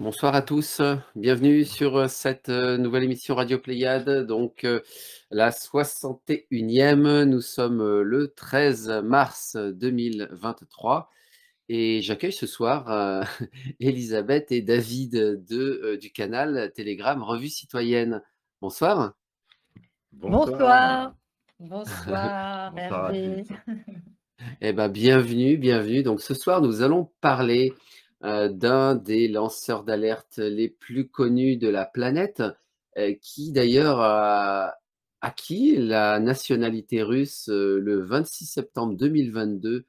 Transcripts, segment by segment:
Bonsoir à tous, bienvenue sur, cette, nouvelle émission Radio Pléiade, donc la 61e. Nous sommes, le 13 mars 2023 et j'accueille ce soir, Élisabeth et David du canal Telegram Revue Citoyenne. Bonsoir. Bonsoir. Bonsoir, bonsoir Bonsoir à Hervé. tous. Eh ben, bienvenue, bienvenue. Donc ce soir, nous allons parler, d'un des lanceurs d'alerte les plus connus de la planète, qui d'ailleurs a acquis la nationalité russe, le 26 septembre 2022,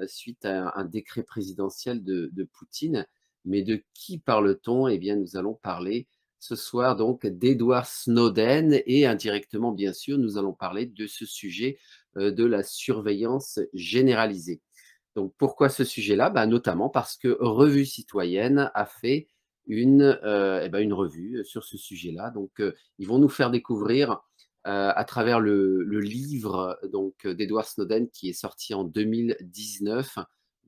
suite à un décret présidentiel de Poutine. Mais de qui parle-t-on? Eh bien, nous allons parler ce soir donc d'Edward Snowden et indirectement, bien sûr, nous allons parler de ce sujet de la surveillance généralisée. Donc pourquoi ce sujet-là? Bah, notamment parce que Revue Citoyenne a fait une revue sur ce sujet-là. Donc ils vont nous faire découvrir, à travers le livre donc d'Edward Snowden qui est sorti en 2019,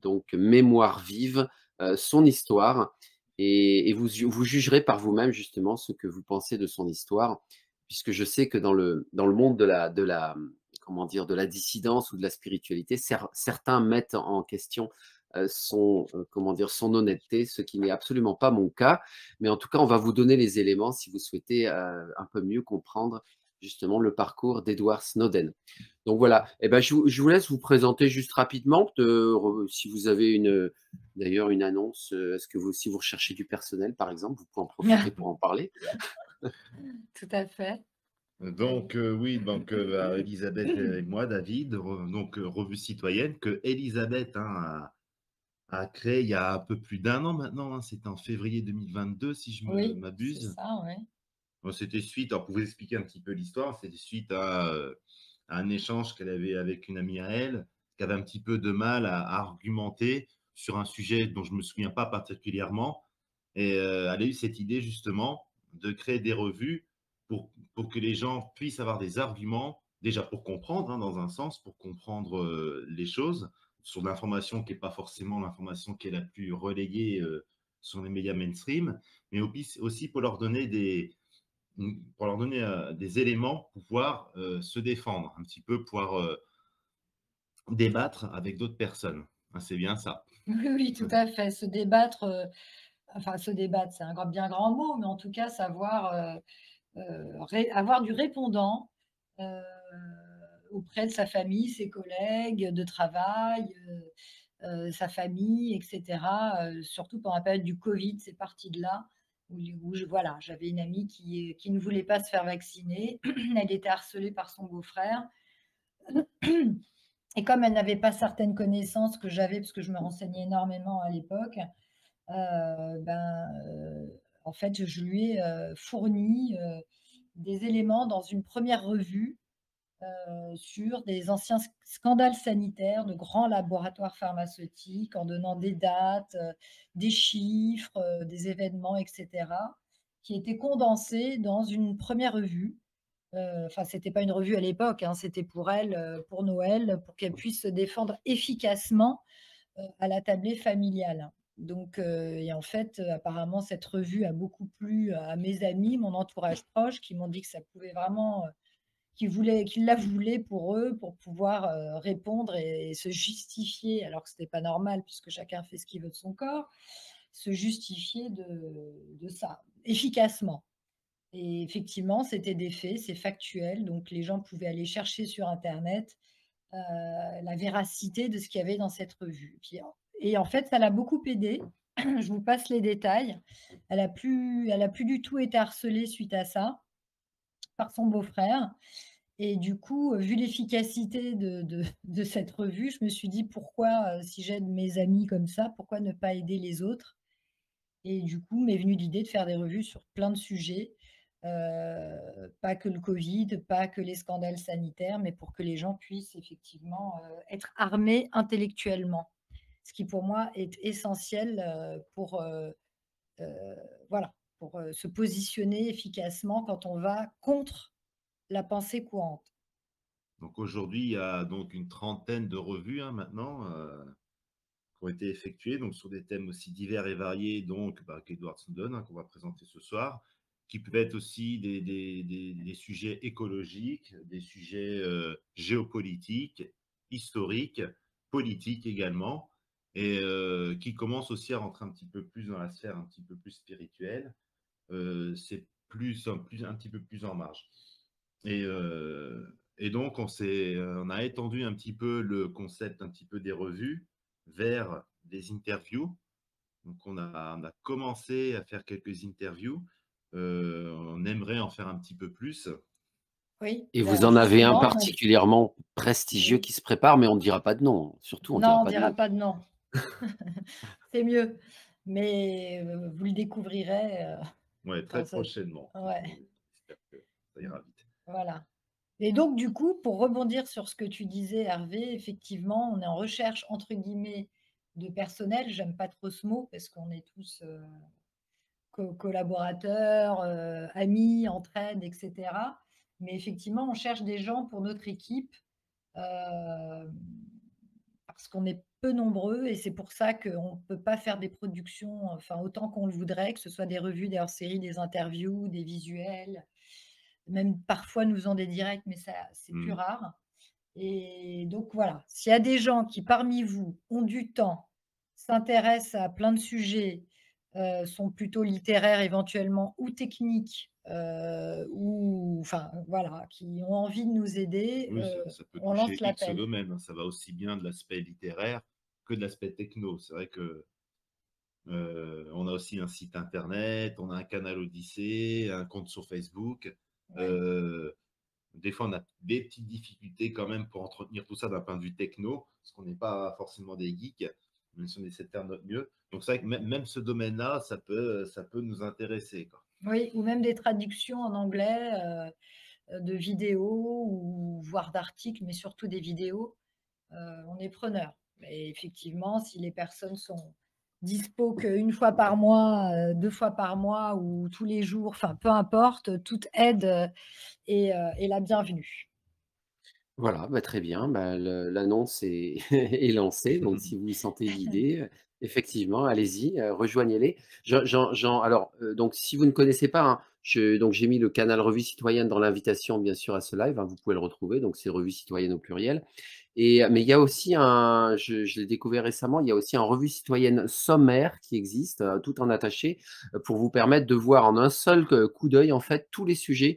donc Mémoire vive, son histoire et vous jugerez par vous-même justement ce que vous pensez de son histoire. Puisque je sais que dans le monde de la comment dire? De la dissidence ou de la spiritualité, certains mettent en question, comment dire? Son honnêteté, ce qui n'est absolument pas mon cas. Mais en tout cas, on va vous donner les éléments si vous souhaitez, un peu mieux comprendre justement le parcours d'Edward Snowden. Donc voilà, et ben, je vous laisse vous présenter juste rapidement, si vous avez d'ailleurs une annonce, est-ce que si vous recherchez du personnel par exemple, vous pouvez en profiter pour en parler? Tout à fait. Donc, oui, donc, Elisabeth et moi, David, Revue Citoyenne, que Elisabeth hein, a créé il y a un peu plus d'un an maintenant. C'était en février 2022, si je ne Oui, c'est m'abuse. ça, oui. Bon, c'était suite, alors pour vous expliquer un petit peu l'histoire, c'était suite à un échange qu'elle avait avec une amie à elle, qui avait un petit peu de mal à argumenter sur un sujet dont je ne me souviens pas particulièrement. Et elle a eu cette idée justement de créer des revues pour que les gens puissent avoir des arguments, déjà pour comprendre, hein, dans un sens, pour comprendre les choses, sur l'information qui n'est pas forcément l'information qui est la plus relayée sur les médias mainstream, mais aussi pour leur donner des éléments pour pouvoir se défendre, un petit peu pouvoir débattre avec d'autres personnes. Ah, c'est bien ça. Oui, oui, tout à fait. Se débattre, enfin se débattre, c'est un bien grand mot, mais en tout cas savoir, avoir du répondant, heu, auprès de sa famille, ses collègues de travail, sa famille et cetera, surtout pendant la période du covid, c'est parti de là où voilà, j'avais une amie qui ne voulait pas se faire vacciner. Elle était harcelée par son beau-frère. Et comme elle n'avait pas certaines connaissances que j'avais, parce que je me renseignais énormément à l'époque, en fait, je lui ai, fourni, des éléments dans une première revue, sur des anciens scandales sanitaires de grands laboratoires pharmaceutiques, en donnant des dates, des chiffres, des événements et cetera, qui étaient condensés dans une première revue. Enfin, c'était pas une revue à l'époque, hein, c'était pour elle, pour Noël, pour qu'elle puisse se défendre efficacement, à la tablée familiale. Donc et en fait, apparemment cette revue a beaucoup plu à mes amis, mon entourage proche, qui m'ont dit que ça pouvait vraiment, qu'ils la voulaient pour eux, pour pouvoir, répondre et se justifier, alors que c'était pas normal puisque chacun fait ce qu'il veut de son corps, se justifier de ça, efficacement. Et effectivement, c'était des faits, c'est factuel, donc les gens pouvaient aller chercher sur internet, la véracité de ce qu'il y avait dans cette revue. Et en fait, ça l'a beaucoup aidée. Je vous passe les détails. Elle a plus du tout été harcelée suite à ça, par son beau-frère. Et du coup, vu l'efficacité de cette revue, je me suis dit: «Pourquoi, si j'aide mes amis comme ça, pourquoi ne pas aider les autres?» Et du coup, m'est venue l'idée de faire des revues sur plein de sujets, pas que le covid, pas que les scandales sanitaires, mais pour que les gens puissent effectivement, être armés intellectuellement. Ce qui pour moi est essentiel, heu, voilà, pour, se positionner efficacement quand on va contre la pensée courante. Donc aujourd'hui, il y a donc une trentaine de revues hein, maintenant qui ont été effectués, donc sur des thèmes aussi divers et variés, donc qu'Edward Snowden, qu'on va présenter ce soir, qui peuvent être aussi des sujets écologiques, des sujets géopolitiques, historiques, politiques également, et qui commencent aussi à rentrer un petit peu plus dans la sphère un petit peu plus spirituelle. C'est un petit peu plus en marge. Et donc, on a étendu un petit peu le concept un petit peu des revues vers des interviews. Donc, on a commencé à faire quelques interviews. On aimerait en faire un petit peu plus. Oui, Et vous bah, en avez un justement, donc particulièrement prestigieux oui. qui se prépare, mais on ne dira pas de nom. Surtout, on ne Non, dira on pas de dira nom. pas de nom, c'est mieux, mais vous le découvrirez, Ouais, quand très ça prochainement. ouais, J'espère que ça mmh, ira vite. voilà. Et donc du coup, pour rebondir sur ce que tu disais Hervé, effectivement, on est en recherche entre guillemets «de personnel». J'aime pas trop ce mot parce qu'on est tous, collaborateurs, amis, entraide et cetera. Mais effectivement, on cherche des gens pour notre équipe, hem, parce qu'on est peu nombreux et c'est pour ça qu'on ne peut pas faire des productions, enfin autant qu'on le voudrait, que ce soit des revues, des hors-séries, des interviews, des visuels, même parfois nous faisons des directs, mais ça, c'est plus Mm. rare. Et donc voilà, s'il y a des gens qui parmi vous ont du temps, s'intéressent à plein de sujets, sont plutôt littéraires éventuellement ou techniques, ou enfin voilà, qui ont envie de nous aider, Oui, ça peut on lance toucher X l'appel. domaines, hein. Ça va aussi bien de l'aspect littéraire que de l'aspect techno. C'est vrai que on a aussi un site internet, on a un canal Odyssée, un compte sur Facebook. Ouais. Euh, des fois, on a des petites difficultés quand même pour entretenir tout ça d'un point de vue techno, parce qu'on n'est pas forcément des geeks, même si on essaie de faire notre mieux. Donc, c'est vrai que même ce domaine-là, ça peut nous intéresser, quoi. Oui, ou même des traductions en anglais, de vidéos ou voire d'articles, mais surtout des vidéos, on est preneur. Et effectivement, si les personnes sont dispo qu'1 fois par mois, 2 fois par mois ou tous les jours, enfin peu importe, toute aide, est la bienvenue. Voilà, bah, très bien. Bah, l'annonce est, est lancée. Donc, si vous sentez l'idée, effectivement, allez-y, rejoignez-les. Alors, donc, si vous ne connaissez pas, hein, donc j'ai mis le canal Revue Citoyenne dans l'invitation, bien sûr, à ce live, hein, vous pouvez le retrouver. Donc, c'est Revue Citoyenne au pluriel. Mais il y a aussi je l'ai découvert récemment, il y a aussi un Revue Citoyenne sommaire qui existe, tout en attaché, pour vous permettre de voir en un seul coup d'œil, en fait, tous les sujets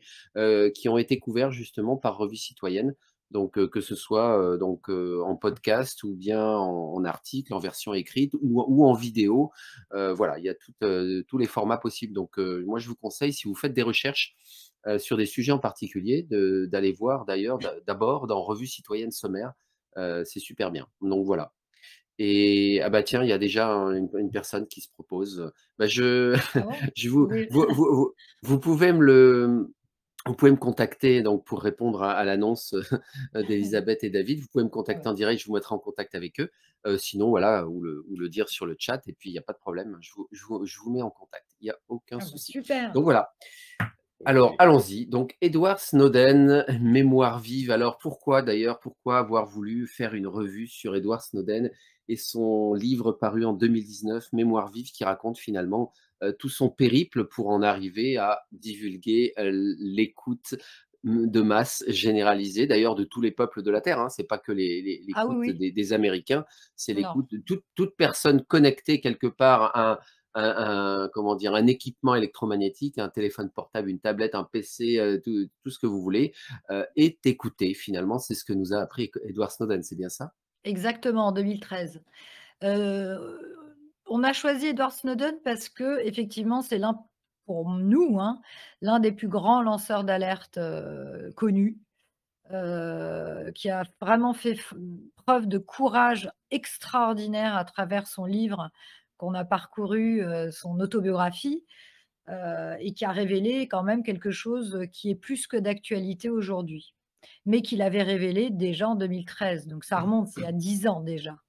qui ont été couverts justement par Revue Citoyenne. Donc, que ce soit en podcast ou bien en article, en version écrite ou en vidéo. Voilà, il y a tous les formats possibles. Donc, moi, je vous conseille, si vous faites des recherches sur des sujets en particulier, d'aller voir d'ailleurs d'abord dans Revue Citoyenne sommaire. C'est super bien. Donc voilà. Et ah bah tiens, il y a déjà une personne qui se propose. Bah, Ah bon? je Oui. vous pouvez me contacter donc pour répondre à l'annonce d'Elisabeth et David. Vous pouvez me Ah contacter bah, en direct, je vous mettrai en contact avec eux. Sinon, voilà, ou le dire sur le chat et puis il n'y a pas de problème. Je vous mets en contact. Il n'y a aucun ah bah souci. super! Donc voilà. Alors, allons-y. Donc, Edward Snowden, mémoire vive. Alors, pourquoi d'ailleurs, pourquoi avoir voulu faire une revue sur Edward Snowden et son livre paru en 2019, Mémoire vive, qui raconte finalement tout son périple pour en arriver à divulguer l'écoute de masse généralisée, d'ailleurs de tous les peuples de la Terre. Hein. C'est pas que Ah oui, l'écoute oui. des Américains, c'est Non, l'écoute de toute personne connectée quelque part à comment dire, un équipement électromagnétique, un téléphone portable, une tablette, un PC, tout ce que vous voulez, est écouté finalement. C'est ce que nous a appris Edward Snowden, c'est bien ça? exactement, en 2013. Heu, on a choisi Edward Snowden parce qu'effectivement, c'est l'un pour nous, hein, l'un des plus grands lanceurs d'alerte, connus, qui a vraiment fait preuve de courage extraordinaire à travers son livre qu'on a parcouru, son autobiographie, et qui a révélé quand même quelque chose, qui est plus que d'actualité aujourd'hui. Mais qu'il avait révélé déjà en 2013, donc ça remonte, c'est à 10 ans déjà.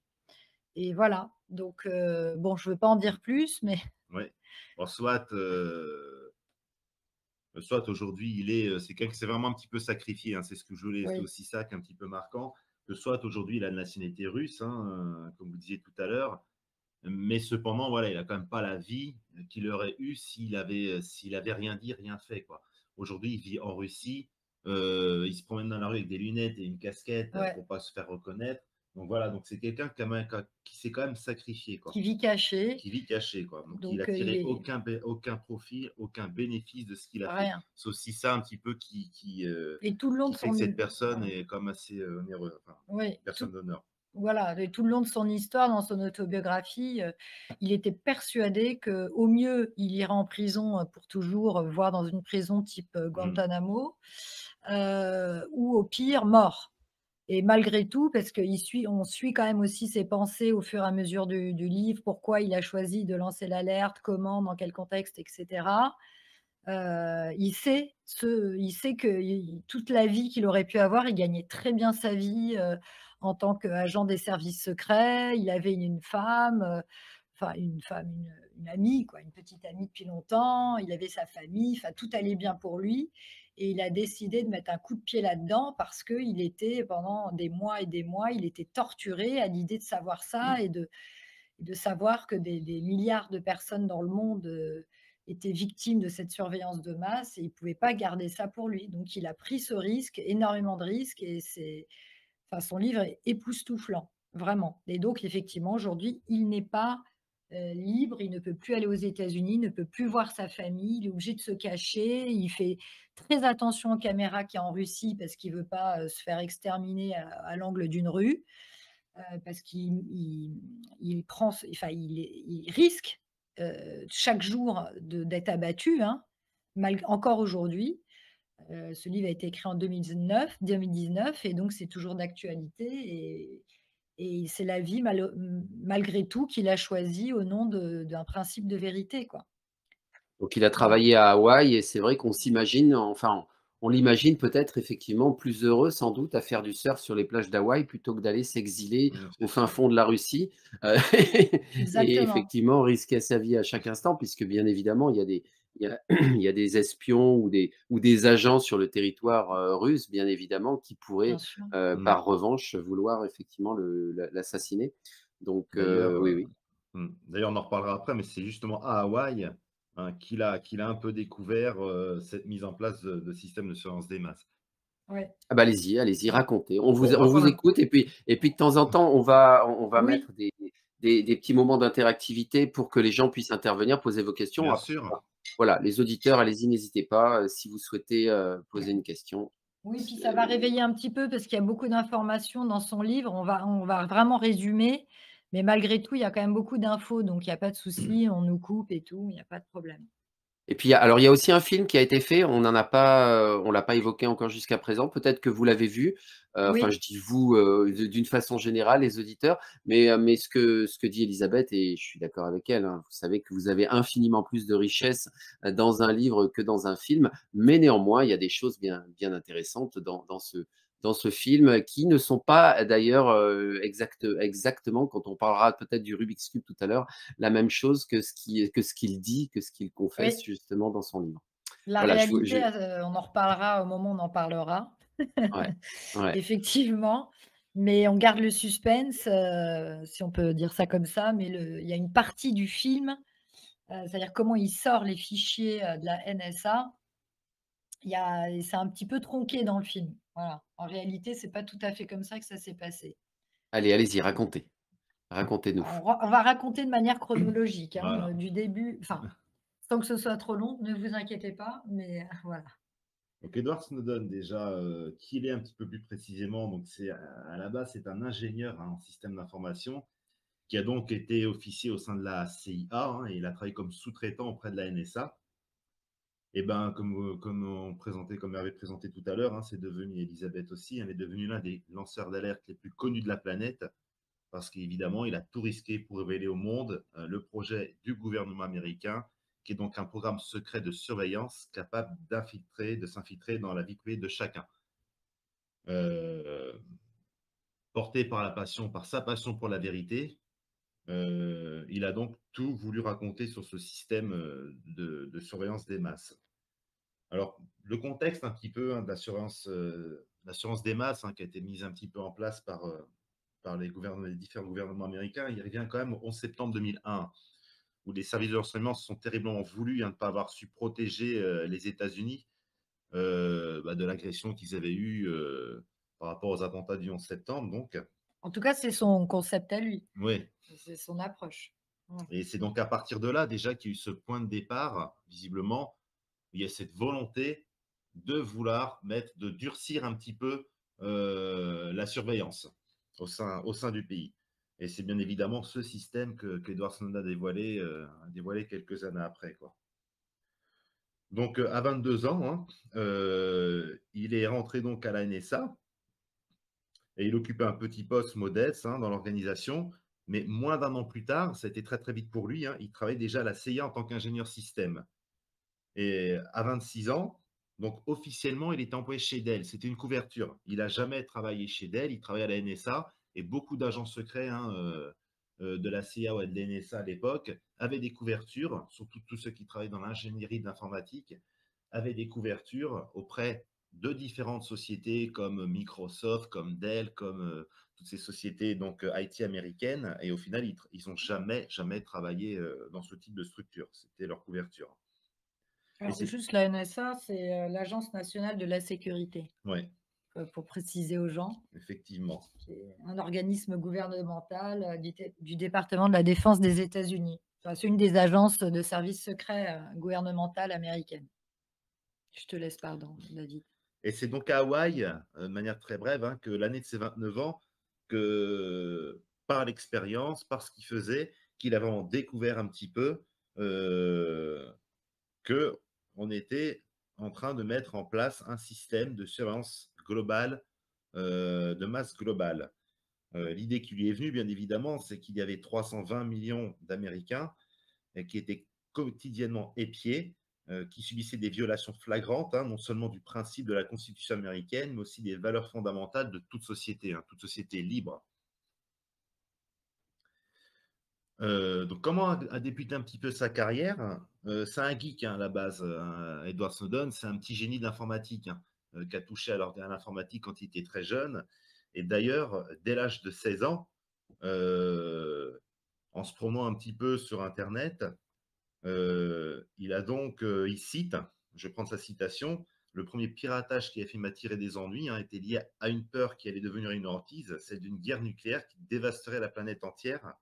Et voilà, donc bon, je veux pas en dire plus, mais Ouais. Bon, soit aujourd'hui, c'est quelqu'un qui s'est vraiment un petit peu sacrifié, hein, c'est ce que je voulais, c'est oui, aussi ça qui est un petit peu marquant, que soit aujourd'hui, il a la nationalité russe, hein, comme vous disiez tout à l'heure, Mais cependant, voilà, il a quand même pas la vie qu'il aurait eue s'il avait rien dit, rien fait, quoi. Aujourd'hui, il vit en Russie, il se promène dans la rue avec des lunettes et une casquette, Ouais, pour pas se faire reconnaître. Donc voilà, donc c'est quelqu'un qui s'est quand même sacrifié, quoi, qui vit caché, qui vit caché, quoi. Donc il a donc il tiré est aucun profit, aucun bénéfice de ce qu'il a fait. rien. C'est aussi ça un petit peu Et tout le long qui de fait que cette son personne est comme assez, onéreux, enfin, oui, personne d'honneur. voilà, et tout le long de son histoire, dans son autobiographie, il était persuadé qu'au mieux, il ira en prison, pour toujours, voire dans une prison type, Mmh. Guantanamo, ou au pire, mort. Et malgré tout, parce on suit quand même aussi ses pensées au fur et à mesure du livre, pourquoi il a choisi de lancer l'alerte, comment, dans quel contexte et cetera. Il sait que toute la vie qu'il aurait pu avoir, il gagnait très bien sa vie, en tant qu'agent des services secrets. Il avait une femme, enfin une amie quoi, une petite amie depuis longtemps. Il avait sa famille, enfin tout allait bien pour lui et il a décidé de mettre un coup de pied là-dedans parce qu'il était pendant des mois et des mois, il était torturé à l'idée de savoir ça et de savoir que des milliards de personnes dans le monde, étaient victimes de cette surveillance de masse et il ne pouvait pas garder ça pour lui. Donc il a pris ce risque, énormément de risques et son livre est époustouflant, vraiment. Et donc effectivement, aujourd'hui, il n'est pas, libre, il ne peut plus aller aux États-Unis, il ne peut plus voir sa famille, il est obligé de se cacher. Il fait très attention aux caméras qu'il y a en Russie parce qu'il ne veut pas, se faire exterminer à l'angle d'une rue. Parce qu'il prend enfin, il risque, chaque jour d'être abattu, hein, encore aujourd'hui. Ce livre a été écrit en 2019 et donc c'est toujours d'actualité et c'est la vie malgré tout qu'il a choisi au nom d'un principe de vérité, quoi. Donc il a Voilà. travaillé à Hawaï et c'est vrai qu'on s'imagine, enfin, on l'imagine peut-être effectivement plus heureux sans doute à faire du surf sur les plages d'Hawaï plutôt que d'aller s'exiler Mmh, au c'est fin sûr. fond de la Russie, heu, et Exactement, effectivement risquer sa vie à chaque instant puisque bien évidemment il y a il y a des espions ou des agents sur le territoire, russe bien évidemment qui bien pourraient, sûr. Mmh. par revanche vouloir effectivement l'assassiner. Donc D'ailleurs, oui, oui. d'ailleurs, on en reparlera après, mais c'est justement à Hawaï, hein, qu'il a un peu découvert, cette mise en place de systèmes de surveillance des masses. Ouais. Ah bah, allez-y, allez-y, racontez. Bon, on On va vous prendre un écoute et puis de temps en temps, on va Oui, mettre des petits moments d'interactivité pour que les gens puissent intervenir, poser vos questions. bien Après, sûr. voilà, les auditeurs, allez-y, n'hésitez pas, si vous souhaitez, poser une question. oui, puis ça C'est va réveiller un petit peu parce qu'il y a beaucoup d'informations dans son livre. On va vraiment résumer, mais malgré tout, il y a quand même beaucoup d'infos, donc il y a pas de souci, on nous coupe et tout, il y a pas de problème. Et puis, il y a aussi un film qui a été fait, on l'a pas évoqué encore jusqu'à présent. Peut-être que vous l'avez vu, enfin, Oui, je dis vous, d'une façon générale, les auditeurs, mais ce que dit Élisabeth et je suis d'accord avec elle, hein, vous savez que vous avez infiniment plus de richesse, dans un livre que dans un film, mais néanmoins, il y a des choses bien intéressantes dans ce film qui ne sont pas d'ailleurs, exactement quand on parlera peut-être du Rubik's Cube tout à l'heure, la même chose que ce qu'il dit, que ce qu'il confesse oui, justement dans son livre. la Voilà, réalité, on en reparlera au moment où on en parlera. ouais, ouais. Effectivement, mais on garde le suspense, si on peut dire ça comme ça, mais il y a une partie du film, c'est-à-dire comment il sort les fichiers, de la NSA. C'est un petit peu tronqué dans le film. Voilà. En réalité, c'est pas tout à fait comme ça que ça s'est passé. Allez, allez-y, racontez. Racontez-nous. On va raconter de manière chronologique, hein, Voilà. du début enfin, sans que ce soit trop long, ne vous inquiétez pas, mais voilà. Donc Edward Snowden déjà, qui il est un petit peu plus précisément, donc c'est à la base, c'est un ingénieur, hein, en système d'information qui a donc été officier au sein de la CIA, hein, et il a travaillé comme sous-traitant auprès de la NSA. Et ben, comme Hervé présenté tout à l'heure, hein, c'est devenu Elisabeth aussi, elle est devenue l'un des lanceurs d'alerte les plus connus de la planète, parce qu'évidemment, il a tout risqué pour révéler au monde le projet du gouvernement américain, qui est donc un programme secret de surveillance capable de s'infiltrer dans la vie privée de chacun. Euh, Porté par par sa passion pour la vérité, il a donc tout voulu raconter sur ce système de surveillance des masses. Alors, le contexte un petit peu, hein, de la surveillance des masses, hein, qui a été mise un petit peu en place par les différents gouvernements américains, il revient quand même au 11 septembre 2001, où les services de renseignement se sont terriblement voulu de ne pas avoir su protéger les États-Unis de l'agression qu'ils avaient eue par rapport aux attentats du 11 septembre. Donc, En tout cas, c'est son concept à lui, oui. c'est son approche. Ouais. Et c'est donc à partir de là déjà qu'il y a eu ce point de départ, visiblement, il y a cette volonté de vouloir de durcir un petit peu la surveillance au sein du pays. Et c'est bien évidemment ce système qu'Edward Snowden a dévoilé quelques années après, quoi. Donc, à 22 ans, hein, il est rentré donc à la NSA et il occupait un petit poste modeste dans l'organisation. Mais moins d'un an plus tard, ça a été très très vite pour lui, il travaillait déjà à la CIA en tant qu'ingénieur système. Et à 26 ans, donc officiellement, il était employé chez Dell. C'était une couverture. Il n'a jamais travaillé chez Dell, il travaillait à la NSA. Et beaucoup d'agents secrets de la CIA ou de la NSA à l'époque avaient des couvertures, surtout tous ceux qui travaillaient dans l'ingénierie de l'informatique, avaient des couvertures auprès de différentes sociétés comme Microsoft, comme Dell, comme toutes ces sociétés donc IT américaines. Et au final, ils n'ont jamais travaillé dans ce type de structure. C'était leur couverture. Et Alors c'est juste la NSA, c'est, l'Agence nationale de la sécurité, ouais, pour préciser aux gens. effectivement. C'est un organisme gouvernemental, du département de la défense des États-Unis. Enfin, c'est une des agences de services secrets, gouvernementales américaines. Je te laisse, pardon, David. Et c'est donc à Hawaï, de manière très brève, que l'année de ses 29 ans, que par l'expérience, par ce qu'il faisait, qu'il a vraiment découvert un petit peu qu'on était en train de mettre en place un système de surveillance globale, de masse globale. L'idée qui lui est venue, bien évidemment, c'est qu'il y avait 320 millions d'Américains qui étaient quotidiennement épiés, qui subissaient des violations flagrantes, non seulement du principe de la Constitution américaine, mais aussi des valeurs fondamentales de toute société libre. Donc, comment a débuté un petit peu sa carrière? C'est un geek à la base, Edward Snowden, c'est un petit génie de l'informatique qui a touché à l'informatique quand il était très jeune. Et d'ailleurs, dès l'âge de 16 ans, en se promenant un petit peu sur Internet, il cite, je vais prendre sa citation, le premier piratage qui a fait m'attirer des ennuis était lié à une peur qui allait devenir une hantise, celle d'une guerre nucléaire qui dévasterait la planète entière.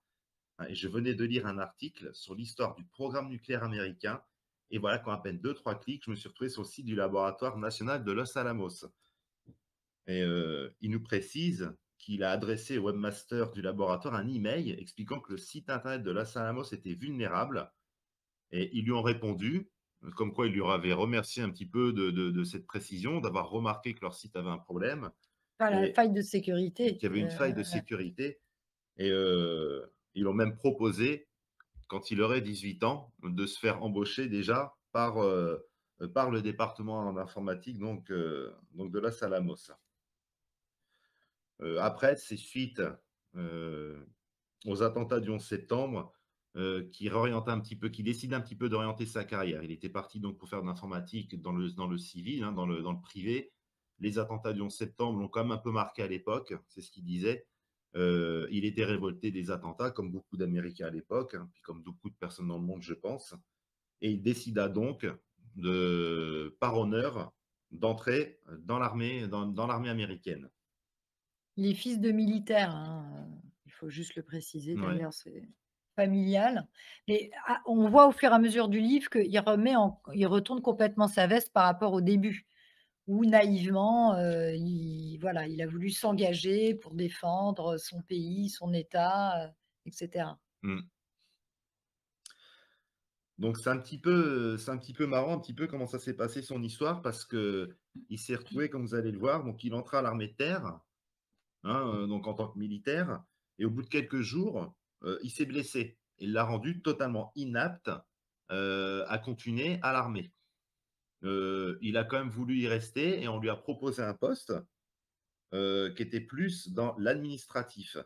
Et je venais de lire un article sur l'histoire du programme nucléaire américain. Et voilà qu'en à peine 2-3 clics, je me suis retrouvé sur le site du laboratoire national de Los Alamos. Et il nous précise qu'il a adressé au webmaster du laboratoire un email expliquant que le site internet de Los Alamos était vulnérable. Et ils lui ont répondu, comme quoi il lui avait remercié un petit peu de cette précision, d'avoir remarqué que leur site avait un problème Enfin, la et faille de sécurité, qu'il y avait une faille de sécurité. Et ils ont même proposé, quand il aurait 18 ans, de se faire embaucher déjà par le département d'informatique donc de Los Alamos. Après, c'est suite aux attentats du 11 septembre qui décide un petit peu d'orienter sa carrière. Il était parti donc pour faire de l'informatique dans le civil, dans le privé. Les attentats du 11 septembre l'ont quand même un peu marqué à l'époque, c'est ce qu'il disait. Il était révolté des attentats, comme beaucoup d'Américains à l'époque, puis comme beaucoup de personnes dans le monde, je pense. Et il décida donc, par honneur, d'entrer dans l'armée américaine. il est fils de militaire, il faut juste le préciser Ouais. d'ailleurs, c'est familial. Mais on voit au fur et à mesure du livre qu'il il retourne complètement sa veste par rapport au début, où naïvement, il a voulu s'engager pour défendre son pays, son État, et cetera. Mm. Donc c'est un petit peu marrant, un petit peu comment ça s'est passé son histoire, parce que il s'est retrouvé, comme vous allez le voir, donc il entra à l'armée de terre, donc en tant que militaire, et au bout de quelques jours, il s'est blessé. Il l'a rendu totalement inapte à continuer à l'armée. Il a quand même voulu y rester et on lui a proposé un poste qui était plus dans l'administratif.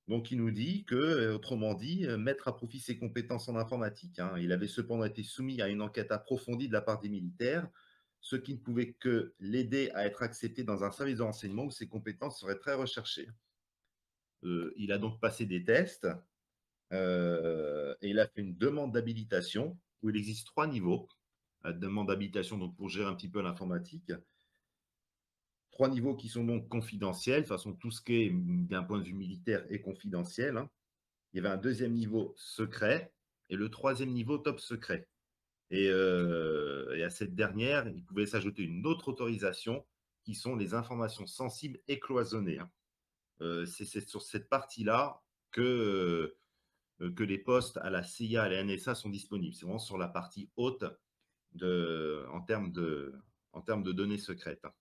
Donc, il nous dit que, autrement dit, mettre à profit ses compétences en informatique. Il avait cependant été soumis à une enquête approfondie de la part des militaires, ce qui ne pouvait que l'aider à être accepté dans un service de renseignement où ses compétences seraient très recherchées. Il a donc passé des tests et il a fait une demande d'habilitation où il existe 3 niveaux. Demande d'habilitation donc pour gérer un petit peu l'informatique. 3 niveaux qui sont donc confidentiels. De toute façon, tout ce qui est d'un point de vue militaire est confidentiel, hein. Il y avait un deuxième niveau secret et le troisième niveau top secret. Et à cette dernière, il pouvait s'ajouter une autre autorisation qui sont les informations sensibles et cloisonnées, hein. C'est sur cette partie-là que les postes à la CIA et à la NSA sont disponibles. C'est vraiment sur la partie haute en termes de données secrètes, hein.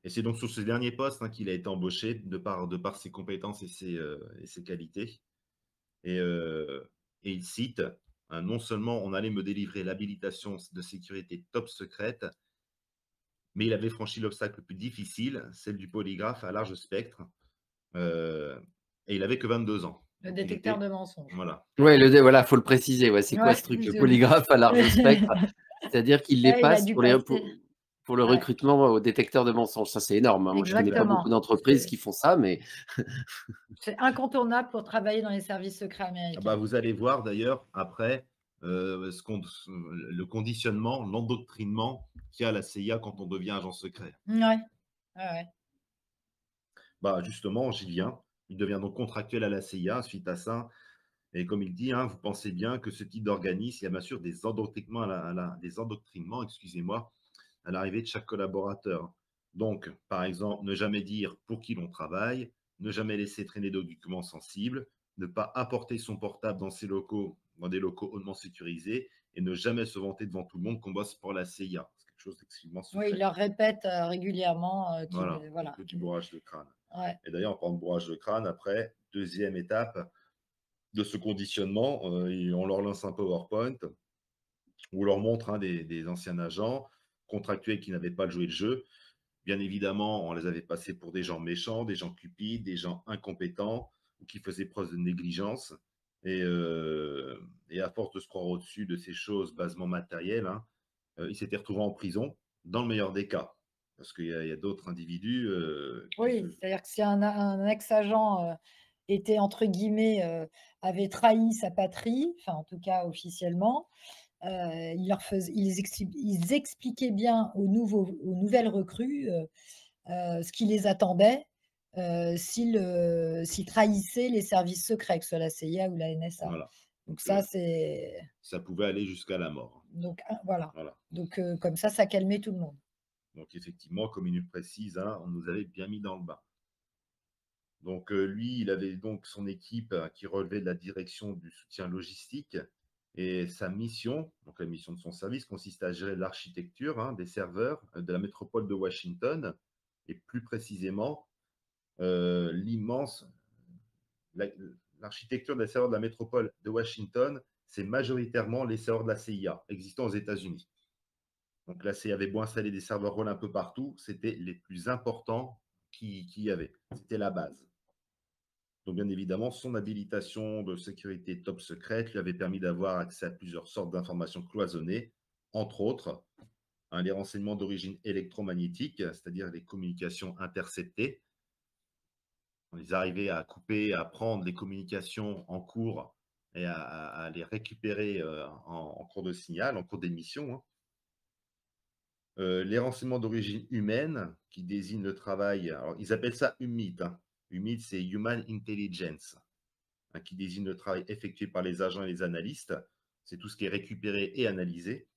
Et c'est donc sur ce dernier poste, hein, qu'il a été embauché de par ses compétences et ses qualités. Et, euh, et il cite, hein, non seulement on allait me délivrer l'habilitation de sécurité top secrète, mais il avait franchi l'obstacle le plus difficile, celle du polygraphe à large spectre. euh, et il avait que 22 ans. Le Donc il détecteur était, de mensonges. voilà. Ouais, voilà, faut le préciser. Ouais, c'est quoi Ouais, ce truc, le joli. polygraphe à large spectre? C'est-à-dire qu'il les Ouais, il a passe dû passer. pour le Ouais, recrutement au détecteur de mensonges. Ça, c'est énorme, hein. Moi, je connais pas beaucoup exactement. d'entreprises qui font ça, mais C'est incontournable pour travailler dans les services secrets Ah bah, américains. vous allez voir d'ailleurs après le conditionnement, l'endoctrinement qu'il y a à la CIA quand on devient agent secret. Ouais, ouais, ouais. Bah, justement, j'y viens. Il devient donc contractuel à la CIA suite à ça. Et comme il dit, hein, vous pensez bien que ce type d'organisme, il y a bien sûr des endoctrinements, des endoctrinements, excusez-moi, à l'arrivée de chaque collaborateur. Donc, par exemple, ne jamais dire pour qui l'on travaille, ne jamais laisser traîner de documents sensibles, ne pas apporter son portable dans des locaux hautement sécurisés, et ne jamais se vanter devant tout le monde qu'on bosse pour la CIA. C'est quelque chose d'extrêmement Oui, il secret. leur répète régulièrement Voilà, le voilà. petit bourrage de crâne. Ouais. Et d'ailleurs, en parlant de bourrage de crâne, après, deuxième étape de ce conditionnement, on leur lance un PowerPoint où on leur montre, hein, des anciens agents contractuels qui n'avaient pas joué le jeu. Bien évidemment, on les avait passés pour des gens méchants, des gens cupides, des gens incompétents ou qui faisaient preuve de négligence. Et, euh, et à force de se croire au-dessus de ces choses basement matérielles, hein, ils s'étaient retrouvés en prison, dans le meilleur des cas. Parce qu'il y a d'autres individus qui Oui, se... c'est-à-dire que si un ex-agent était, entre guillemets, avait trahi sa patrie, enfin en tout cas officiellement, ils expliquaient bien aux nouvelles recrues ce qui les attendait s'ils trahissaient les services secrets, que ce soit la CIA ou la NSA. Voilà. Donc Donc, ça, c'est ça pouvait aller jusqu'à la mort. donc voilà. Voilà. Donc comme ça calmait tout le monde. Donc, effectivement, comme il nous le précise, hein, on nous avait bien mis dans le bain. Donc, lui, il avait donc son équipe qui relevait de la direction du soutien logistique. Et sa mission, donc la mission de son service, consiste à gérer l'architecture, hein, des serveurs de la métropole de Washington, et plus précisément, l'immense, la- l'architecture des serveurs de la métropole de Washington, c'est majoritairement les serveurs de la CIA existant aux États-Unis. Donc la CIA avait beau installer des serveurs rôles un peu partout, c'était les plus importants qu'il y avait. C'était la base. Donc, bien évidemment, son habilitation de sécurité top secrète lui avait permis d'avoir accès à plusieurs sortes d'informations cloisonnées, entre autres, hein, les renseignements d'origine électromagnétique, c'est-à-dire les communications interceptées. Ils arrivaient à couper, à prendre les communications en cours et à les récupérer en cours de signal, en cours d'émission, hein. Les renseignements d'origine humaine, qui désignent le travail, alors, ils appellent ça HUMINT, hein. HUMINT, c'est Human Intelligence, hein, qui désigne le travail effectué par les agents et les analystes. C'est tout ce qui est récupéré et analysé.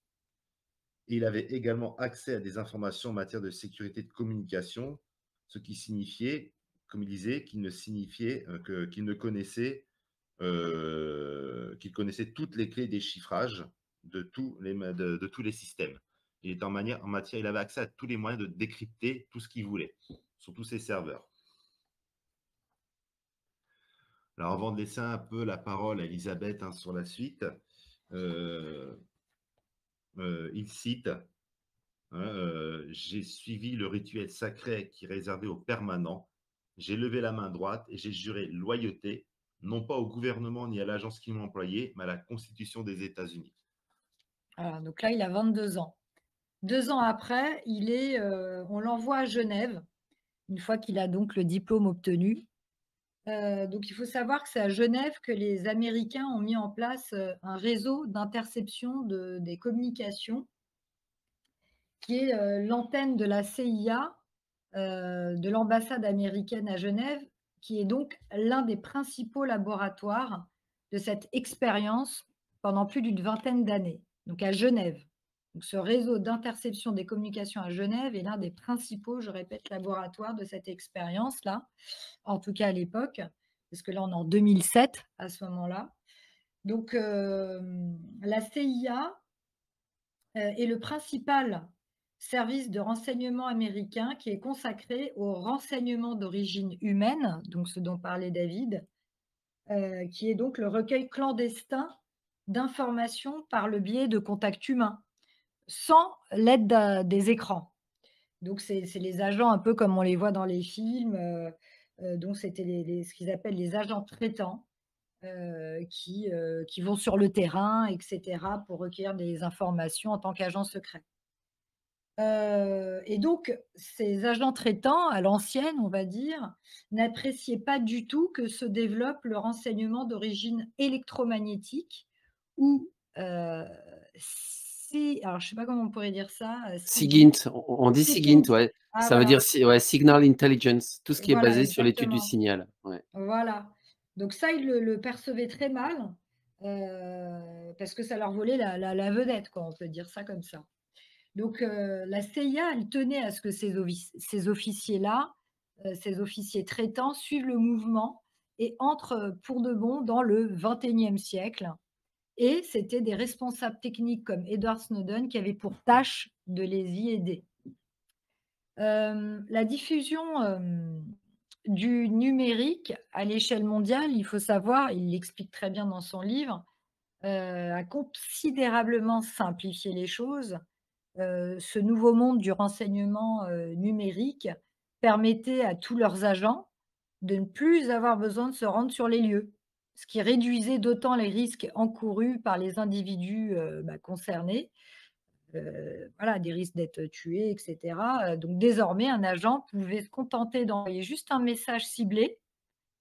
Et il avait également accès à des informations en matière de sécurité de communication, ce qui signifiait, comme il disait, qu'il ne connaissait, qu'il connaissait toutes les clés des chiffrages de tous les systèmes. Il était en matière, il avait accès à tous les moyens de décrypter tout ce qu'il voulait sur tous ses serveurs. Alors, avant de laisser un peu la parole à Elisabeth, hein, sur la suite, euh, il cite, hein, j'ai suivi le rituel sacré qui est réservé aux permanents. J'ai levé la main droite et j'ai juré loyauté, non pas au gouvernement ni à l'agence qui m'a employé, mais à la Constitution des États-Unis. Voilà, donc là, il a 22 ans. 2 ans après, on l'envoie à Genève. une fois qu'il a donc le diplôme obtenu. Donc il faut savoir que c'est à Genève que les Américains ont mis en place, un réseau d'interception des communications qui est, l'antenne de la CIA, de l'ambassade américaine à Genève, qui est donc l'un des principaux laboratoires de cette expérience pendant plus d'une vingtaine d'années, donc à Genève. Donc ce réseau d'interception des communications à Genève est l'un des principaux, je répète, laboratoires de cette expérience-là, en tout cas à l'époque, parce que là, on est en 2007 à ce moment-là. Donc, la CIA, est le principal service de renseignement américain qui est consacré au renseignement d'origine humaine, donc ce dont parlait David, qui est donc le recueil clandestin d'informations par le biais de contacts humains, sans l'aide des écrans. Donc c'est les agents un peu comme on les voit dans les films, donc c'était ce qu'ils appellent les agents traitants, qui vont sur le terrain et cetera pour recueillir des informations en tant qu'agents secrets. Et donc ces agents traitants, à l'ancienne, on va dire, n'appréciaient pas du tout que se développe le renseignement d'origine électromagnétique ou, si alors je sais pas comment on pourrait dire ça, SIGINT, on dit SIGINT, SIGINT. ouais. Ah Ça veut dire voilà, ouais, Signal Intelligence, tout ce qui est voilà basé sur l'étude du exactement. signal. Ouais. Voilà. Donc ça, ils le percevaient très mal, parce que ça leur volait la vedette, quoi, on peut dire ça comme ça. Donc la CIA, elle tenait à ce que ces officiers-là, ces officiers traitants suivent le mouvement et entrent, pour de bon dans le XXIe siècle et c'était des responsables techniques comme Edward Snowden qui avaient pour tâche de les y aider. La diffusion, du numérique à l'échelle mondiale, il faut savoir, il l'explique très bien dans son livre, a considérablement simplifié les choses. Ce nouveau monde du renseignement, numérique permettait à tous leurs agents de ne plus avoir besoin de se rendre sur les lieux, ce qui réduisait d'autant les risques encourus par les individus, concernés. Voilà, des risques d'être tués et cetera, donc désormais, un agent pouvait se contenter d'envoyer juste un message ciblé,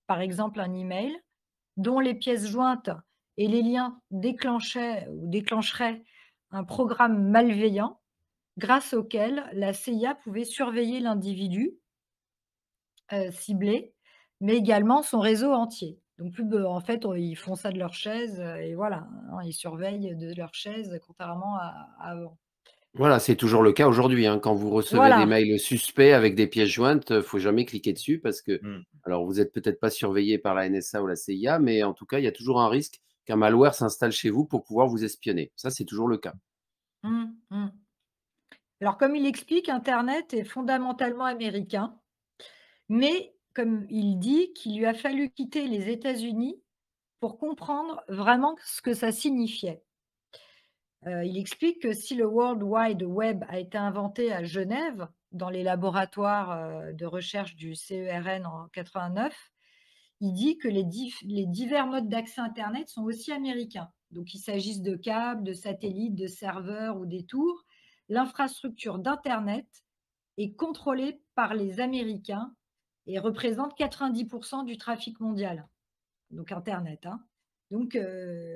par exemple un email, dont les pièces jointes et les liens déclenchaient ou déclencheraient un programme malveillant grâce auquel la CIA pouvait surveiller l'individu, ciblé, mais également son réseau entier. Donc plus be en fait, ils font ça de leur chaise, et voilà, hein, ils surveillent de leur chaise contrairement à avant. Voilà, c'est toujours le cas aujourd'hui, hein. Quand vous recevez des Voilà, mails suspects avec des pièces jointes, faut jamais cliquer dessus parce que Mmh. alors vous êtes peut-être pas surveillé par la NSA ou la CIA, mais en tout cas, il y a toujours un risque qu'un malware s'installe chez vous pour pouvoir vous espionner. Ça, c'est toujours le cas. mmh, mmh. Alors comme il explique, internet est fondamentalement américain, mais comme il dit qu'il lui a fallu quitter les États-Unis pour comprendre vraiment ce que ça signifiait. Il explique que si le World Wide Web a été inventé à Genève, dans les laboratoires, de recherche du CERN en 89, il dit que les divers modes d'accès internet sont aussi américains. Donc qu'il s'agisse de câbles, de satellites, de serveurs ou des tours, l'infrastructure d'internet est contrôlée par les Américains et représente 90 du trafic mondial, donc internet, hein. Donc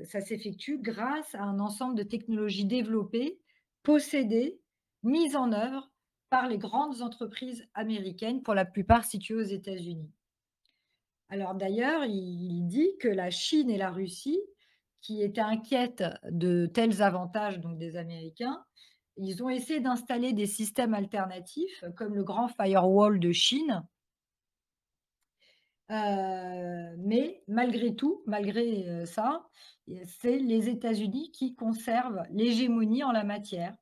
ça s'effectue grâce à un ensemble de technologies développées, possédées, mises en œuvre par les grandes entreprises américaines, pour la plupart situées aux États-Unis. Alors d'ailleurs, il dit que la Chine et la Russie, qui étaient inquiètes de tels avantages donc des Américains, ils ont essayé d'installer des systèmes alternatifs comme le grand firewall de Chine. Mais malgré tout, malgré, ça, c'est les États-Unis qui conservent l'hégémonie en la matière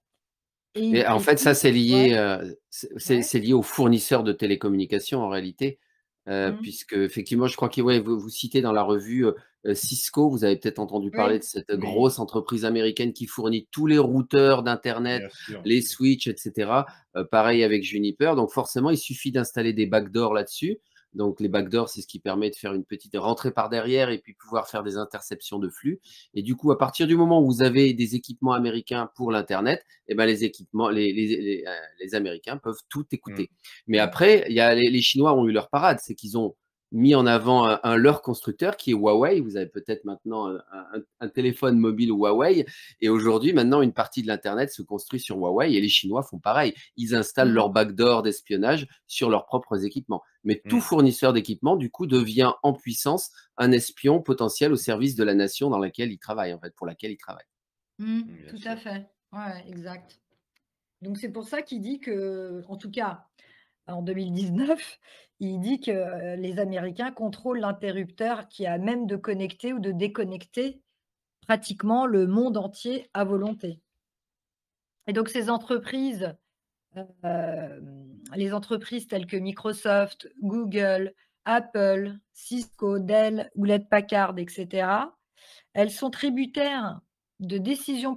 et il Et en fait, ça, précise c'est lié, ouais, ouais, c'est lié aux fournisseurs de télécommunications en réalité, mmh, puisque effectivement, je crois que ouais, vous citez dans la revue, Cisco, vous avez peut-être entendu parler de oui, cette Oui, grosse entreprise américaine qui fournit tous les routeurs d'internet, bien sûr. les switches et cetera. Pareil avec Juniper, donc forcément, il suffit d'installer des backdoors là-dessus, Donc les backdoors, c'est ce qui permet de faire une petite rentrée par derrière et puis pouvoir faire des interceptions de flux. Et du coup, à partir du moment où vous avez des équipements américains pour l'internet, et ben les équipements, les Américains peuvent tout Mmh. écouter. Mais Mmh. après, il y a les Chinois ont eu leur parade, c'est qu'ils ont mis en avant leur constructeur qui est Huawei. Vous avez peut-être maintenant un téléphone mobile Huawei. Et aujourd'hui, maintenant, une partie de l'Internet se construit sur Huawei et les Chinois font pareil. Ils installent leur Mmh. backdoor d'espionnage sur leurs propres équipements. Mais tout Mmh. fournisseur d'équipement, du coup, devient en puissance un espion potentiel au service de la nation dans laquelle il travaille, en fait, pour laquelle il travaille. Mmh. Bien Tout à sûr. fait. Ouais, exact. Donc c'est pour ça qu'il dit que, en tout cas, en 2019, il dit que, les Américains contrôlent l'interrupteur qui a même de connecter ou de déconnecter pratiquement le monde entier à volonté. Et donc ces entreprises, les entreprises telles que Microsoft, Google, Apple, Cisco, Dell, Hewlett-Packard et cetera, elles sont tributaires de décisions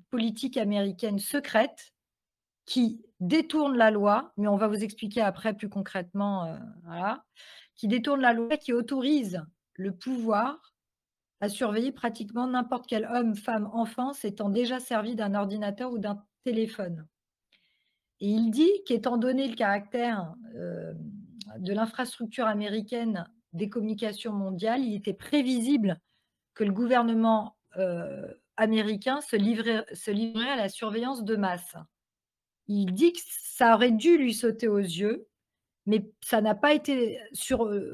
politiques américaines secrètes qui détournent la loi, mais on va vous expliquer après plus concrètement, voilà, qui détournent la loi, qui autorise le pouvoir à surveiller pratiquement n'importe quel homme, femme, enfant s'étant déjà servi d'un ordinateur ou d'un téléphone. Et il dit qu'étant donné le caractère, de l'infrastructure américaine des communications mondiales, il était prévisible que le gouvernement, américain se livrerait à la surveillance de masse. Il dit que ça aurait dû lui sauter aux yeux, mais ça n'a pas été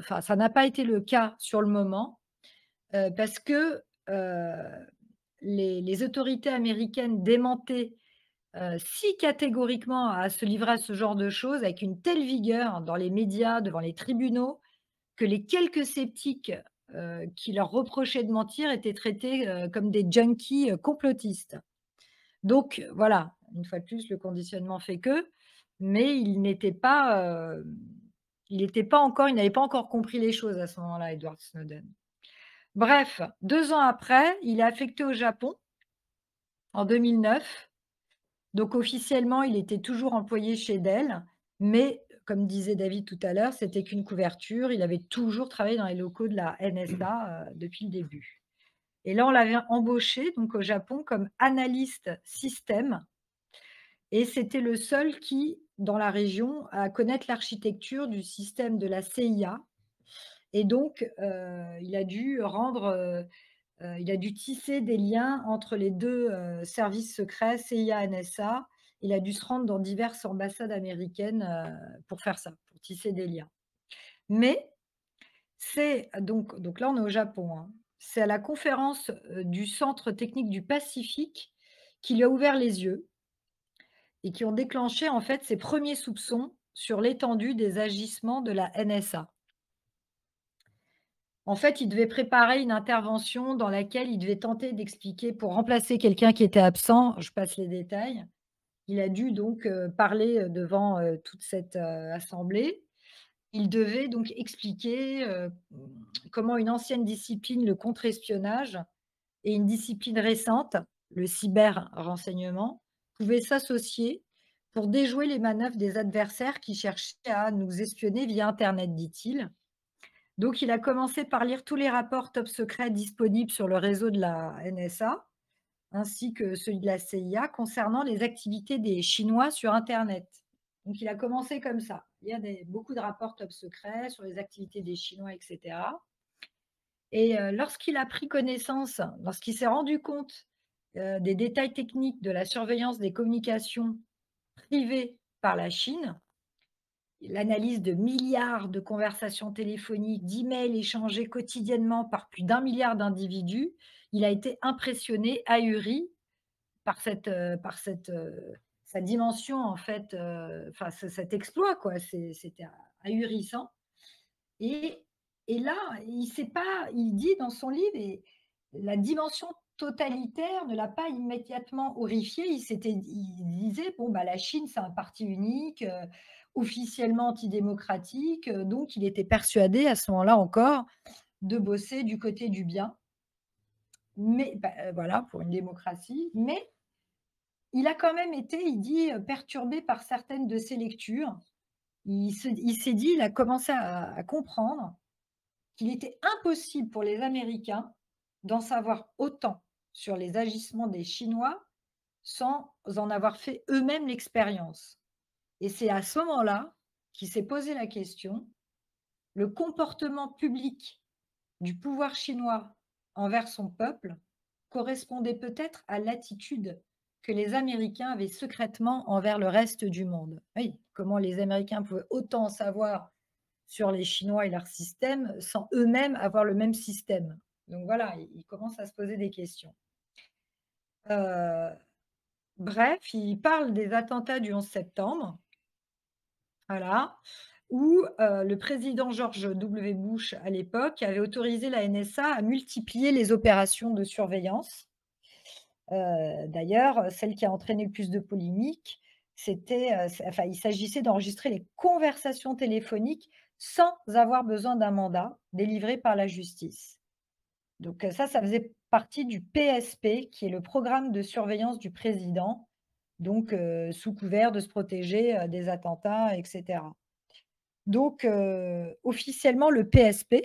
enfin, ça n'a pas été le cas sur le moment, parce que, les autorités américaines démentaient, si catégoriquement à se livrer à ce genre de choses avec une telle vigueur dans les médias, devant les tribunaux, que les quelques sceptiques, qui leur reprochaient de mentir étaient traités, comme des junkies, complotistes. Donc voilà, une fois de plus, le conditionnement fait que, mais il n'avait pas encore compris les choses à ce moment-là, Edward Snowden. Bref, 2 ans après, il est affecté au Japon en 2009. Donc officiellement, il était toujours employé chez Dell, mais comme disait David tout à l'heure, c'était qu'une couverture. Il avait toujours travaillé dans les locaux de la NSA, depuis le début. Et là, on l'avait embauché donc au Japon comme analyste système et c'était le seul qui, dans la région, à connaître l'architecture du système de la CIA et donc il a dû tisser des liens entre les 2 services secrets CIA-NSA. Il a dû se rendre dans diverses ambassades américaines, pour faire ça, pour tisser des liens. Mais c'est donc là, on est au Japon, hein. C'est à la conférence, du Centre technique du Pacifique qui lui a ouvert les yeux et qui ont déclenché, en fait, ses premiers soupçons sur l'étendue des agissements de la NSA. En fait, il devait préparer une intervention dans laquelle il devait tenter d'expliquer pour remplacer quelqu'un qui était absent, je passe les détails. Il a dû donc, parler, devant, toute cette, assemblée. Il devait donc expliquer, comment une ancienne discipline, le contre-espionnage, et une discipline récente, le cyber-renseignement, pouvaient s'associer pour déjouer les manœuvres des adversaires qui cherchaient à nous espionner via internet, dit-il. Donc il a commencé par lire tous les rapports top secrets disponibles sur le réseau de la NSA, ainsi que celui de la CIA concernant les activités des Chinois sur internet. Donc il a commencé comme ça. Il y a beaucoup de rapports top secrets sur les activités des Chinois et cetera. Et lorsqu'il s'est rendu compte, des détails techniques de la surveillance des communications privées par la Chine, l'analyse de milliards de conversations téléphoniques, d'emails échangés quotidiennement par plus d'1 milliard d'individus, il a été impressionné, ahuri par sa dimension en fait, enfin cet exploit quoi, c'était ahurissant et là, il dit dans son livre et la dimension totalitaire ne l'a pas immédiatement horrifié. Il disait: «Bon, bah, la Chine, c'est un parti unique, officiellement antidémocratique», donc il était persuadé à ce moment-là encore de bosser du côté du bien, mais bah, voilà, pour une démocratie. Mais il a quand même été, il dit, perturbé par certaines de ses lectures il s'est dit, il a commencé à comprendre qu'il était impossible pour les Américains d'en savoir autant sur les agissements des Chinois sans en avoir fait eux-mêmes l'expérience. Et c'est à ce moment-là qu'il s'est posé la question, le comportement public du pouvoir chinois envers son peuple correspondait peut-être à l'attitude que les Américains avaient secrètement envers le reste du monde. Oui, comment les Américains pouvaient autant en savoir sur les Chinois et leur système sans eux-mêmes avoir le même système. Donc voilà, il commence à se poser des questions. Bref, il parle des attentats du 11 septembre, voilà, où le président George W. Bush, à l'époque, avait autorisé la NSA à multiplier les opérations de surveillance. D'ailleurs, celle qui a entraîné le plus de polémiques, enfin, il s'agissait d'enregistrer les conversations téléphoniques sans avoir besoin d'un mandat délivré par la justice. Donc ça faisait partie du PSP, qui est le programme de surveillance du président, donc sous couvert de se protéger, des attentats, et cetera. Donc officiellement, le PSP,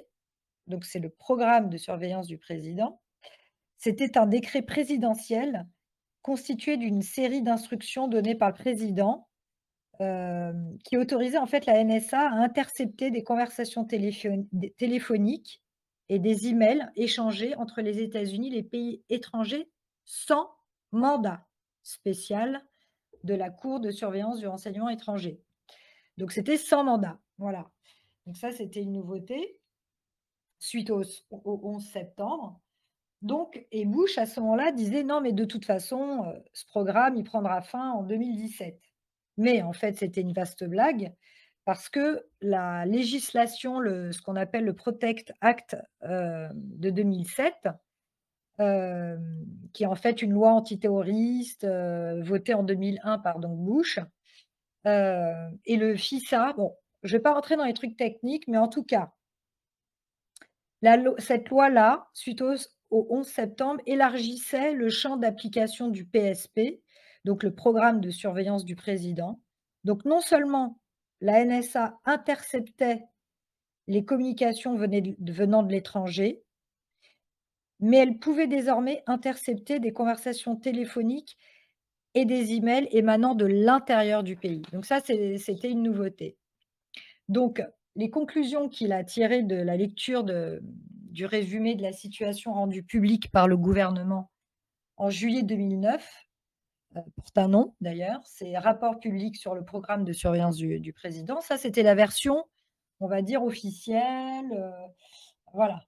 donc c'est le programme de surveillance du président, c'était un décret présidentiel constitué d'une série d'instructions données par le président, qui autorisait en fait la NSA à intercepter des conversations téléphoniques et des emails échangés entre les États-Unis et les pays étrangers sans mandat spécial de la Cour de surveillance du renseignement étranger. Donc c'était sans mandat, voilà. Donc ça, c'était une nouveauté suite au 11 septembre. Donc, et Bush, à ce moment-là, disait: «Non, mais de toute façon, ce programme, il prendra fin en 2017». Mais en fait, c'était une vaste blague parce que la législation, ce qu'on appelle le PROTECT Act, de 2007, qui est en fait une loi antiterroriste, votée en 2001 par donc Bush, et le FISA, bon, je ne vais pas rentrer dans les trucs techniques, mais en tout cas, cette loi-là, suite au 11 septembre, élargissait le champ d'application du PSP, donc le programme de surveillance du président. Donc non seulement la NSA interceptait les communications venant de l'étranger, mais elle pouvait désormais intercepter des conversations téléphoniques et des emails émanant de l'intérieur du pays. Donc ça, c'était une nouveauté. Donc, les conclusions qu'il a tirées de la lecture du résumé de la situation rendu public par le gouvernement en juillet 2009, porte un nom d'ailleurs, c'est «Rapport public sur le programme de surveillance du président». Ça, c'était la version, on va dire, officielle, voilà,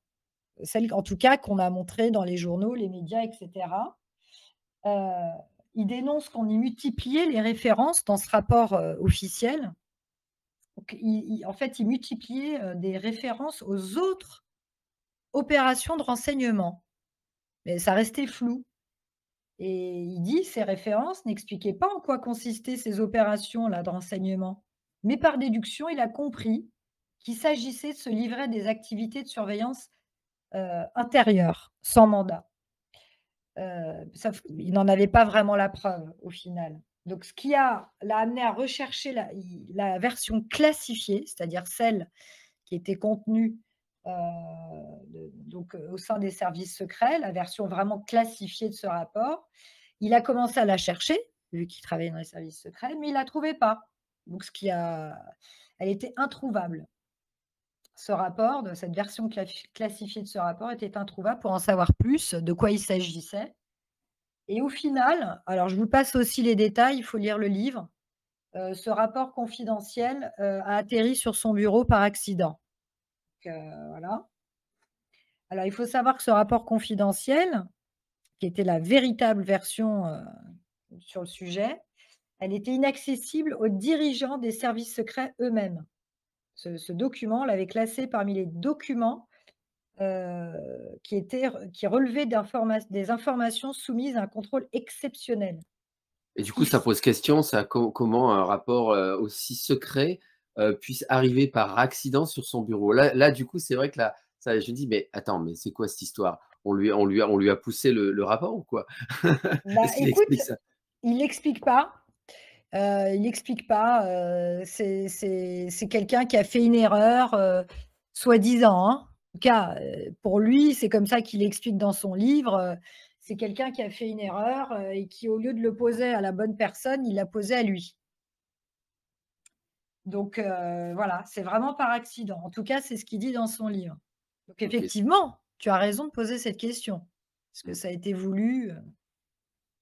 celle en tout cas qu'on a montrée dans les journaux, les médias, et cetera. Il dénonce qu'on y multipliait les références dans ce rapport, officiel. Donc en fait, il multipliait, des références aux autres opérations de renseignement, mais ça restait flou et il dit: «Ces références n'expliquaient pas en quoi consistaient ces opérations-là de renseignement, mais par déduction, il a compris qu'il s'agissait de se livrer à des activités de surveillance, intérieure, sans mandat». Il n'en avait pas vraiment la preuve au final. Donc ce qui l'a amené à rechercher la version classifiée, c'est-à-dire celle qui était contenue, au sein des services secrets, la version vraiment classifiée de ce rapport. Il a commencé à la chercher, vu qu'il travaillait dans les services secrets, mais il la trouvait pas. Donc elle était introuvable. Ce rapport, de cette version classifiée de ce rapport était introuvable. Pour en savoir plus, de quoi il s'agissait. Et au final, alors je vous passe aussi les détails, il faut lire le livre. Ce rapport confidentiel, a atterri sur son bureau par accident. Donc, voilà. Alors il faut savoir que ce rapport confidentiel, qui était la véritable version, sur le sujet, elle était inaccessible aux dirigeants des services secrets eux-mêmes. Ce document, on l'avait classé parmi les documents, qui relevaient des informations soumises à un contrôle exceptionnel. Et du coup, ça pose question, ça, comment un rapport, aussi secret, puisse arriver par accident sur son bureau. Là, du coup, c'est vrai que là, ça je dis: «Mais attends, mais c'est quoi cette histoire? On lui a poussé le rapport ou quoi?» Bah, Est-ce qu'il écoute, explique ça? il l'explique pas. Il n'explique pas, c'est quelqu'un qui a fait une erreur, soi-disant, hein. En tout cas, pour lui, c'est comme ça qu'il explique dans son livre, c'est quelqu'un qui a fait une erreur, et qui, au lieu de le poser à la bonne personne, il l'a posé à lui. Donc voilà, c'est vraiment par accident. En tout cas, c'est ce qu'il dit dans son livre. Donc OK. effectivement, tu as raison de poser cette question. Est-ce que Mmh. ça a été voulu?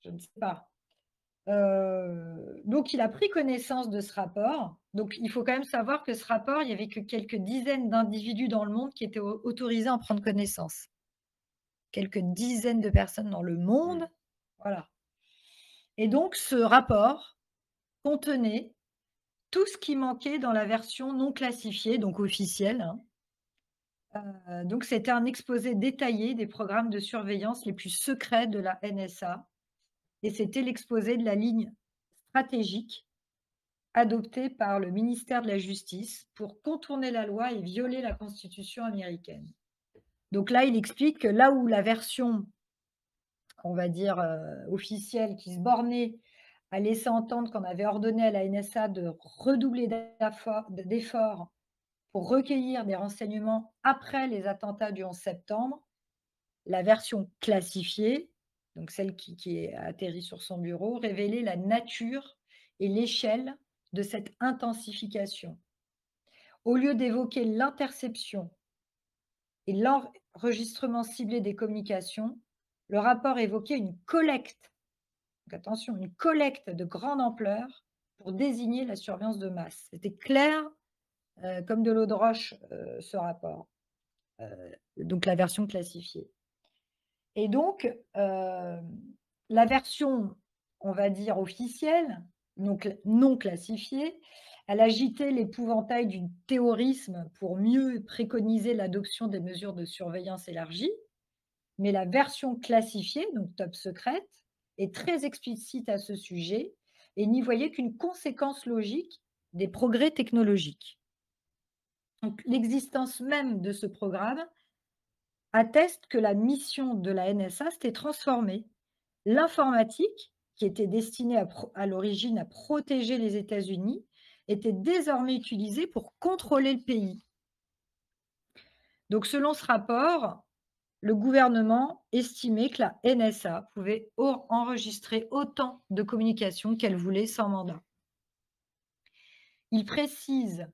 Je ne sais pas. Donc il a pris connaissance de ce rapport. Donc il faut quand même savoir que ce rapport, il y avait que quelques dizaines d'individus dans le monde qui étaient autorisés à en prendre connaissance. Quelques dizaines de personnes dans le Mmh. monde, voilà. Et donc ce rapport contenait tout ce qui manquait dans la version non classifiée, donc officielle, hein. Donc c'était un exposé détaillé des programmes de surveillance les plus secrets de la NSA, et c'était l'exposé de la ligne stratégique adoptée par le ministère de la Justice pour contourner la loi et violer la Constitution américaine. Donc là, il explique que là où la version, on va dire, officielle, qui se bornait à laisser entendre qu'on avait ordonné à la NSA de redoubler d'efforts pour recueillir des renseignements après les attentats du 11 septembre, la version classifiée, donc celle qui est atterrie sur son bureau, révélait la nature et l'échelle de cette intensification. Au lieu d'évoquer l'interception et l'enregistrement ciblé des communications, le rapport évoquait une collecte, donc attention, une collecte de grande ampleur pour désigner la surveillance de masse. C'était clair, comme de l'eau de roche, ce rapport, donc la version classifiée. Et donc, la version, on va dire officielle, donc non classifiée, elle agitait l'épouvantail du terrorisme pour mieux préconiser l'adoption des mesures de surveillance élargie. Mais la version classifiée, donc top secrète, est très explicite à ce sujet et n'y voyait qu'une conséquence logique des progrès technologiques. Donc l'existence même de ce programme atteste que la mission de la NSA s'était transformée. L'informatique, qui était destinée à l'origine à protéger les États-Unis, était désormais utilisée pour contrôler le pays. Donc selon ce rapport, le gouvernement estimait que la NSA pouvait enregistrer autant de communications qu'elle voulait sans mandat. Il précise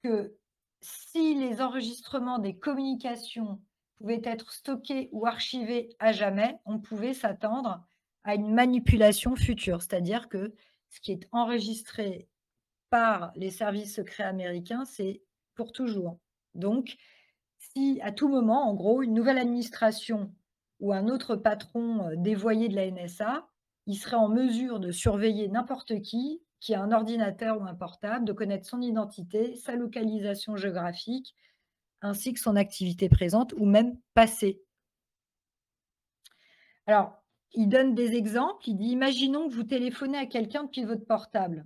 que si les enregistrements des communications pouvaient être stockés ou archivés à jamais, on pouvait s'attendre à une manipulation future. C'est-à-dire que ce qui est enregistré par les services secrets américains, c'est pour toujours. Donc, si à tout moment, en gros, une nouvelle administration ou un autre patron dévoyé de la NSA, il serait en mesure de surveiller n'importe qui a un ordinateur ou un portable, de connaître son identité, sa localisation géographique, ainsi que son activité présente ou même passée. Alors, il donne des exemples. Il dit, imaginons que vous téléphonez à quelqu'un depuis votre portable.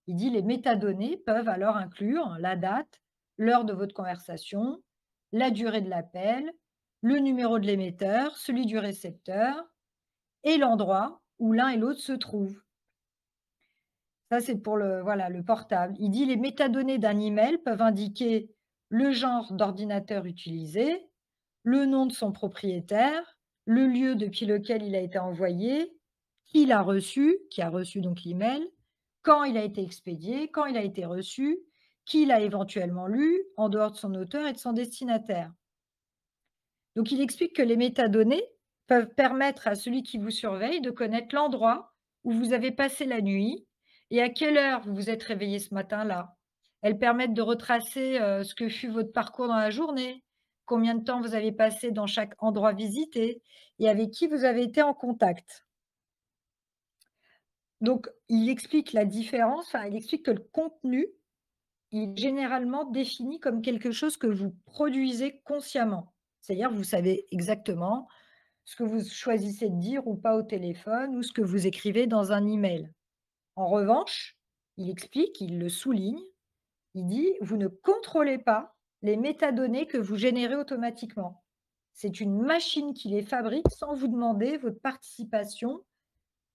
Il dit, les métadonnées peuvent alors inclure la date, l'heure de votre conversation, la durée de l'appel, le numéro de l'émetteur, celui du récepteur et l'endroit où l'un et l'autre se trouvent. Ça, c'est pour le portable. Il dit, les métadonnées d'un email peuvent indiquer le genre d'ordinateur utilisé, le nom de son propriétaire, le lieu depuis lequel il a été envoyé, qui l'a reçu, qui a reçu donc l'email, quand il a été expédié, quand il a été reçu, qui l'a éventuellement lu, en dehors de son auteur et de son destinataire. Donc il explique que les métadonnées peuvent permettre à celui qui vous surveille de connaître l'endroit où vous avez passé la nuit et à quelle heure vous vous êtes réveillé ce matin-là. Elles permettent de retracer ce que fut votre parcours dans la journée, combien de temps vous avez passé dans chaque endroit visité et avec qui vous avez été en contact. Donc, il explique la différence, enfin, il explique que le contenu, il est généralement défini comme quelque chose que vous produisez consciemment. C'est-à-dire, vous savez exactement ce que vous choisissez de dire ou pas au téléphone ou ce que vous écrivez dans un email. En revanche, il explique, il le souligne, il dit: «Vous ne contrôlez pas les métadonnées que vous générez automatiquement. C'est une machine qui les fabrique sans vous demander votre participation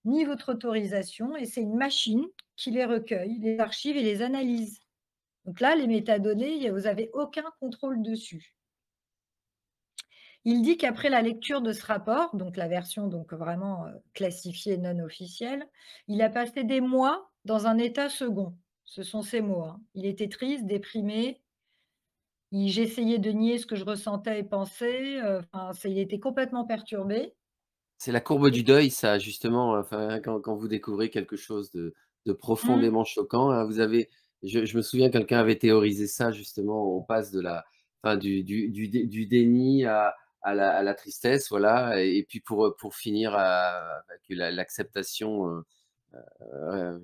ni votre autorisation et c'est une machine qui les recueille, les archive et les analyse. Donc là, les métadonnées, vous avez aucun contrôle dessus. Il dit qu'après la lecture de ce rapport, donc la version donc vraiment, classifiée non officielle, il a passé des mois dans un état second. Ce sont ses mots, hein. Il était triste, déprimé, j'essayais de nier ce que je ressentais et pensais, enfin, il était complètement perturbé. C'est la courbe Et du deuil, ça, justement, enfin, quand vous découvrez quelque chose de mmh, profondément choquant, vous avez je me souviens, quelqu'un avait théorisé ça, justement, on passe de la enfin, du déni à la tristesse, voilà, et puis pour finir avec l'acceptation,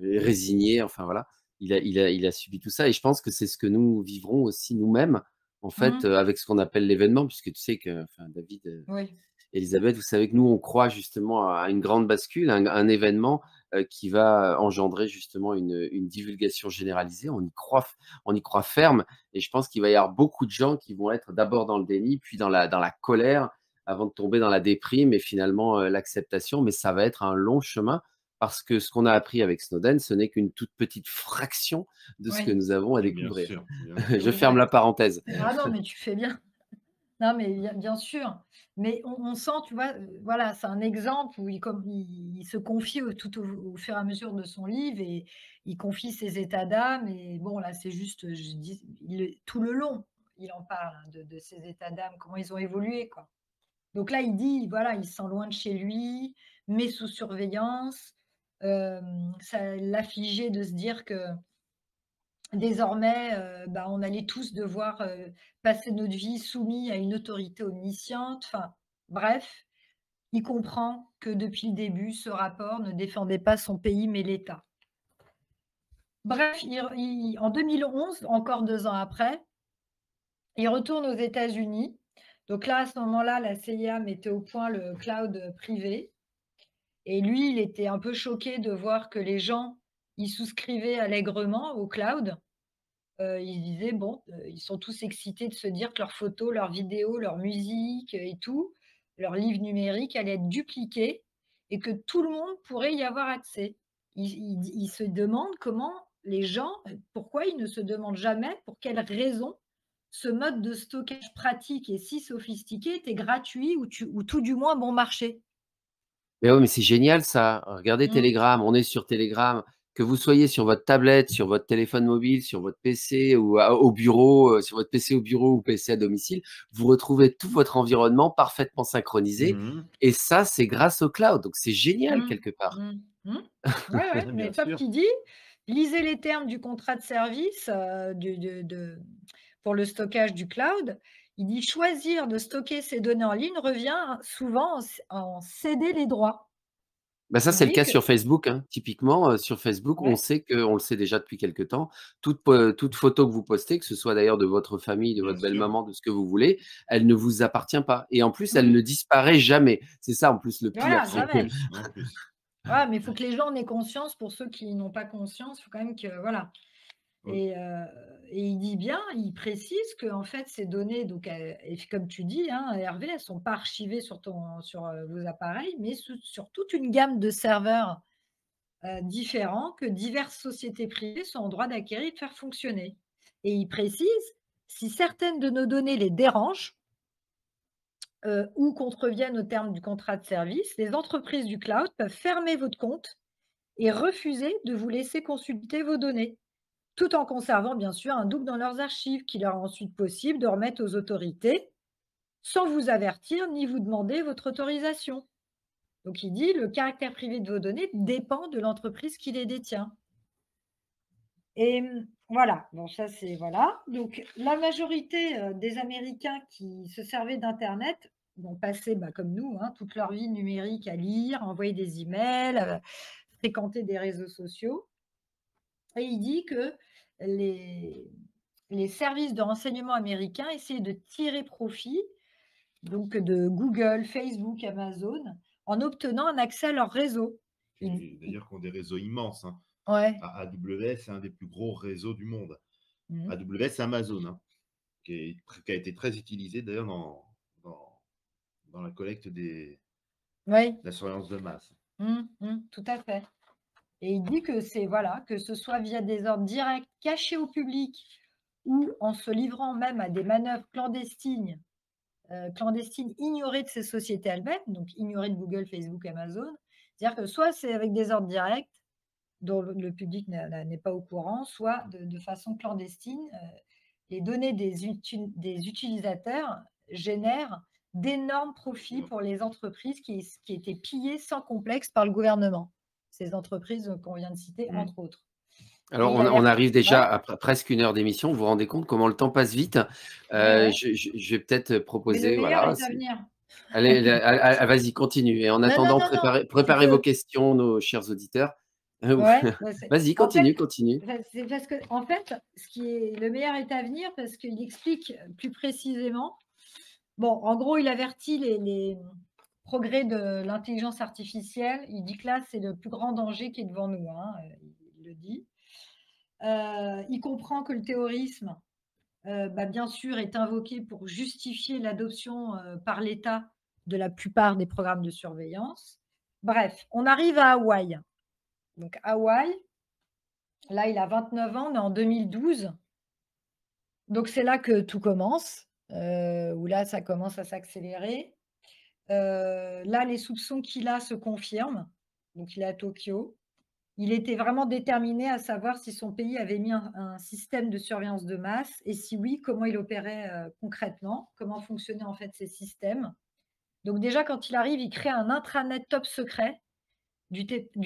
résigné, enfin voilà. Il a subi tout ça et je pense que c'est ce que nous vivrons aussi nous-mêmes, en fait, mmh, avec ce qu'on appelle l'événement, puisque tu sais que, enfin David, oui, Élisabeth, vous savez que nous, on croit justement à une grande bascule, un événement, qui va engendrer justement une divulgation généralisée. On y croit ferme et je pense qu'il va y avoir beaucoup de gens qui vont être d'abord dans le déni, puis dans la colère, avant de tomber dans la déprime et finalement, l'acceptation. Mais ça va être un long chemin parce que ce qu'on a appris avec Snowden, ce n'est qu'une toute petite fraction de ce que oui, nous avons à Bien découvrir. sûr, bien sûr. Je ferme la exact. parenthèse. Ah non, mais tu fais bien. Non, mais bien sûr, mais on sent, tu vois, voilà, c'est un exemple où il se confie au fur et à mesure de son livre et il confie ses états d'âme et bon, là, c'est juste, je dis tout le long, il en parle, hein, de ses états d'âme, comment ils ont évolué, quoi. Donc là, il dit, voilà, il se sent loin de chez lui, mais sous surveillance, ça l'affligeait de se dire que désormais, bah, on allait tous devoir, passer notre vie soumis à une autorité omnisciente. Enfin, bref, il comprend que depuis le début, ce rapport ne défendait pas son pays, mais l'État. Bref, en 2011, encore 2 ans après, il retourne aux États-Unis. Donc là, à ce moment-là, la CIA mettait au point le cloud privé et lui, il était un peu choqué de voir que les gens, ils souscrivaient allègrement au cloud. Ils disaient: «Bon, ils sont tous excités de se dire que leurs photos, leurs vidéos, leur musique, et tout, leurs livres numériques allaient être dupliqués et que tout le monde pourrait y avoir accès». Ils se demandent comment les gens, pourquoi ils ne se demandent jamais pour quelle raison ce mode de stockage pratique et si sophistiqué était gratuit ou tout du moins bon marché. Mais ouais, mais c'est génial ça. Regardez Mmh, Telegram, on est sur Telegram. Que vous soyez sur votre tablette, sur votre téléphone mobile, sur votre PC ou au bureau, sur votre PC au bureau ou PC à domicile, vous retrouvez tout votre environnement parfaitement synchronisé Mmh. et ça, c'est grâce au cloud, donc c'est génial mmh, quelque part. mmh, mmh. Ouais, ouais, mais Bien sauf sûr. qu'il dit: «Lisez les termes du contrat de service, du pour le stockage du cloud». Il dit: «Choisir de stocker ces données en ligne revient souvent en céder les droits». Bah, ça, Il c'est le dit cas que sur Facebook, hein. Typiquement, sur Facebook, on ouais, sait on le sait déjà depuis quelque temps, toute photo que vous postez, que ce soit d'ailleurs de votre famille, de Bien votre sûr. belle-maman, de ce que vous voulez, elle ne vous appartient pas et en plus, elle mmh, ne disparaît jamais. C'est ça, en plus, le pire, voilà, c'est En jamais. plus, en plus. Voilà, mais il faut que les gens en aient conscience. Pour ceux qui n'ont pas conscience, il faut quand même que voilà. Oui. Et il dit bien, il précise qu'en fait ces données donc et comme tu dis, hein, Hervé, elles sont pas archivées sur vos appareils, mais sur toute une gamme de serveurs, différents que diverses sociétés privées sont en droit d'acquérir et de faire fonctionner. Et il précise: «Si certaines de nos données les dérangent, ou contreviennent aux termes du contrat de service, les entreprises du cloud peuvent fermer votre compte et refuser de vous laisser consulter vos données». Tout en conservant bien sûr un double dans leurs archives qui leur est ensuite possible de remettre aux autorités sans vous avertir ni vous demander votre autorisation. Donc il dit le caractère privé de vos données dépend de l'entreprise qui les détient. Et voilà, bon ça c'est voilà. Donc la majorité des Américains qui se servaient d'Internet vont passer bah, comme nous hein, toute leur vie numérique à lire, envoyer des emails, fréquenter des réseaux sociaux. Et il dit que les les services de renseignement américains essaient de tirer profit, donc de Google, Facebook, Amazon, en obtenant un accès à leur réseau. Ils D'ailleurs, qui ont des réseaux immenses, hein. ouais. AWS, c'est un des plus gros réseaux du monde. Mmh. AWS, c'est Amazon, hein, qui a été très utilisé d'ailleurs dans, dans la collecte de Oui. la surveillance de masse. Tout à fait. Et il dit que c'est voilà, que ce soit via des ordres directs cachés au public ou en se livrant même à des manœuvres clandestines ignorées de ces sociétés allemandes, donc ignorées de Google, Facebook, Amazon. C'est-à-dire que soit c'est avec des ordres directs dont le public n'est pas au courant, soit de façon clandestine. Les données des utilisateurs génèrent d'énormes profits pour les entreprises qui étaient pillées sans complexe par le gouvernement. Ces entreprises qu'on vient de citer, Mmh. entre autres. Alors, Et il on arrive déjà ouais, à presque 1 heure d'émission. Vous vous rendez compte comment le temps passe vite? ouais, ouais. Je vais peut-être Mais le proposer, meilleur voilà, est à venir. allez, vas-y, continue. Et en Non, non, attendant, non, non, c'est préparez vos que questions, nos chers auditeurs. ouais, bah, Vas-y, en fait, continue, continue. c'est parce que en fait, ce qui est le meilleur est à venir parce qu'il explique plus précisément. Bon, en gros, il avertit les progrès de l'intelligence artificielle. Il dit que là, c'est le plus grand danger qui est devant nous, hein, il le dit. Il comprend que le terrorisme, bah, bien sûr, est invoqué pour justifier l'adoption, par l'État de la plupart des programmes de surveillance. Bref, on arrive à Hawaï. Donc Hawaï, là, il a 29 ans, on est en 2012. Donc c'est là que tout commence, où là, ça commence à s'accélérer. Là, les soupçons qu'il a se confirment. Donc il est à Tokyo. Il était vraiment déterminé à savoir si son pays avait mis un système de surveillance de masse et si oui, comment il opérait, concrètement, comment fonctionnaient en fait ces systèmes. Donc déjà quand il arrive, il crée un intranet top secret du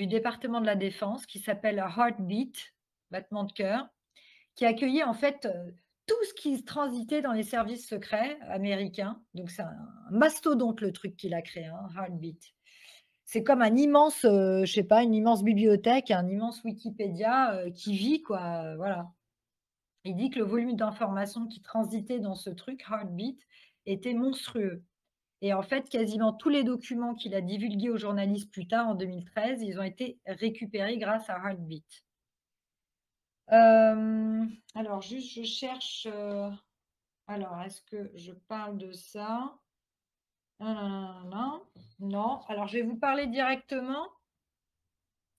département de la défense qui s'appelle Heartbeat, battement de cœur, qui accueillait en fait, tout ce qui transitait dans les services secrets américains. Donc c'est un mastodonte le truc qu'il a créé, hein, Heartbeat. C'est comme un immense, je sais pas, une immense bibliothèque, un immense Wikipédia, qui vit quoi, voilà. Il dit que le volume d'informations qui transitait dans ce truc Heartbeat était monstrueux et en fait, quasiment tous les documents qu'il a divulgués aux journalistes plus tard en 2013, ils ont été récupérés grâce à Heartbeat. Alors juste je cherche, alors est-ce que je parle de ça? Nin. Non, alors je vais vous parler directement.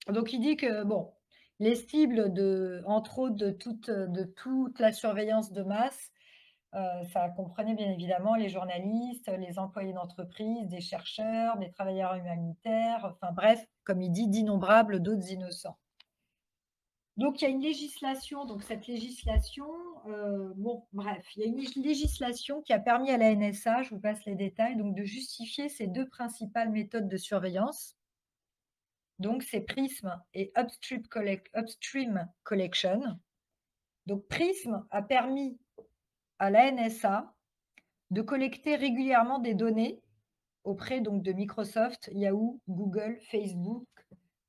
Donc il dit que bon, les cibles entre autres de toute la surveillance de masse, ça comprenait bien évidemment les journalistes, les employés d'entreprise, des chercheurs, des travailleurs humanitaires, enfin bref, comme il dit, d'innombrables d'autres innocents. Donc il y a une législation, donc cette législation, bon bref, il y a une législation qui a permis à la NSA, je vous passe les détails, donc de justifier ces 2 principales méthodes de surveillance. Donc c'est Prism et Upstream Collection. Donc Prism a permis à la NSA de collecter régulièrement des données auprès donc de Microsoft, Yahoo, Google, Facebook,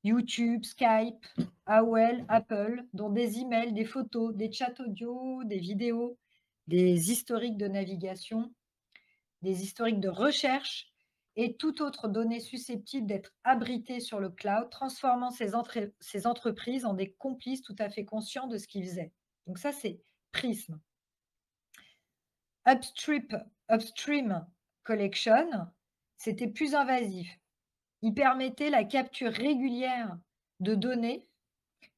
YouTube, Skype, AOL, Apple, dont des emails, des photos, des chats audio, des vidéos, des historiques de navigation, des historiques de recherche et toute autre donnée susceptible d'être abritée sur le cloud, transformant ces entreprises en des complices tout à fait conscients de ce qu'ils faisaient. Donc ça, c'est Prism. Upstream Collection, c'était plus invasif. Il permettait la capture régulière de données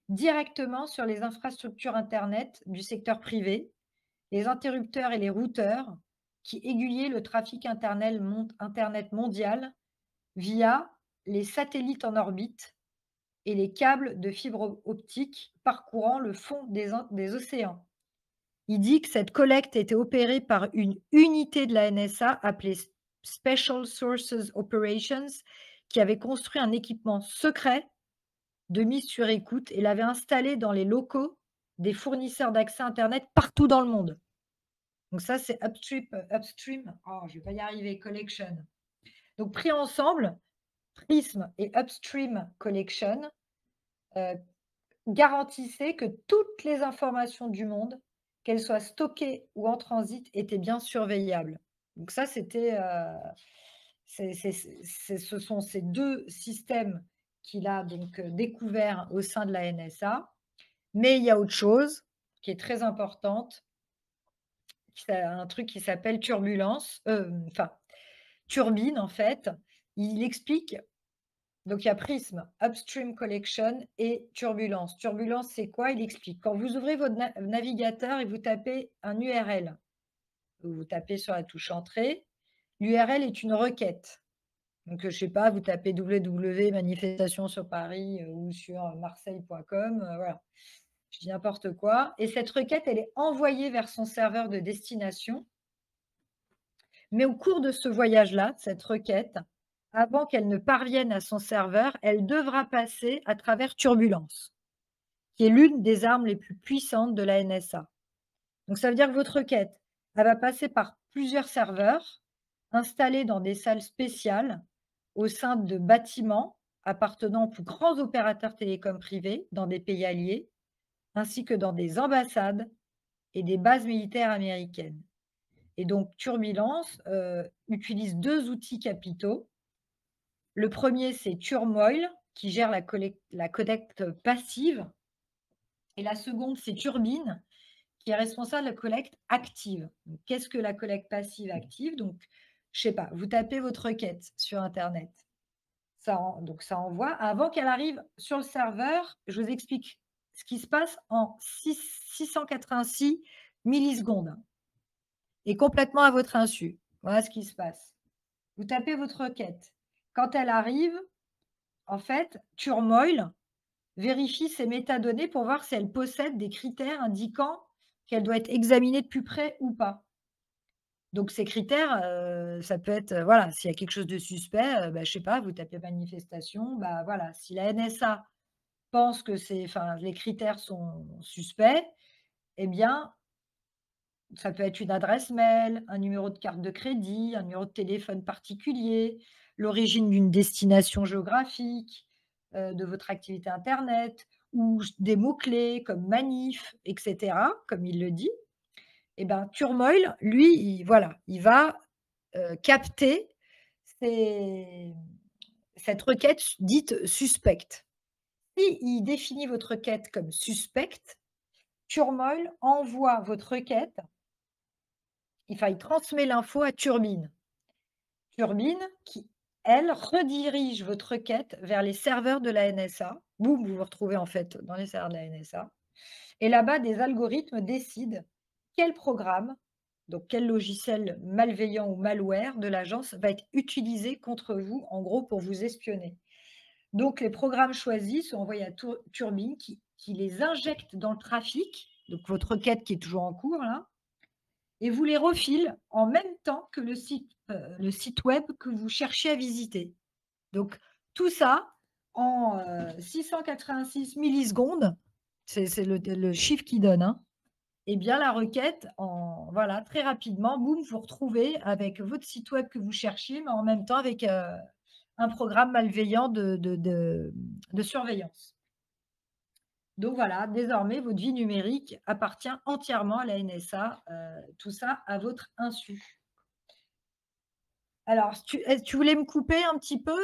directement sur les infrastructures Internet du secteur privé, les interrupteurs et les routeurs qui aiguillaient le trafic Internet mondial via les satellites en orbite et les câbles de fibre optique parcourant le fond des océans. Il dit que cette collecte était opérée par une unité de la NSA appelée Special Sources Operations qui avait construit un équipement secret de mise sur écoute et l'avait installé dans les locaux des fournisseurs d'accès internet partout dans le monde. Donc ça, c'est Upstream, oh, je vais pas y arriver, Collection. Donc pris ensemble, Prism et Upstream Collection garantissaient que toutes les informations du monde, qu'elles soient stockées ou en transit, étaient bien surveillables. Donc ça, c'était, ce sont ces 2 systèmes qu'il a donc découverts au sein de la NSA. Mais il y a autre chose qui est très importante, c'est un truc qui s'appelle turbine en fait. Il explique Donc il y a Prism, Upstream Collection et Turbulence. Turbulence, c'est quoi? Il explique. Quand vous ouvrez votre navigateur et vous tapez un URL, vous tapez sur la touche entrée, l'URL est une requête. Donc, je sais pas, vous tapez www manifestation sur Paris ou sur marseille.com, voilà. Je dis n'importe quoi. Et cette requête, elle est envoyée vers son serveur de destination. Mais au cours de ce voyage-là, cette requête, avant qu'elle ne parvienne à son serveur, elle devra passer à travers Turbulence, qui est l'une des armes les plus puissantes de la NSA. Donc ça veut dire que votre requête, elle va passer par plusieurs serveurs installés dans des salles spéciales au sein de bâtiments appartenant aux plus grands opérateurs télécoms privés dans des pays alliés, ainsi que dans des ambassades et des bases militaires américaines. Et donc Turbulence utilise 2 outils capitaux. Le premier, c'est Turmoil, qui gère la collecte passive, et la seconde, c'est Turbine, qui est responsable de la collecte active. Qu'est-ce que la collecte passive active? Donc, je sais pas, vous tapez votre requête sur internet. Donc ça envoie. Avant qu'elle arrive sur le serveur, je vous explique ce qui se passe en 686 millisecondes et complètement à votre insu. Voilà ce qui se passe. Vous tapez votre requête. Quand elle arrive, en fait, Turmoil vérifie ses métadonnées pour voir si elle possède des critères indiquant qu'elle doit être examinée de plus près ou pas. Donc ces critères, ça peut être, voilà, s'il y a quelque chose de suspect, bah, je sais pas, vous tapez manifestation, bah, voilà, si la NSA pense que les critères sont suspects, eh bien, ça peut être une adresse mail, un numéro de carte de crédit, un numéro de téléphone particulier, l'origine d'une destination géographique, de votre activité internet ou des mots-clés comme manif et cetera, comme il le dit. Et ben, Turmoil, lui, il va, capter cette requête dite suspecte. Si il définit votre requête comme suspecte, Turmoil envoie votre requête, il transmet l'info à Turbine. Turbine qui, elle, redirige votre requête vers les serveurs de la NSA. Boum, vous vous retrouvez en fait dans les serveurs de la NSA. Et là-bas, des algorithmes décident quel programme, donc quel logiciel malveillant ou malware de l'agence va être utilisé contre vous, en gros, pour vous espionner. Donc, les programmes choisis sont envoyés à Turbine qui les injecte dans le trafic, donc votre requête qui est toujours en cours là, et vous les refile en même temps que le site web que vous cherchez à visiter. Donc, tout ça en 686 millisecondes, c'est le chiffre qui donne, hein. Eh bien, la requête, voilà, très rapidement, boum, vous retrouvez avec votre site web que vous cherchiez, mais en même temps avec un programme malveillant de surveillance. Donc voilà, désormais, votre vie numérique appartient entièrement à la NSA, tout ça à votre insu. Alors, tu voulais me couper un petit peu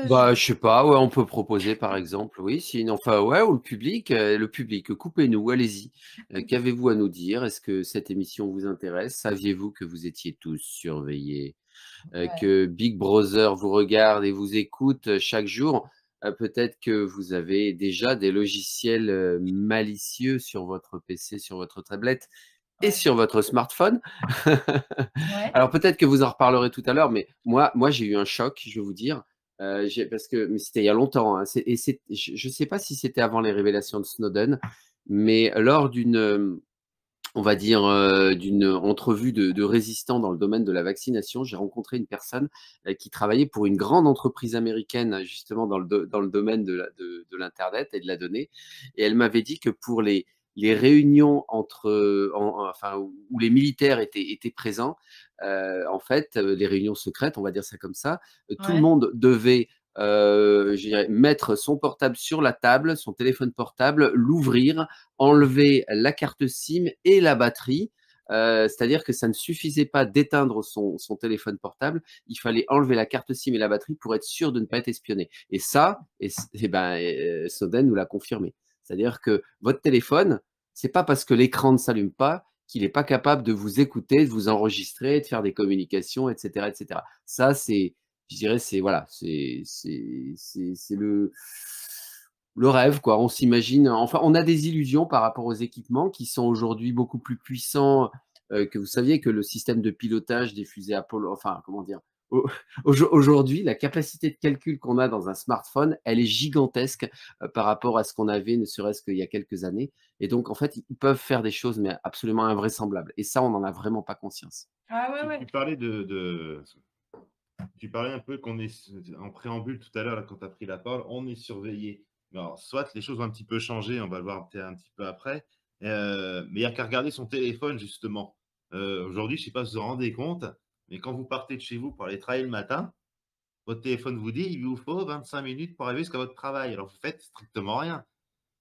Bah, je sais pas, ouais, on peut proposer par exemple, oui, sinon, enfin, ouais, ou le public, coupez-nous, allez-y. Qu'avez-vous à nous dire? Est-ce que cette émission vous intéresse? Saviez-vous que vous étiez tous surveillés? Ouais. Que Big Brother vous regarde et vous écoute chaque jour? Peut-être que vous avez déjà des logiciels, malicieux sur votre PC, sur votre tablette et Ouais. sur votre smartphone. Ouais. Alors peut-être que vous en reparlerez tout à l'heure, mais moi j'ai eu un choc, je vais vous dire, parce que mais c'était il y a longtemps, hein, je ne sais pas si c'était avant les révélations de Snowden, mais lors d'une, on va dire, d'une entrevue de résistants dans le domaine de la vaccination, j'ai rencontré une personne, qui travaillait pour une grande entreprise américaine, justement dans le domaine de l'internet et de la donnée, et elle m'avait dit que pour les réunions entre, enfin, où les militaires étaient présents, en fait, les réunions secrètes, on va dire ça comme ça, tout le Ouais. monde devait, je dirais, mettre son portable sur la table, son téléphone portable, l'ouvrir, enlever la carte SIM et la batterie. C'est-à-dire que ça ne suffisait pas d'éteindre son téléphone portable, il fallait enlever la carte SIM et la batterie pour être sûr de ne pas être espionné. Et ça, Snowden nous l'a confirmé. C'est-à-dire que votre téléphone, c'est pas parce que l'écran ne s'allume pas qu'il n'est pas capable de vous écouter, de vous enregistrer, de faire des communications, etc., etc. Ça, c'est, je dirais, c'est voilà, c'est le rêve, quoi. On s'imagine, enfin, on a des illusions par rapport aux équipements qui sont aujourd'hui beaucoup plus puissants, que vous saviez que le système de pilotage des fusées Apollo, enfin, comment dire? Au aujourd'hui, la capacité de calcul qu'on a dans un smartphone, elle est gigantesque, par rapport à ce qu'on avait, ne serait-ce qu'il y a quelques années, et donc en fait, ils peuvent faire des choses, mais absolument invraisemblables, et ça, on n'en a vraiment pas conscience. Ah ouais, Tu ouais. parlais tu parlais un peu qu'on est en préambule tout à l'heure, là, quand tu as pris la parole, on est surveillé. Mais alors, soit les choses ont un petit peu changé, on va le voir peut-être un petit peu après, mais il n'y a qu'à regarder son téléphone, justement. Aujourd'hui, je ne sais pas si vous vous rendez compte, mais quand vous partez de chez vous pour aller travailler le matin, votre téléphone vous dit il vous faut 25 minutes pour arriver jusqu'à votre travail. Alors, vous faites strictement rien.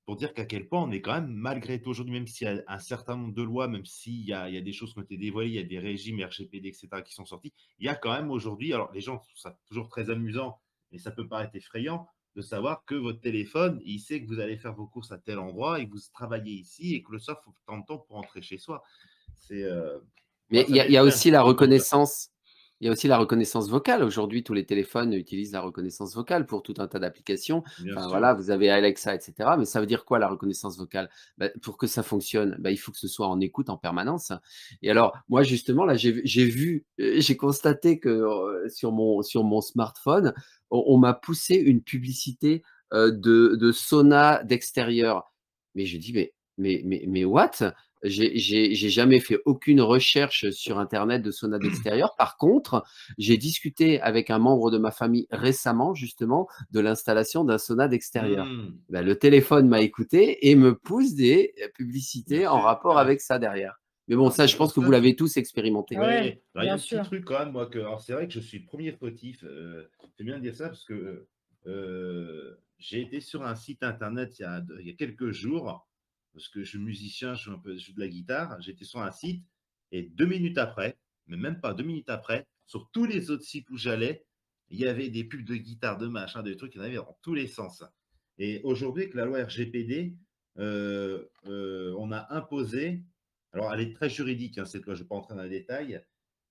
Pour dire qu'à quel point on est quand même, malgré tout, aujourd'hui, même s'il y a un certain nombre de lois, même s'il y a des choses qui ont été dévoilées, il y a des régimes RGPD, etc., qui sont sortis, il y a quand même aujourd'hui, alors les gens trouvent ça toujours très amusant, mais ça peut paraître effrayant, de savoir que votre téléphone, il sait que vous allez faire vos courses à tel endroit et que vous travaillez ici et que le soir, il faut tant de temps pour rentrer chez soi. C'est, moi, Mais ça il y a m'effraie un aussi petit la peu de me dire. reconnaissance, il y a aussi la reconnaissance vocale. Aujourd'hui, tous les téléphones utilisent la reconnaissance vocale pour tout un tas d'applications. Bien Enfin sûr. voilà, vous avez Alexa, et cetera. Mais ça veut dire quoi, la reconnaissance vocale? Bah, pour que ça fonctionne, bah, il faut que ce soit en écoute en permanence. Et alors, moi justement, là, j'ai constaté que, sur mon smartphone, on m'a poussé une publicité, de sauna d'extérieur. Mais je dis: «Mais what?» J'ai jamais fait aucune recherche sur internet de sauna d'extérieur. Par contre, j'ai discuté avec un membre de ma famille récemment, justement, de l'installation d'un sauna d'extérieur. Hmm, Bah, le téléphone m'a écouté et me pousse des, bien publicités en sûr. rapport avec ça derrière. Mais bon, Alors, ça, c'est je pour pense que vous ça. l'avez tous expérimenté. Ah ouais, Ouais, alors il y a bien un petit sûr. truc quand même, moi, alors c'est vrai que je suis le premier fautif, c'est bien de dire ça parce que j'ai été sur un site internet il y a quelques jours, parce que je suis musicien, je joue de la guitare, j'étais sur un site et 2 minutes après, mais même pas 2 minutes après, sur tous les autres sites où j'allais, il y avait des pubs de guitare, de machin, des trucs, il y en avait dans tous les sens. Et aujourd'hui, avec la loi RGPD, on a imposé, alors, elle est très juridique, hein, cette loi, je ne vais pas entrer dans les détails.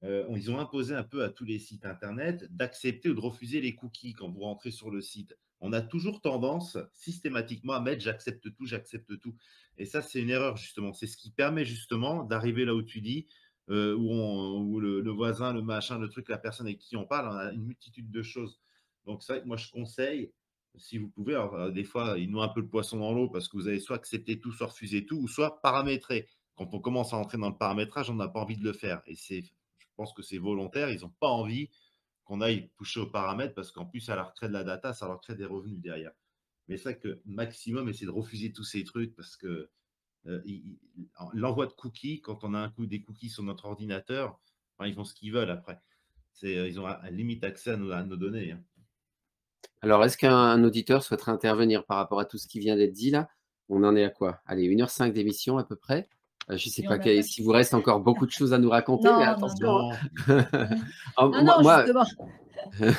Ils ont imposé un peu à tous les sites internet d'accepter ou de refuser les cookies quand vous rentrez sur le site. On a toujours tendance systématiquement à mettre j'accepte tout, j'accepte tout. Et ça, c'est une erreur, justement. C'est ce qui permet justement d'arriver là où tu dis, où le voisin, le machin, le truc, la personne avec qui on parle, on a une multitude de choses. Donc, c'est vrai que moi, je conseille, si vous pouvez, alors, des fois, il noie un peu le poisson dans l'eau parce que vous allez soit accepter tout, soit refuser tout, ou soit paramétrer. Quand on commence à entrer dans le paramétrage, on n'a pas envie de le faire. Et je pense que c'est volontaire. Ils n'ont pas envie qu'on aille toucher aux paramètres parce qu'en plus, ça leur crée de la data, ça leur crée des revenus derrière. Mais c'est vrai que maximum, essayer de refuser tous ces trucs parce que l'envoi de cookies, quand on a un coup des cookies sur notre ordinateur, enfin, ils font ce qu'ils veulent après. Ils ont à limite accès à nos données, hein. Alors, est-ce qu'un auditeur souhaiterait intervenir par rapport à tout ce qui vient d'être dit là? On en est à quoi? Allez, 1h05 d'émission à peu près. Je ne sais Et pas on n'a pas s'il vous reste encore beaucoup de choses à nous raconter, mais non, non, non. attention, Non, hein. Ah, Non, non, justement. Ouais.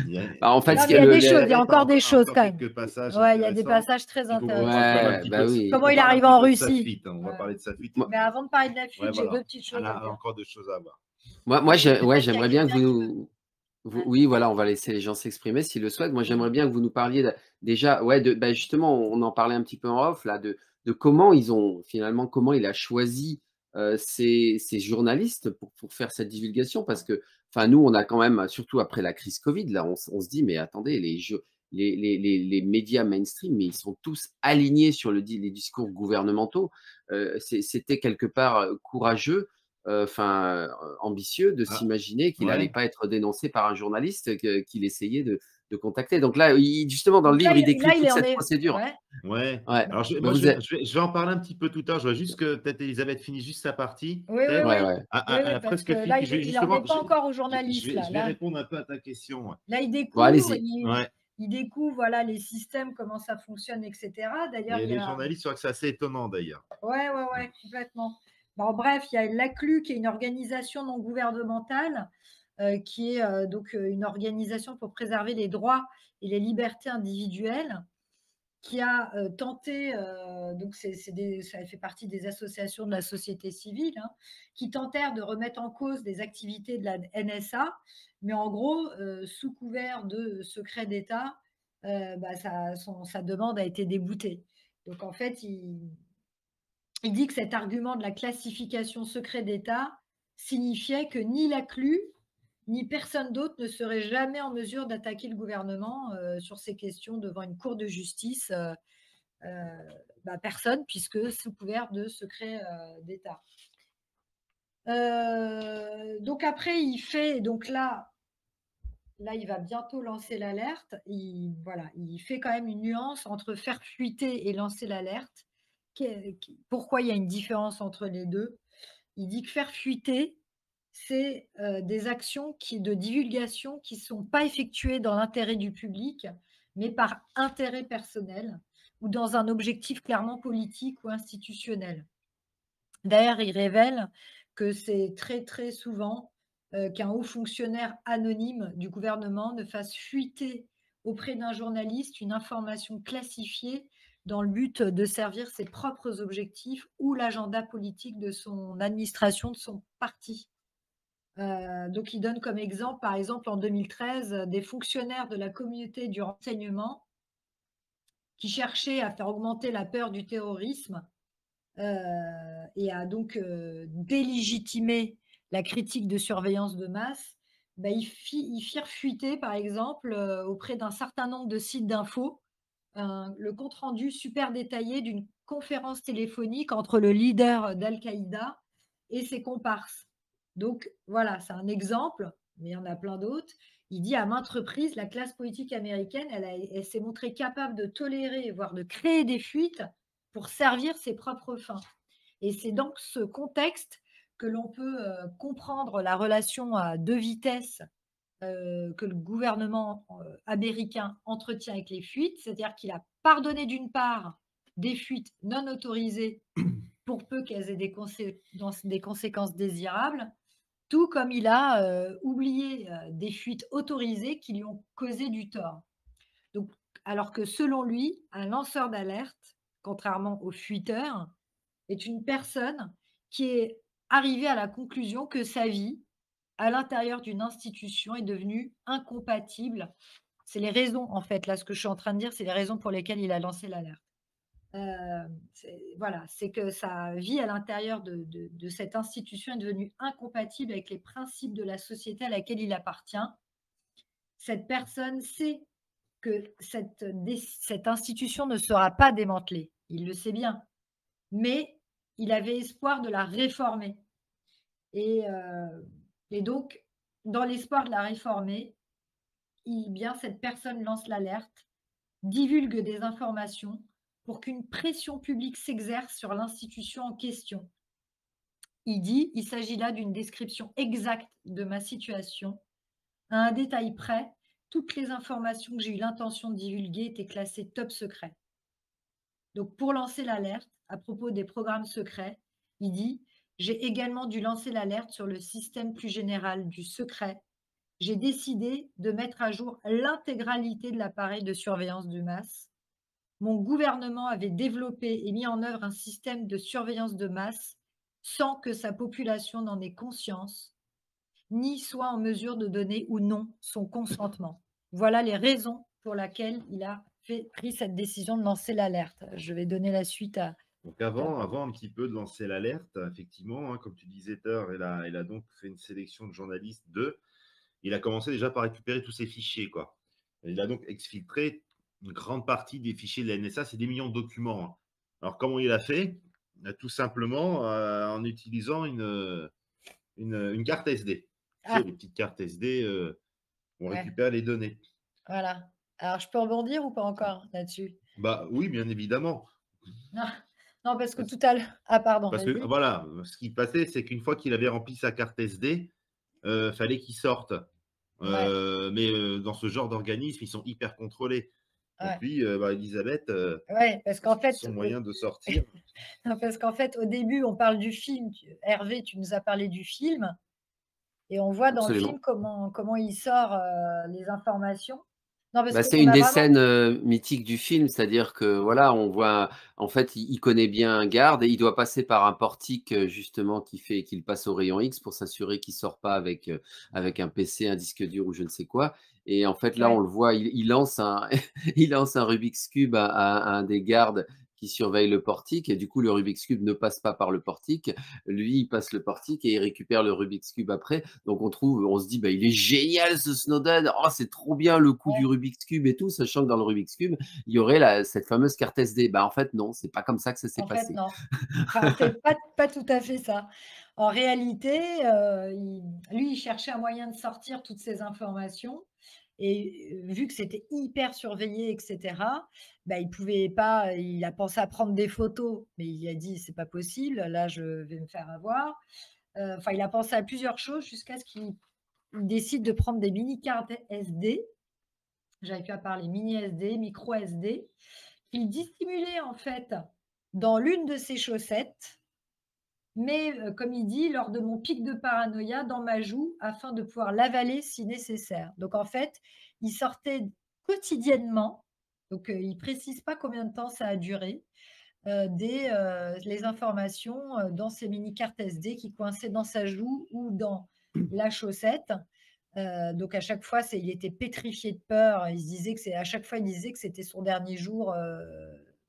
il y a, Bah, en fait, Non, ce mais qu'il il y y a a le des il choses, le il y a reste encore des choses encore quand même. quelques passages Ouais, il y a des intéressants. passages très Il faut qu'on parle quand même un intéressants. petit peu bah, de, oui. Comment on il parle un arrive petit en peu de sa Russie? fuite, hein. On va Ouais. parler de sa fuite. Moi Mais avant de parler de la Ouais, fuite, j'ai deux voilà. petites Elle choses à a dire. encore des choses à voir. moi, Et ouais, peut-être qu'il y a j'aimerais bien que quelqu'un qui veut. Ouais. oui, voilà, on va laisser les gens s'exprimer s'ils le souhaitent. Moi, j'aimerais bien que vous nous parliez déjà, ouais, bah, justement, on en parlait un petit peu en off là, de comment ils ont finalement, comment il a choisi, ces journalistes pour faire cette divulgation. Parce que, enfin, nous, on a quand même, surtout après la crise Covid, là, on se dit: «Mais attendez, les médias mainstream, mais ils sont tous alignés sur les discours gouvernementaux». C'était quelque part, courageux, enfin, ambitieux de Ah, s'imaginer qu'il allait ouais. pas être dénoncé par un journaliste qu'il essayait de contacter. Donc là, justement, dans le Donc livre, il décrit là, il toute est en cette est. procédure. Ouais. Ouais. Ouais, Alors, bah, moi, vous êtes je vais en parler un petit peu tout à l'heure. Je vois juste que peut-être Elisabeth finit juste sa partie, Oui, oui, peut-être. ouais, oui. ouais. Oui, oui, Elle a parce presque que fini. là, Puis je vais il en justement, est pas encore au journaliste, là. je vais répondre un peu à ta question. Ouais. Là, Bon, découvre, allez-y. Ouais. il découvre, voilà, les systèmes, comment ça fonctionne, et cetera. D'ailleurs, Et il y les a journalistes, c'est vrai que c'est assez étonnant d'ailleurs. ouais, ouais, Mm. ouais, complètement. Bon, bref, il y a l'ACLU qui est une organisation non gouvernementale, qui est, donc, une organisation pour préserver les droits et les libertés individuelles. qui a tenté, donc ça fait partie des associations de la société civile, hein, qui tentèrent de remettre en cause des activités de la NSA, mais en gros, sous couvert de secret d'État, bah, sa demande a été déboutée. Donc en fait, il dit que cet argument de la classification secret d'État signifiait que ni la CLU, ni personne d'autre ne serait jamais en mesure d'attaquer le gouvernement, sur ces questions devant une cour de justice, bah, personne puisque sous couvert de secret, d'État. Donc après il fait donc là, il va bientôt lancer l'alerte. Voilà, il fait quand même une nuance entre faire fuiter et lancer l'alerte. Pourquoi il y a une différence entre les 2? Il dit que faire fuiter, c'est, des actions de divulgation qui ne sont pas effectuées dans l'intérêt du public, mais par intérêt personnel ou dans un objectif clairement politique ou institutionnel. D'ailleurs, il révèle que c'est très, très souvent, qu'un haut fonctionnaire anonyme du gouvernement ne fasse fuiter auprès d'un journaliste une information classifiée dans le but de servir ses propres objectifs ou l'agenda politique de son administration, de son parti. Donc il donne comme exemple, par exemple, en 2013, des fonctionnaires de la communauté du renseignement qui cherchaient à faire augmenter la peur du terrorisme, et à donc délégitimer la critique de surveillance de masse, bah, ils firent fuiter, par exemple, auprès d'un certain nombre de sites d'infos, le compte rendu super détaillé d'une conférence téléphonique entre le leader d'Al-Qaïda et ses comparses. Donc voilà, c'est un exemple, mais il y en a plein d'autres. Il dit à maintes reprises, la classe politique américaine, elle s'est montrée capable de tolérer, voire de créer des fuites pour servir ses propres fins. Et c'est dans ce contexte que l'on peut comprendre la relation à deux vitesses que le gouvernement américain entretient avec les fuites, c'est-à-dire qu'il a pardonné d'une part des fuites non autorisées pour peu qu'elles aient des conséquences désirables, tout comme il a oublié des fuites autorisées qui lui ont causé du tort. Donc, alors que selon lui, un lanceur d'alerte, contrairement aux fuiteurs, est une personne qui est arrivée à la conclusion que sa vie, à l'intérieur d'une institution, est devenue incompatible. C'est les raisons, en fait, là, ce que je suis en train de dire, c'est les raisons pour lesquelles il a lancé l'alerte. Voilà, c'est que sa vie à l'intérieur de cette institution est devenue incompatible avec les principes de la société à laquelle il appartient. Cette personne sait que cette institution ne sera pas démantelée. Il le sait bien, mais il avait espoir de la réformer. Et, donc, dans l'espoir de la réformer, bien, cette personne lance l'alerte, divulgue des informations pour qu'une pression publique s'exerce sur l'institution en question. Il dit, il s'agit là d'une description exacte de ma situation. À un détail près, toutes les informations que j'ai eu l'intention de divulguer étaient classées top secret. Donc, pour lancer l'alerte à propos des programmes secrets, il dit, j'ai également dû lancer l'alerte sur le système plus général du secret. J'ai décidé de mettre à jour l'intégralité de l'appareil de surveillance de masse. Mon gouvernement avait développé et mis en œuvre un système de surveillance de masse sans que sa population n'en ait conscience, ni soit en mesure de donner ou non son consentement. Voilà les raisons pour lesquelles il a pris cette décision de lancer l'alerte. Je vais donner la suite à… Donc avant un petit peu de lancer l'alerte, effectivement, hein, comme tu disais, il a donc fait une sélection de journalistes il a commencé déjà par récupérer tous ses fichiers, quoi. Il a donc exfiltré une grande partie des fichiers de la NSA, c'est des millions de documents, hein. Alors comment il a fait? Tout simplement en utilisant une carte SD. Tu sais, les petites cartes SD, on Ouais. récupère les données. Voilà. Alors, je peux rebondir ou pas encore là-dessus? Bah oui, bien évidemment. Non, non, parce que tout à l'heure… Ah pardon, Parce que vas-y. voilà, ce qui passait, c'est qu'une fois qu'il avait rempli sa carte SD, fallait qu'il sorte. Ouais, Mais dans ce genre d'organisme, ils sont hyper contrôlés. Donc ouais, lui, Elisabeth, ouais, parce qu'en fait, son moyen de sortir. non, parce qu'en fait, au début, on parle du film. Hervé, tu nous as parlé du film, et on voit dans le film Absolument. comment il sort les informations. Non, parce Bah, c'est qu'on une a des vraiment scènes, mythiques du film, c'est-à-dire que voilà, on voit en fait, il connaît bien un garde et il doit passer par un portique, justement qui fait qu'il passe au rayon X pour s'assurer qu'il sort pas avec, avec un PC, un disque dur ou je ne sais quoi et en fait, là, on ouais, le voit, il lance un il lance un Rubik's cube à un des gardes qui surveille le portique et du coup, le Rubik's cube ne passe pas par le portique. Lui, il passe le portique et il récupère le Rubik's cube après. Donc on se dit: «Bah, il est génial ce Snowden! Oh, c'est trop bien le coup du ouais, Rubik's cube et tout», sachant que dans le Rubik's cube, il y aurait la cette fameuse carte SD. Bah, en fait non, c'est pas comme ça que ça s'est en fait, passé. non. Enfin, c'est pas tout à fait ça. En réalité, il cherchait un moyen de sortir toutes ces informations et vu que c'était hyper surveillé et cetera, bah, il pouvait pas il a pensé à prendre des photos, mais il a dit: «C'est pas possible, là, je vais me faire avoir». Enfin, il a pensé à plusieurs choses jusqu'à ce qu'il décide de prendre des mini cartes SD. J'arrive plus à parler, mini SD, micro SD, qu'il dissimulait en fait dans l'une de ses chaussettes, mais comme il dit: «Lors de mon pic de paranoïa, dans ma joue, afin de pouvoir l'avaler si nécessaire». Donc en fait, il sortait quotidiennement, donc il précise pas combien de temps ça a duré, les informations, dans ces mini cartes SD qui coinçaient dans sa joue ou dans la chaussette. Donc à chaque fois, il était pétrifié de peur. Il se disait que c'est à chaque fois, il disait que c'était son dernier jour, Donc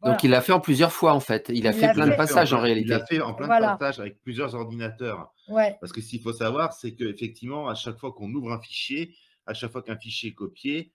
voilà. il l'a fait en plusieurs fois en fait. Il a Il fait l'a plein de fait passages en Il l'a réalité. fait en plein de voilà, passages avec plusieurs ordinateurs. ouais, Parce que s'il faut savoir, c'est qu'effectivement, à chaque fois qu'on ouvre un fichier, à chaque fois qu'un fichier est copié,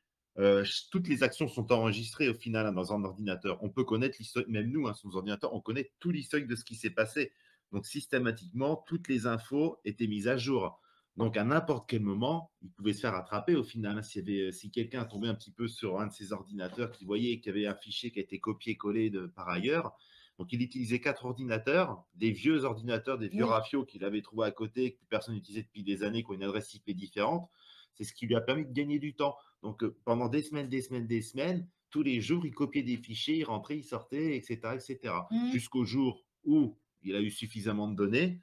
toutes les actions sont enregistrées au final hein, dans un ordinateur. On peut connaître l'historique, même nous, hein, sur nos ordinateurs, on connaît tout l'historique de ce qui s'est passé. Donc systématiquement, toutes les infos étaient mises à jour. Donc à n'importe quel moment, il pouvait se faire attraper au final. Hein, si quelqu'un tombait un petit peu sur un de ses ordinateurs, qui voyait qu'il y avait un fichier qui a été copié-collé par ailleurs, donc, il utilisait 4 ordinateurs, des vieux ordinateurs, des vieux oui, rafios qu'il avait trouvés à côté, que personne n'utilisait depuis des années, qui ont une adresse IP différente. C'est ce qui lui a permis de gagner du temps. Donc, pendant des semaines, des semaines, des semaines, tous les jours, il copiait des fichiers, il rentrait, il sortait, etc., etc. mmh, Jusqu'au jour où il a eu suffisamment de données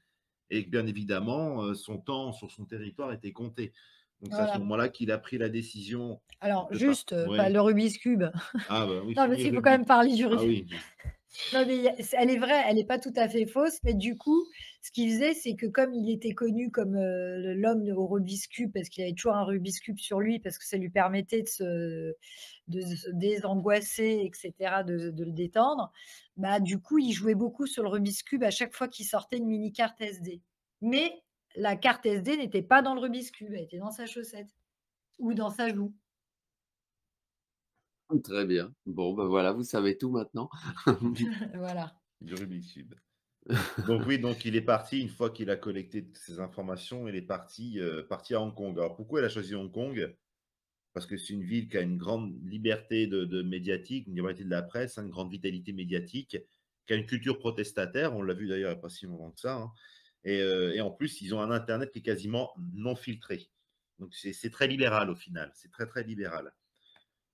et que, bien évidemment, son temps sur son territoire était compté. Donc, c'est à ce voilà. moment-là qu'il a pris la décision Alors de pas. juste, pas Oui. le Rubik's cube. Ah, bah oui, Non, parce fini qu'il faut quand même Rubik. parler du Ah Rubik's. oui. Non, mais il y a elle est vraie, elle est pas tout à fait fausse, mais du coup, ce qu'il faisait, c'est que comme il était connu comme, l'homme au Rubik's cube, parce qu'il avait toujours un Rubik's cube sur lui, parce que ça lui permettait de se désangoisser et cetera, de le détendre, bah, du coup, il jouait beaucoup sur le Rubik's cube à chaque fois qu'il sortait une mini carte SD. Mais la carte SD n'était pas dans le Rubik's cube, elle était dans sa chaussette ou dans sa joue. Très bien. Bon, bah, voilà, vous savez tout maintenant. Voilà. Du Rubik's Cube. Donc oui, donc il est parti, une fois qu'il a collecté toutes ces informations, il est parti à Hong Kong. Alors pourquoi il a choisi Hong Kong? Parce que c'est une ville qui a une grande liberté de médiatique, une liberté de la presse, hein, une grande vitalité médiatique, qui a une culture protestataire, on l'a vu d'ailleurs il n'y a pas si longtemps que ça, hein. Et en plus, ils ont un internet qui est quasiment non filtré. Donc c'est très libéral au final, c'est très très libéral.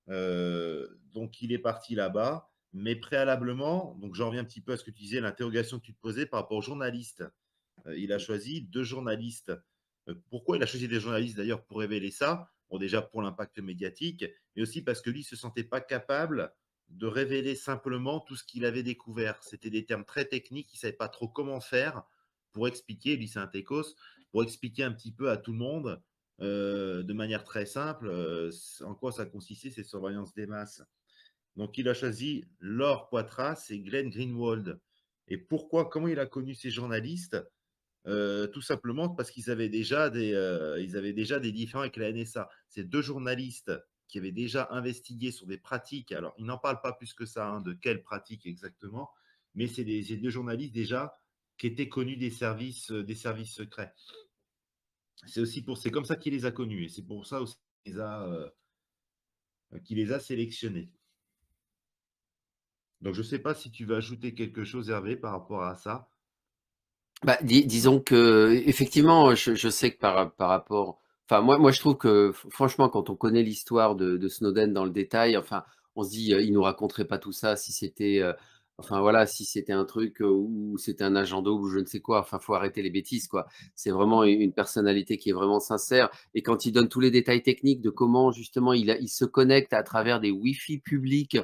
Donc il est parti là-bas, mais préalablement, donc j'en reviens un petit peu à ce que tu disais, l'interrogation que tu te posais par rapport aux journalistes. Il a choisi 2 journalistes. Pourquoi il a choisi des journalistes d'ailleurs pour révéler ça? Bon, déjà pour l'impact médiatique, mais aussi parce que lui ne se sentait pas capable de révéler simplement tout ce qu'il avait découvert. C'était des termes très techniques, il ne savait pas trop comment faire pour expliquer, lui c'est un techos, pour expliquer un petit peu à tout le monde de manière très simple en quoi ça consistait, ces surveillances des masses. Donc il a choisi Laure Poitras et Glenn Greenwald. Et pourquoi, comment il a connu ces journalistes? Tout simplement parce ils avaient déjà des différends avec la NSA. Ces 2 journalistes qui avaient déjà investigué sur des pratiques, alors ils n'en parlent pas plus que ça, hein, de quelles pratiques exactement, mais c'est 2 journalistes déjà qui étaient connus des services secrets. C'est comme ça qu'il les a connus et c'est pour ça aussi qu'il les a sélectionnés. Donc je ne sais pas si tu veux ajouter quelque chose, Hervé, par rapport à ça. Bah, disons que effectivement, je sais que par rapport, enfin moi je trouve que franchement quand on connaît l'histoire de Snowden dans le détail, enfin on se dit il nous raconterait pas tout ça si c'était Enfin voilà, si c'était un truc, où c'était un agent double ou je ne sais quoi, enfin, faut arrêter les bêtises, quoi. C'est vraiment Mmh. une personnalité qui est vraiment sincère et quand il donne tous les détails techniques de comment justement il se connecte à travers des Wi-Fi publics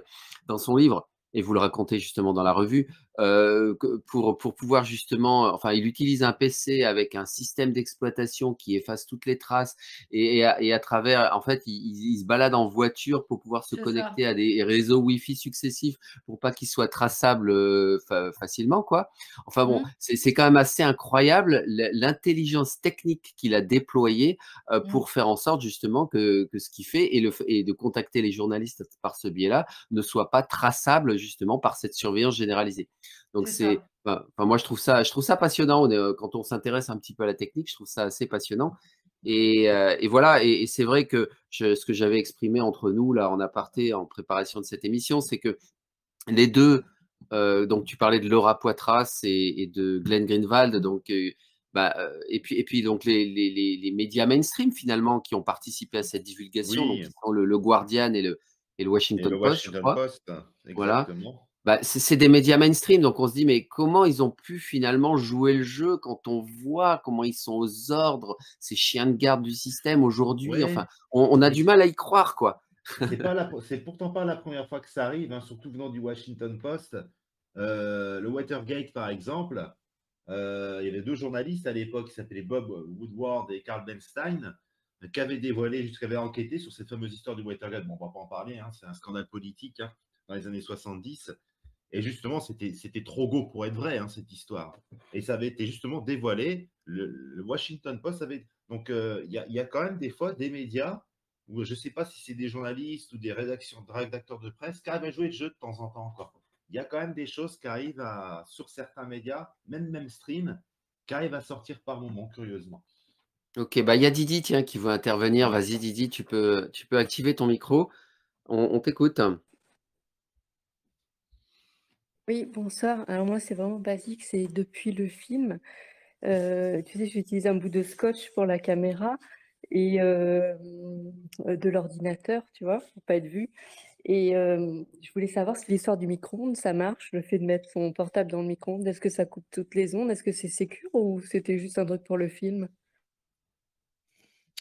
dans son livre et vous le racontez justement dans la revue, que pour pouvoir justement, enfin, il utilise un PC avec un système d'exploitation qui efface toutes les traces et à travers en fait, il se balade en voiture pour pouvoir se C'est ça. connecter à des réseaux Wi-Fi successifs pour pas qu'il soit traçable facilement, quoi. Enfin bon, Mmh, c'est quand même assez incroyable l'intelligence technique qu'il a déployée mmh. pour faire en sorte justement que ce qu'il fait et de contacter les journalistes par ce biais-là ne soit pas traçable justement par cette surveillance généralisée. Donc C'est ça. enfin, moi je trouve ça passionnant quand on s'intéresse un petit peu à la technique, je trouve ça assez passionnant et voilà et c'est vrai que ce que j'avais exprimé entre nous là en aparté en préparation de cette émission, c'est que les 2, donc tu parlais de Laura Poitras et de Glenn Greenwald, donc et puis donc les médias mainstream finalement qui ont participé à cette divulgation, donc Oui, qui sont le Guardian et le et le Washington Post, je Washington crois. Post, Voilà. exactement. Bah, c'est des médias mainstream, donc on se dit: «Mais comment ils ont pu finalement jouer le jeu quand on voit comment ils sont aux ordres, ces chiens de garde du système aujourd'hui?» Enfin, Ouais, on a mais du mal à y croire, quoi. c'est pourtant pas la première fois que ça arrive, hein, surtout venant du Washington Post. Le Watergate, par exemple, il y avait 2 journalistes à l'époque qui s'appelaient Bob Woodward et Carl Bernstein, qui avaient dévoilé, qui avaient enquêté sur cette fameuse histoire du Watergate. Bon, on va pas en parler, hein, c'est un scandale politique, hein, dans les années 70. Et justement, c'était trop beau pour être vrai, hein, cette histoire. Et ça avait été justement dévoilé. Le Washington Post avait. Donc, il y a quand même des fois des médias où je ne sais pas si c'est des journalistes ou des rédacteurs de presse qui arrivent à jouer le jeu de temps en temps encore. Il y a quand même des choses qui arrivent sur certains médias, même stream, qui arrivent à sortir par moment, curieusement. OK, bah, il y a Didi, tiens, qui veut intervenir. Ouais. Vas-y Didi, tu peux activer ton micro. On t'écoute. Oui, bonsoir. Alors moi, c'est vraiment basique, c'est depuis le film. Tu sais, j'utilise un bout de scotch pour la caméra et de l'ordinateur, tu vois, pour pas être vue. Et je voulais savoir si l'histoire du micro-ondes, ça marche, le fait de mettre son portable dans le micro-ondes. Est-ce que ça coupe toutes les ondes? Est-ce que c'est sécure ou c'était juste un truc pour le film?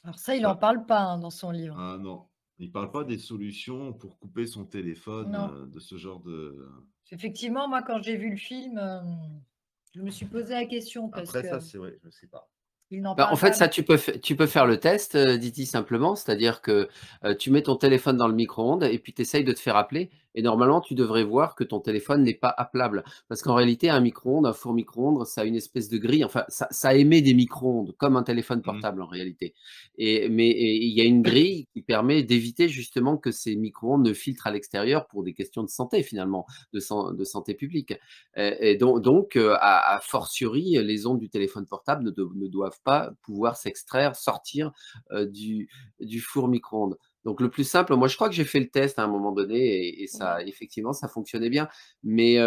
Alors ça, il en Bah, parle pas, hein, dans son livre. ah non, il ne parle pas des solutions pour couper son téléphone, Non. de ce genre de. Effectivement, moi, quand j'ai vu le film, je me suis posé la question parce Après ça, qu'il c'est vrai, je ne sais pas. n'en Bah, en parle fait, pas. ça, tu peux faire le test, Didi, simplement. C'est-à-dire que, tu mets ton téléphone dans le micro-ondes et puis tu essayes de te faire appeler et normalement, tu devrais voir que ton téléphone n'est pas appelable. Parce qu'en réalité, un micro-ondes, un four micro-ondes, ça a une espèce de grille, enfin, ça émet des micro-ondes comme un téléphone Mmh. portable en réalité mais il y a une grille qui permet d'éviter justement que ces micro-ondes ne filtrent à l'extérieur pour des questions de santé finalement, de santé publique. Et donc à fortiori, les ondes du téléphone portable ne doivent pas pouvoir s'extraire, sortir, du four micro-ondes. Donc le plus simple, moi je crois que j'ai fait le test à un moment donné et Ouais. ça effectivement, ça fonctionnait bien. Mais,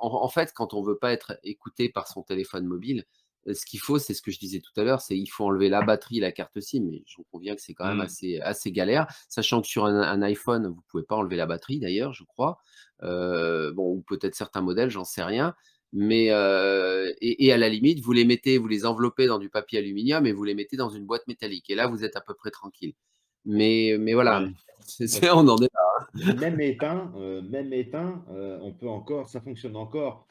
en fait, quand on veut pas être écouté par son téléphone mobile, ce qu'il faut, c'est ce que je disais tout à l'heure, c'est il faut enlever la batterie, la carte SIM, mais j'en conviens que c'est quand même Mmh. assez galère. Sachant que sur un iPhone, vous pouvez pas enlever la batterie d'ailleurs, je crois. Bon ou peut-être certains modèles, j'en sais rien. Mais à la limite, vous les enveloppez dans du papier aluminium et vous les mettez dans une boîte métallique et là, vous êtes à peu près tranquille. Mais voilà, Ouais. on en est là. Même éteint, on peut encore ça fonctionne encore.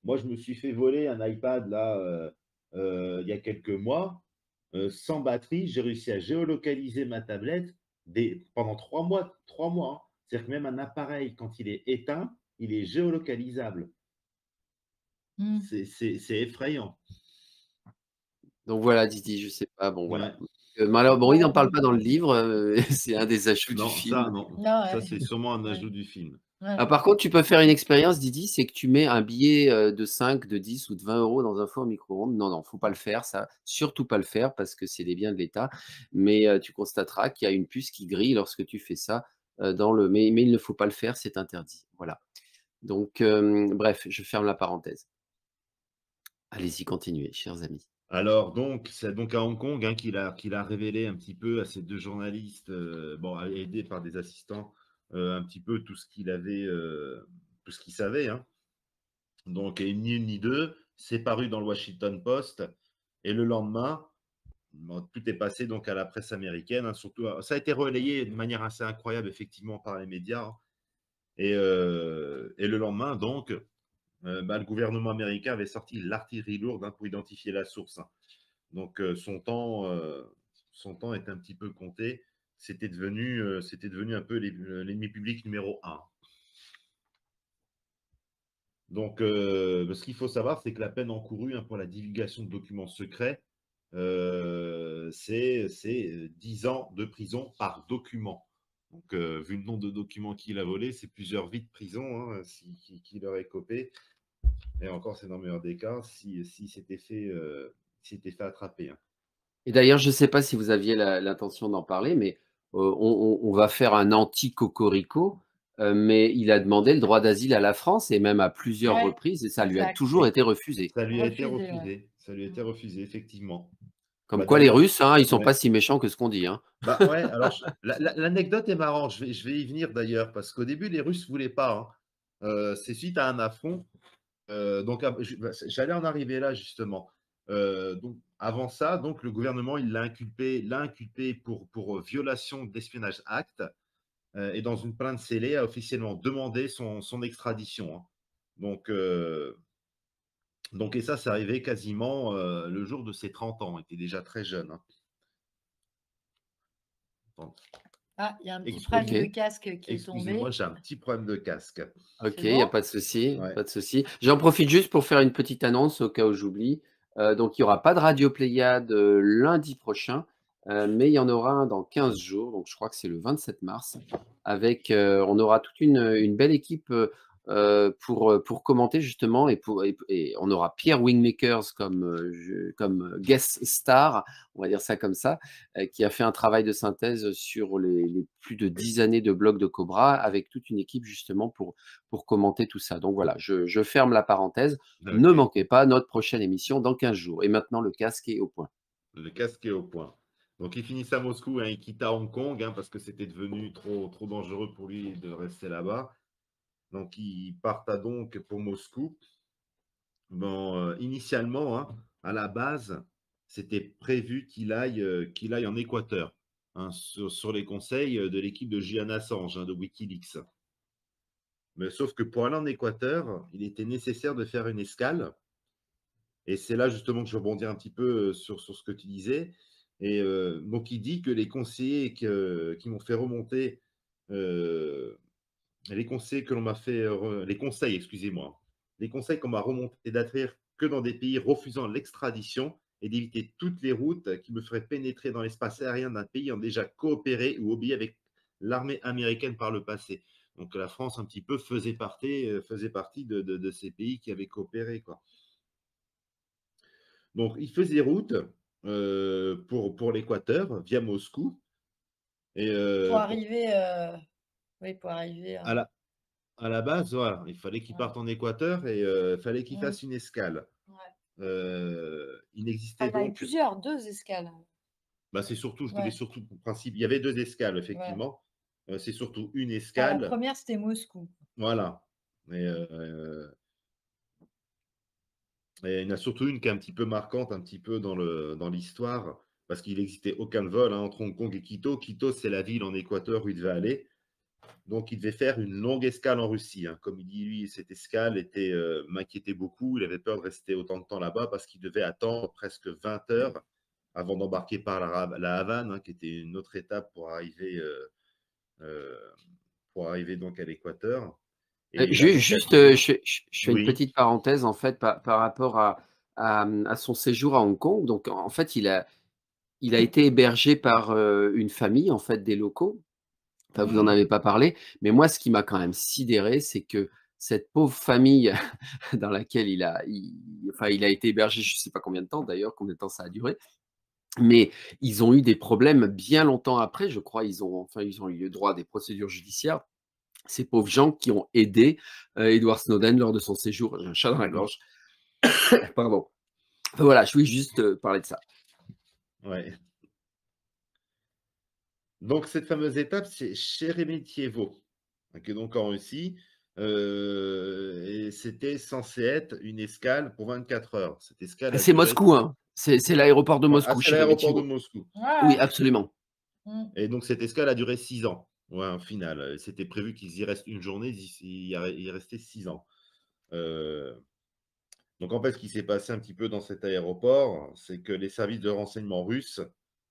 Moi, je me suis fait voler un iPad là, il y a quelques mois, sans batterie. J'ai réussi à géolocaliser ma tablette pendant 3 mois, 3 mois, hein. C'est-à-dire que même un appareil, quand il est éteint, il est géolocalisable. Mmh. C'est effrayant. Donc voilà, Didi, je sais pas, bon voilà. Ouais. Bon, il Ouais, n'en parle pas dans le livre, c'est un des ajouts du Non, film. ça non. non, Ça, ouais, c'est sûrement un ouais, ajout du film. ouais. Ah, par contre, tu peux faire une expérience, Didi, c'est que tu mets un billet, de 5, de 10 ou de 20 euros dans un four micro-ondes. Non, non, faut pas le faire ça, surtout pas le faire parce que c'est des biens de l'État. Mais, tu constateras qu'il y a une puce qui grille lorsque tu fais ça, mais il ne faut pas le faire, c'est interdit. Voilà. Donc, bref, je ferme la parenthèse. Allez-y, continuez, chers amis. Alors donc, c'est donc à Hong Kong, hein, qu'il a révélé un petit peu à ces 2 journalistes, bon, aidés par des assistants, un petit peu tout ce qu'il avait, tout ce qu'il savait, hein. Donc, et ni une ni deux, c'est paru dans le Washington Post. Et le lendemain, bon, tout est passé donc à la presse américaine, hein, surtout, ça a été relayé de manière assez incroyable, effectivement, par les médias, hein. Et le lendemain, donc, le gouvernement américain avait sorti l'artillerie lourde, hein, pour identifier la source, hein. Donc, son temps est un petit peu compté. C'était devenu un peu l'ennemi public numéro un. Donc, ce qu'il faut savoir, c'est que la peine encourue, hein, pour la divulgation de documents secrets, c'est 10 ans de prison par document. Donc, vu le nombre de documents qu'il a volés, c'est plusieurs vies de prison, hein, qui leur est copé. Et encore, c'est dans le meilleur des cas, si s'était fait attraper, hein. Et d'ailleurs, je ne sais pas si vous aviez l'intention d'en parler, mais on va faire un anti-cocorico, mais il a demandé le droit d'asile à la France et même à plusieurs Ouais, reprises et ça lui a exact. toujours été refusé. Ça lui a été Refusé, ouais. refusé. Ça lui a été refusé, effectivement. Comme Bah, quoi les d'ailleurs, Russes, hein, ils sont ouais. pas si méchants que ce qu'on dit, hein. Bah ouais, alors l'anecdote est marrante, je vais y venir d'ailleurs, parce qu'au début, les Russes ne voulaient pas, hein. C'est suite à un affront. Donc, j'allais en arriver là, justement. Donc, avant ça, donc, le gouvernement, il l'a inculpé pour violation d'Espionnage Act, et dans une plainte scellée, a officiellement demandé son extradition, hein. Donc, et ça, c'est arrivé quasiment le jour de ses 30 ans. Il était déjà très jeune, hein. Attends, Ah, il y a un petit problème de Ok. casque qui est excusez-moi, tombé. j'ai un petit problème de casque. Ok, C'est il n'y a bon? pas de souci, Ouais. pas de souci. J'en profite juste pour faire une petite annonce au cas où j'oublie. Donc, il n'y aura pas de Radio Pléiade lundi prochain, mais il y en aura un dans 15 jours. Donc, je crois que c'est le 27 mars. On aura toute une belle équipe pour commenter justement et on aura Pierre Wingmakers comme guest star, on va dire ça comme ça, qui a fait un travail de synthèse sur les plus de 10 années de blog de Cobra avec toute une équipe justement pour commenter tout ça. Donc voilà, je ferme la parenthèse. Ne Ok. manquez pas notre prochaine émission dans 15 jours. Et maintenant, le casque est au point. Le casque est au point. Donc, il finit à Moscou, hein, il quitta Hong Kong, hein, parce que c'était devenu trop dangereux pour lui de rester là-bas. Donc, il parta donc pour Moscou. Bon, initialement, hein, à la base, c'était prévu qu'il aille en Équateur, hein, sur les conseils de l'équipe de Julian Assange, hein, de Wikileaks. Mais sauf que pour aller en Équateur, il était nécessaire de faire une escale. Et c'est là justement que je rebondis un petit peu sur ce que tu disais. Et donc, il dit que les conseillers qui m'ont fait remonter, les conseils que l'on m'a fait, les conseils, excusez-moi, les conseils qu'on m'a remonté d'atterrir que dans des pays refusant l'extradition et d'éviter toutes les routes qui me feraient pénétrer dans l'espace aérien d'un pays ayant déjà coopéré ou obéi avec l'armée américaine par le passé. Donc, la France, un petit peu, faisait partie de ces pays qui avaient coopéré, quoi. Donc, il faisait route pour l'Équateur via Moscou. Et Pour arriver, oui, pour arriver à la base, voilà, il fallait qu'il ouais. parte en Équateur et il fallait qu'il Mmh. fasse une escale. Ouais. Il Ah, n'existait il y en avait donc, plusieurs, 2 escales. bah, c'est surtout, je voulais Ouais, surtout, pour principe, il y avait 2 escales, ouais. effectivement. C'est surtout une Enfin, la escale, première c'était Moscou. voilà. Et, et il y en a surtout une qui est un petit peu marquante, un petit peu dans l'histoire, parce qu'il n'existait aucun vol, hein, entre Hong Kong et Quito. Quito, c'est la ville en Équateur où il devait aller. Donc, il devait faire une longue escale en Russie, hein. Comme il dit, lui, cette escale m'inquiétait beaucoup. Il avait peur de rester autant de temps là-bas parce qu'il devait attendre presque 20 heures avant d'embarquer par la Havane, hein, qui était une autre étape euh, pour arriver donc à l'Équateur. Et il a donc Juste, atterri. je fais une Oui. petite parenthèse en fait par rapport à son séjour à Hong Kong. Donc en fait, il a été hébergé par une famille en fait des locaux. Enfin, vous en Mhm. avez pas parlé, mais moi, ce qui m'a quand même sidéré, c'est que cette pauvre famille dans laquelle enfin, il a été hébergé, je ne sais pas combien de temps d'ailleurs, combien de temps ça a duré, mais ils ont eu des problèmes bien longtemps après, je crois. Ils ont eu droit à des procédures judiciaires. Ces pauvres gens qui ont aidé Edward Snowden lors de son séjour. J'ai un chat dans la gorge. Pardon. Enfin, voilà, je voulais juste parler de ça. Ouais. Donc, cette fameuse étape, c'est Sheremetyevo. qui est donc en Russie. Et c'était censé être une escale pour 24 heures. Cette escale a C'est duré. Moscou, hein. C'est l'aéroport de Ah, Moscou, c'est l'aéroport de Sheremetyevo. Moscou. Oui, Ouais. absolument. Et donc, cette escale a duré 6 ans. Ouais, au final, c'était prévu qu'ils y restent une journée, il y restait 6 ans. Donc, en fait, ce qui s'est passé un petit peu dans cet aéroport, c'est que les services de renseignement russes,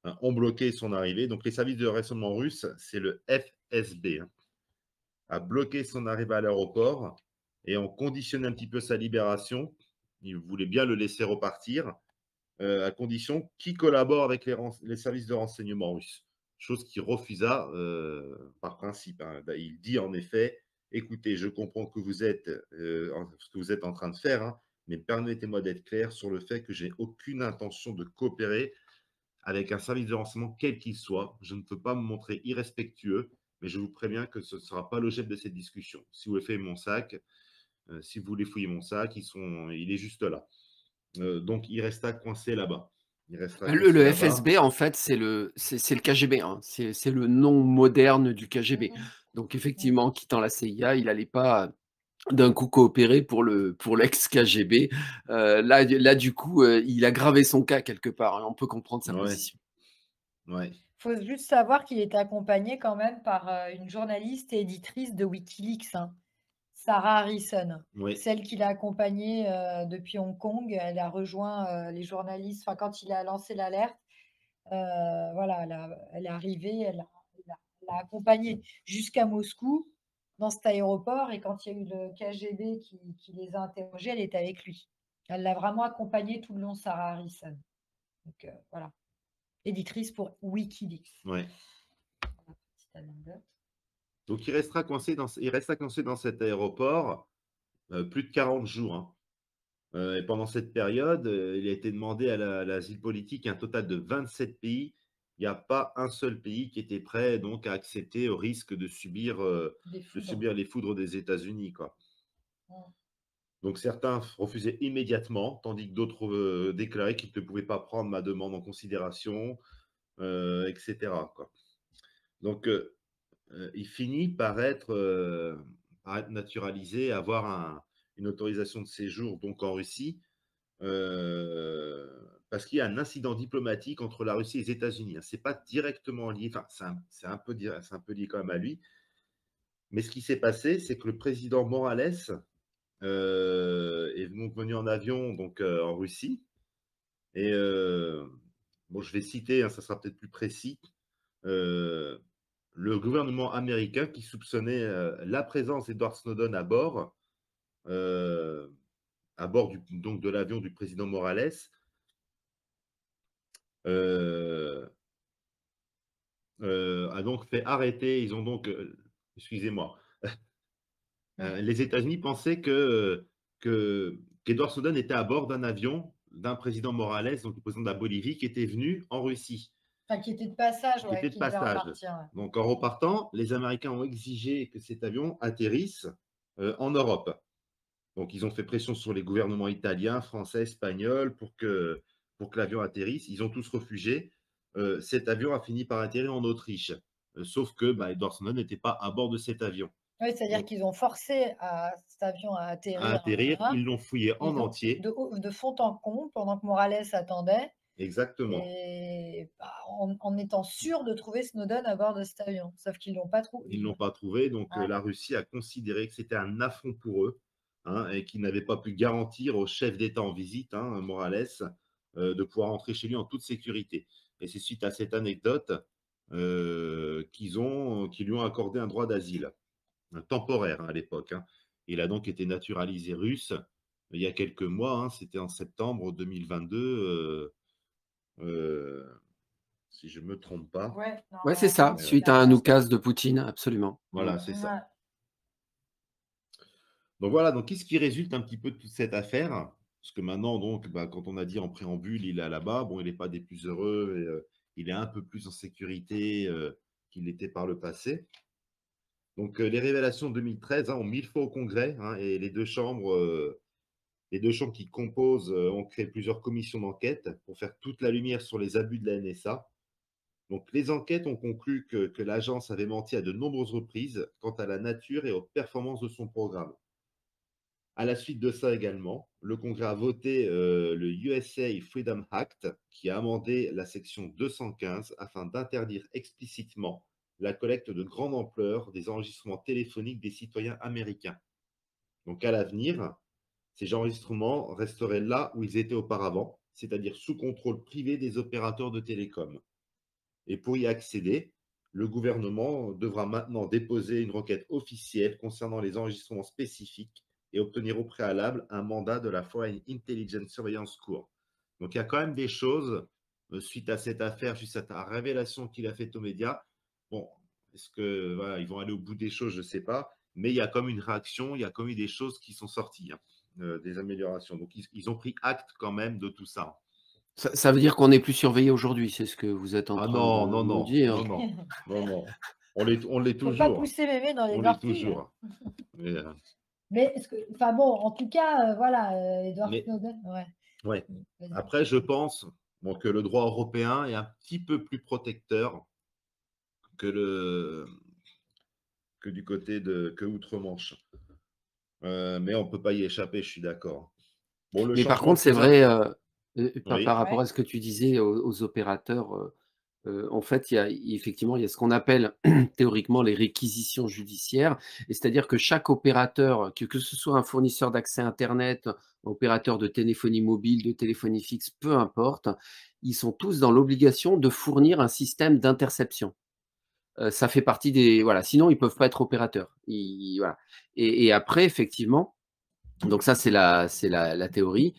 hein, ont bloqué son arrivée. Donc, les services de renseignement russes, c'est le FSB, hein, a bloqué son arrivée à l'aéroport et ont conditionné un petit peu sa libération. Ils voulaient bien le laisser repartir, à condition qu'il collabore avec les services de renseignement russes. Chose qu'il refusa par principe, hein. Il dit en effet, écoutez, je comprends que ce que vous êtes en train de faire, hein, mais permettez-moi d'être clair sur le fait que j'ai aucune intention de coopérer avec un service de renseignement quel qu'il soit. Je ne peux pas me montrer irrespectueux, mais je vous préviens que ce ne sera pas l'objet de cette discussion. Si vous voulez fouiller mon sac, si vous voulez fouiller mon sac, il est juste là. Donc, il resta coincé là-bas. Il restera coincé Le là-bas. FSB, en fait, c'est le KGB, hein. C'est le nom moderne du KGB. Donc effectivement, quittant la CIA, il n'allait pas d'un coup coopérer pour l'ex-KGB. Là, du coup, il a gravé son cas quelque part, hein. On peut comprendre sa Ouais, position. ouais, Il faut juste savoir qu'il est accompagné quand même par une journaliste et éditrice de Wikileaks, hein, Sarah Harrison. oui, Celle qui l'a accompagné depuis Hong Kong, elle a rejoint les journalistes. Enfin, quand il a lancé l'alerte, voilà, elle est arrivée, elle l'a accompagné jusqu'à Moscou dans cet aéroport. Et quand il y a eu le KGB qui les a interrogés, elle était avec lui. Elle l'a vraiment accompagné tout le long, Sarah Harrison. Donc voilà, éditrice pour Wikileaks. ouais. Petite anecdote. Donc, il resta coincé dans cet aéroport plus de 40 jours, hein. Et pendant cette période, il a été demandé à l'asile politique un total de 27 pays. Il n'y a pas un seul pays qui était prêt donc à accepter au risque de subir Des foudres. les foudres des États-Unis, quoi. Mm. Donc certains refusaient immédiatement, tandis que d'autres déclaraient qu'ils ne pouvaient pas prendre ma demande en considération, etc., quoi. Donc il finit par être naturalisé, avoir une autorisation de séjour donc en Russie, parce qu'il y a un incident diplomatique entre la Russie et les États-Unis. Ce n'est pas directement lié, enfin, c'est un peu lié quand même à lui. Mais ce qui s'est passé, c'est que le président Morales est donc venu en avion donc, en Russie. Et bon, je vais citer, hein, ça sera peut-être plus précis. Le gouvernement américain qui soupçonnait la présence d'Edward Snowden à bord donc de l'avion du président Morales, a donc fait arrêter. Ils ont donc, excusez-moi, les États-Unis pensaient qu'Edward Snowden était à bord d'un avion d'un président Morales, donc le président de la Bolivie, qui était venu en Russie. Enfin, qui était de passage, Qui ouais, était de qui devait passage. repartir. Ouais. Donc, en repartant, les Américains ont exigé que cet avion atterrisse en Europe. Donc, ils ont fait pression sur les gouvernements italiens, français, espagnols pour que l'avion atterrisse. Ils ont tous refusé. Cet avion a fini par atterrir en Autriche. Sauf que Edward Snowden n'était pas à bord de cet avion. Oui, c'est-à-dire Donc, qu'ils ont forcé cet avion à atterrir, ils l'ont fouillé en donc, entier. de fond en comble pendant que Morales attendait, Exactement. et en étant sûr de trouver Snowden à bord de cet avion. Sauf qu'ils ne l'ont pas trouvé. Ils ne l'ont pas trouvé. Donc, Ouais. la Russie a considéré que c'était un affront pour eux, hein, et qu'ils n'avaient pas pu garantir au chef d'État en visite, hein, Morales, de pouvoir rentrer chez lui en toute sécurité. Et c'est suite à cette anecdote qu'ils lui ont accordé un droit d'asile, temporaire, hein, à l'époque, hein. Il a donc été naturalisé russe il y a quelques mois, hein, c'était en septembre 2022, si je ne me trompe pas. Ouais, Ouais, c'est ça, normalement, suite à un oukase de Poutine, absolument. Voilà, c'est ça. Ouais. Donc voilà, donc qu'est-ce qui résulte un petit peu de toute cette affaire? Parce que maintenant, donc, quand on a dit en préambule, il est là-bas, bon, il n'est pas des plus heureux, et, il est un peu plus en sécurité qu'il l'était par le passé. Donc les révélations de 2013, hein, ont mis le feu au Congrès, hein, et les deux chambres qui composent ont créé plusieurs commissions d'enquête pour faire toute la lumière sur les abus de la NSA. Donc, les enquêtes ont conclu que l'agence avait menti à de nombreuses reprises quant à la nature et aux performances de son programme. À la suite de ça également, le Congrès a voté le USA Freedom Act qui a amendé la section 215 afin d'interdire explicitement la collecte de grande ampleur des enregistrements téléphoniques des citoyens américains. Donc à l'avenir, ces enregistrements resteraient là où ils étaient auparavant, c'est-à-dire sous contrôle privé des opérateurs de télécom. Et pour y accéder, le gouvernement devra maintenant déposer une requête officielle concernant les enregistrements spécifiques et obtenir au préalable un mandat de la Foreign Intelligence Surveillance Court. Donc il y a quand même des choses suite à cette affaire, suite à la révélation qu'il a faite aux médias. Bon, est-ce que voilà, ils vont aller au bout des choses, je ne sais pas, mais il y a comme une réaction, il y a comme eu des choses qui sont sorties, des améliorations. Donc ils ont pris acte quand même de tout ça. Ça veut dire qu'on n'est plus surveillé aujourd'hui, c'est ce que vous êtes en Ah train de non, non, nous non, dire. non, non, non, non. On l'est Faut pas toujours. pousser mémé dans les On l'est orties. toujours. Mais, Mais enfin bon, en tout cas, voilà, Edward Mais- Snowden, ouais. ouais. Vas-y. Après, je pense que le droit européen est un petit peu plus protecteur que du côté que outre-Manche. Mais on ne peut pas y échapper, je suis d'accord. Bon, le Mais par changement le contre, c'est plus vrai, par Oui, rapport Ouais. à ce que tu disais aux opérateurs, en fait, effectivement, il y a ce qu'on appelle théoriquement les réquisitions judiciaires. Et c'est-à-dire que chaque opérateur, que ce soit un fournisseur d'accès Internet, un opérateur de téléphonie mobile, de téléphonie fixe, peu importe, ils sont tous dans l'obligation de fournir un système d'interception. Ça fait partie des… Voilà, sinon ils ne peuvent pas être opérateurs. Voilà. Et après, effectivement, donc ça, c'est la théorie.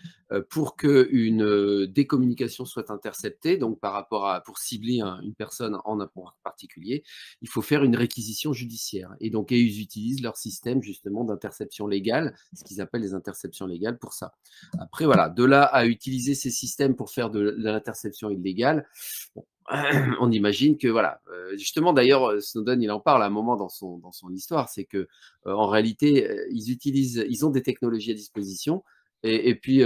Pour qu'une décommunication soit interceptée, donc par rapport à, pour cibler une personne en un point particulier, il faut faire une réquisition judiciaire. Et donc, ils utilisent leur système justement d'interception légale, ce qu'ils appellent les interceptions légales pour ça. Après, voilà, de là à utiliser ces systèmes pour faire de l'interception illégale, bon, on imagine que voilà, justement d'ailleurs Snowden il en parle à un moment dans son histoire, c'est que en réalité ils ont des technologies à disposition et puis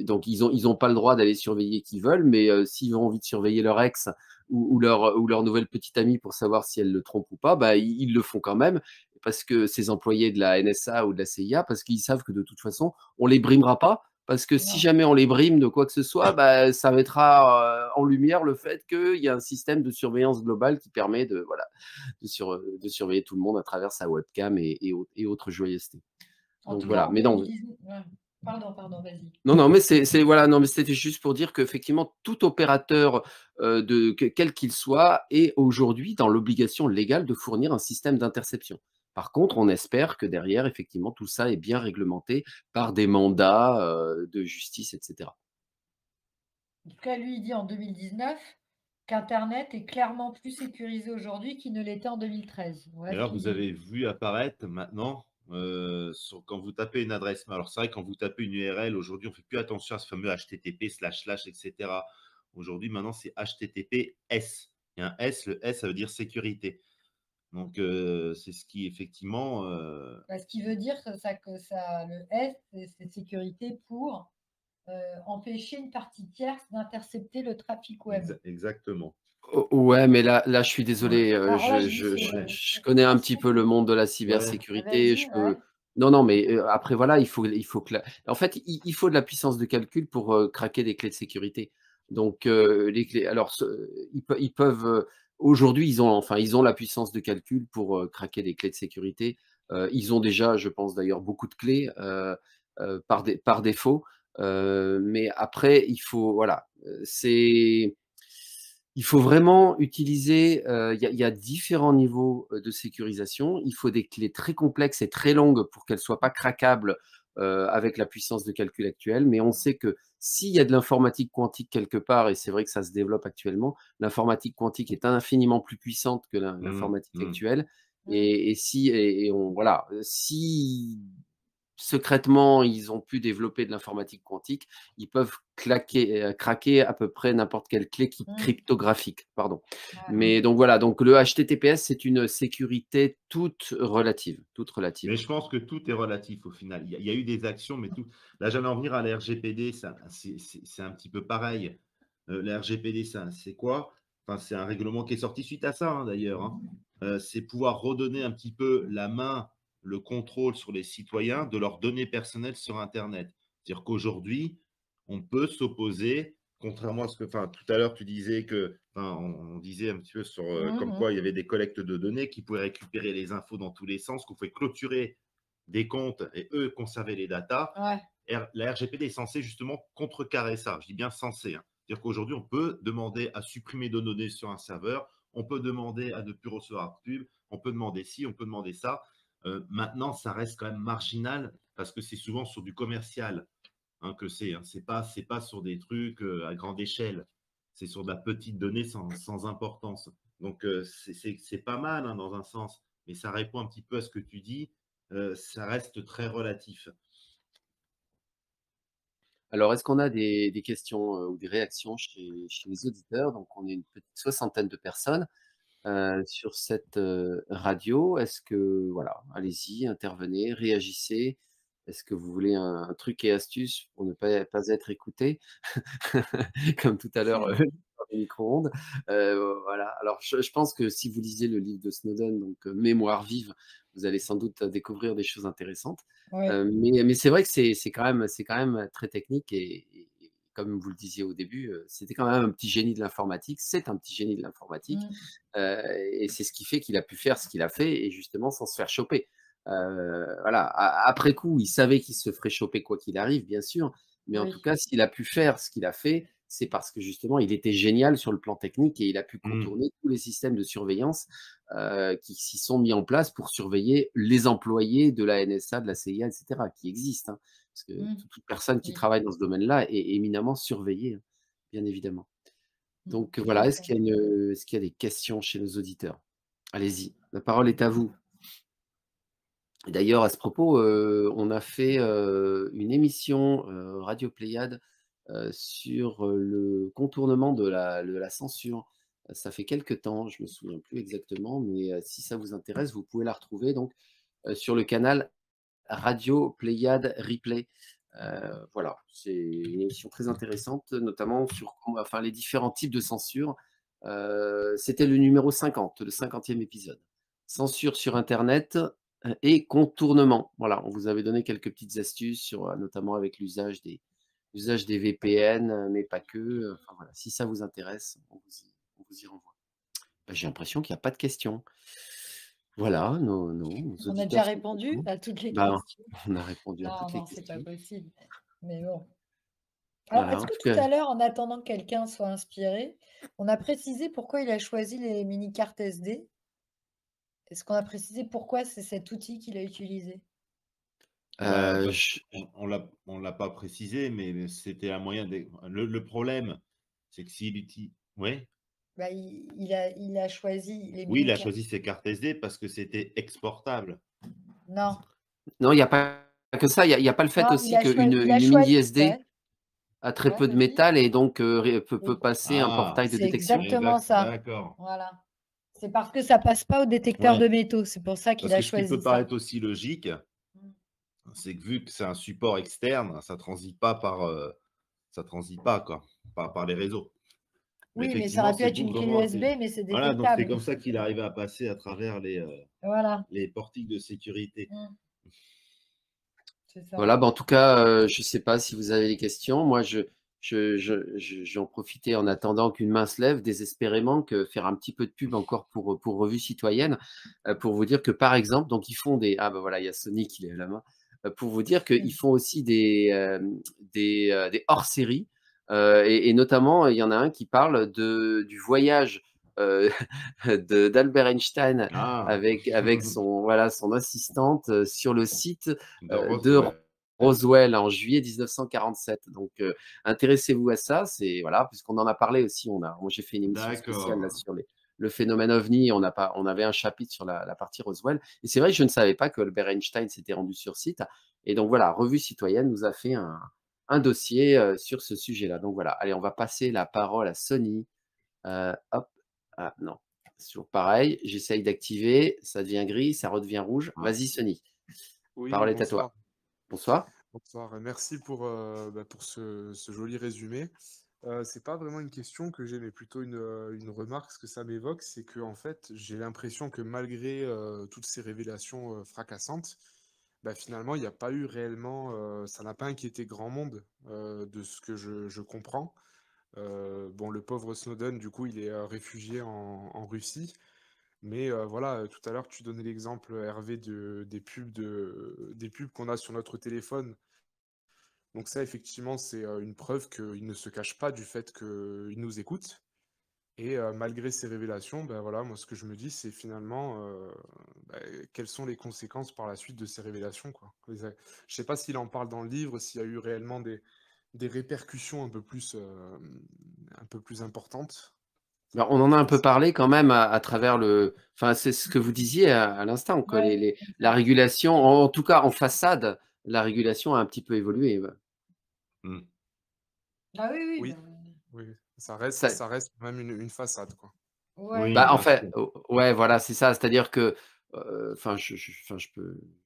donc ils ont pas le droit d'aller surveiller qui veulent, mais s'ils ont envie de surveiller leur ex ou leur nouvelle petite amie pour savoir si elle le trompe ou pas, bah ils le font quand même parce que ces employés de la NSA ou de la CIA, parce qu'ils savent que de toute façon on les brimera pas. Parce que si Non. jamais on les brime de quoi que ce soit, bah, ça mettra en lumière le fait qu'il y a un système de surveillance globale qui permet de, voilà, de surveiller tout le monde à travers sa webcam et autres joyeusetés. En Donc tout cas, voilà. en Mais non, 2019. Ouais. Pardon, vas-y. non, mais voilà, non, mais c'était juste pour dire qu'effectivement, tout opérateur, quel qu'il soit, est aujourd'hui dans l'obligation légale de fournir un système d'interception. Par contre, on espère que derrière, effectivement, tout ça est bien réglementé par des mandats de justice, etc. En tout cas, lui, il dit en 2019 qu'Internet est clairement plus sécurisé aujourd'hui qu'il ne l'était en 2013. Voilà ce d'ailleurs, qu'il vous dit. avez vu apparaître maintenant, quand vous tapez une adresse mail. Alors, c'est vrai, quand vous tapez une URL, aujourd'hui, on ne fait plus attention à ce fameux HTTP// etc. Aujourd'hui, maintenant, c'est HTTPS. Il y a un S, le S, ça veut dire sécurité. Donc, c'est ce qui, effectivement, Ce qui veut dire que le S, c'est sécurité pour empêcher une partie tierce d'intercepter le trafic web. exactement. Ouais, mais là, je suis désolé, Alors là, je dis, je connais un petit peu le monde de la cybersécurité. Vas-y, ouais. Non, mais après, voilà, il faut que en fait, il faut de la puissance de calcul pour craquer des clés de sécurité. Donc, les clés, alors, ils peuvent, aujourd'hui, ils ont la puissance de calcul pour craquer des clés de sécurité. Ils ont déjà, je pense d'ailleurs, beaucoup de clés par défaut. Mais après, voilà, il faut vraiment utiliser, il y a différents niveaux de sécurisation. Il faut des clés très complexes et très longues pour qu'elles ne soient pas craquables avec la puissance de calcul actuelle. Mais on sait que s'il y a de l'informatique quantique quelque part, et c'est vrai que ça se développe actuellement, l'informatique quantique est infiniment plus puissante que l'informatique actuelle. Et voilà, si secrètement, ils ont pu développer de l'informatique quantique, ils peuvent craquer à peu près n'importe quelle clé cryptographique, pardon. Mais donc voilà, donc le HTTPS, c'est une sécurité toute relative, Mais je pense que tout est relatif au final. Il y a eu des actions, mais tout. Là, j'allais en venir à la RGPD, c'est un petit peu pareil. La RGPD, c'est quoi? enfin, c'est un règlement qui est sorti suite à ça, hein, d'ailleurs, hein. C'est pouvoir redonner un petit peu la main, le contrôle sur les citoyens de leurs données personnelles sur internet. C'est-à-dire qu'aujourd'hui, on peut s'opposer, contrairement à ce que, enfin, tout à l'heure, tu disais que, enfin, on disait un petit peu sur, comme Mhm. quoi il y avait des collectes de données qui pouvaient récupérer les infos dans tous les sens, qu'on pouvait clôturer des comptes et eux conserver les datas. Ouais. La RGPD est censée justement contrecarrer ça. Je dis bien censé, hein. C'est-à-dire qu'aujourd'hui, on peut demander à supprimer de données sur un serveur, on peut demander à ne plus recevoir de pub, on peut demander ci, on peut demander ça. Maintenant, ça reste quand même marginal parce que c'est souvent sur du commercial, hein, que c'est, hein. C'est pas sur des trucs à grande échelle. C'est sur de la petite donnée sans importance. Donc, c'est pas mal, hein, dans un sens, mais ça répond un petit peu à ce que tu dis. Ça reste très relatif. Alors, est-ce qu'on a des questions ou des réactions chez les auditeurs? Donc, on est une petite soixantaine de personnes sur cette radio. Est-ce que, voilà, allez-y, intervenez, réagissez. Est-ce que vous voulez un truc et astuce pour ne pas être écouté? Comme tout à l'heure, dans les micro-ondes. Voilà. Alors, je pense que si vous lisez le livre de Snowden, donc Mémoire vive, vous allez sans doute découvrir des choses intéressantes. Ouais. Mais c'est vrai que c'est quand même très technique et comme vous le disiez au début, c'était quand même un petit génie de l'informatique. C'est un petit génie de l'informatique, Mm. et c'est ce qui fait qu'il a pu faire ce qu'il a fait et justement sans se faire choper. Voilà. Après coup, il savait qu'il se ferait choper quoi qu'il arrive, bien sûr, mais en tout Oui. cas, s'il a pu faire ce qu'il a fait, c'est parce que justement, il était génial sur le plan technique et il a pu Mmh. contourner tous les systèmes de surveillance qui s'y sont mis en place pour surveiller les employés de la NSA, de la CIA, etc., qui existent, hein. Parce que Mm. toute personne qui Oui. travaille dans ce domaine-là est éminemment surveillée, hein, bien évidemment. Donc Tout à voilà, fait. est-ce qu'il y a des questions chez nos auditeurs? Allez-y, la parole est à vous. Et d'ailleurs, à ce propos, on a fait une émission Radio Pléiade sur le contournement de la censure. Ça fait quelque temps, je me souviens plus exactement, mais si ça vous intéresse, vous pouvez la retrouver donc sur le canal Radio Pléiade Replay. Voilà, c'est une émission très intéressante, notamment sur enfin, les différents types de censure. C'était le numéro 50, le 50e épisode. Censure sur internet et contournement. Voilà, on vous avait donné quelques petites astuces sur, notamment avec l'usage des VPN, mais pas que. Enfin voilà, si ça vous intéresse, on vous y renvoie. Bah, j'ai l'impression qu'il n'y a pas de questions. Voilà, nos On a déjà auditeurs sont répondu contents. à toutes les Bah, questions. on a répondu à Non, toutes les non, c'est pas questions. possible. Mais bon. Alors, Voilà, est-ce en que tout tout cas, à l'heure, en attendant que quelqu'un soit inspiré, on a précisé pourquoi il a choisi les mini-cartes SD? Est-ce qu'on a précisé pourquoi c'est cet outil qu'il a utilisé? Bah, parce je on l'a pas précisé, mais c'était un moyen de le problème, c'est que s'il uti ouais? Bah, il a choisi les Oui, il a mini-cartes. choisi ses cartes SD parce que c'était exportable. Non, non, il y a pas que ça, il y a pas le fait non, aussi il a une mini choisi. SD Ouais, a très ouais, peu de vas-y. métal et donc ré peut Oui, passer un Ah! portail de c'est détection? exactement ça. D'accord. Voilà. C'est parce que ça passe pas au détecteur Ouais, de métaux. C'est pour ça qu'il parce a que ce qui peut choisi ça. paraître aussi logique, Mmh. c'est que vu que c'est un support externe, ça transite pas quoi, par les réseaux. Mais Oui, mais ça effectivement, aurait pu c'est être pour une clé vraiment USB, mais c'est voilà, donc c'est détectable. comme ça qu'il arrivait à passer à travers Voilà. les portiques de sécurité. Mmh. C'est ça. Voilà, bah, en tout cas, je ne sais pas si vous avez des questions. Moi, j'en profitais en attendant qu'une main se lève désespérément, que faire un petit peu de pub encore pour Revue Citoyenne, pour vous dire que, par exemple, donc ils font ah bah voilà, il y a Sony qui lève la main, pour vous dire qu'ils font aussi des hors-séries, et notamment, il y en a un qui parle du voyage d'Albert Einstein Ah! avec voilà, son assistante sur le site De de Roswell. Roswell en juillet 1947. Donc, intéressez-vous à ça. C'est voilà, puisqu'on en a parlé aussi. Moi, j'ai fait une émission spéciale là D'accord. sur le phénomène OVNI. On avait un chapitre sur la partie Roswell. Et c'est vrai que je ne savais pas que Albert Einstein s'était rendu sur site. Et donc voilà, Revue Citoyenne nous a fait un dossier sur ce sujet-là. Donc voilà, allez, on va passer la parole à Sony. Hop, ah non, c'est toujours pareil. J'essaye d'activer, ça devient gris, ça redevient rouge. Ah. Vas-y, Sony, Oui, parole est à bonsoir. toi. Bonsoir. Bonsoir et merci pour ce joli résumé. C'est pas vraiment une question que j'ai, mais plutôt une remarque. Ce que ça m'évoque, c'est que en fait, j'ai l'impression que malgré toutes ces révélations fracassantes, bah, finalement, il n'y a pas eu réellement, ça n'a pas inquiété grand monde de ce que je comprends. Bon, le pauvre Snowden, du coup, il est réfugié en Russie. Mais voilà, tout à l'heure, tu donnais l'exemple, Hervé, des pubs qu'on a sur notre téléphone. Donc ça, effectivement, c'est une preuve qu'il ne se cache pas du fait qu'il nous écoute. Et malgré ces révélations, ben voilà, moi, ce que je me dis, c'est finalement, quelles sont les conséquences par la suite de ces révélations, quoi. Je sais pas s'il en parle dans le livre, s'il y a eu réellement des répercussions un peu plus importantes. Alors, on en a un peu parlé quand même à travers enfin, c'est ce que vous disiez à l'instant, que Ouais, la régulation, en tout cas en façade, la régulation a un petit peu évolué. Ouais. Mm. ah oui, oui, Oui, bah, oui, Ça, ça reste quand même une façade, quoi. ouais, Oui, Bah, en bien fait, sûr. ouais, voilà, c'est ça. C'est-à-dire que, enfin, enfin, je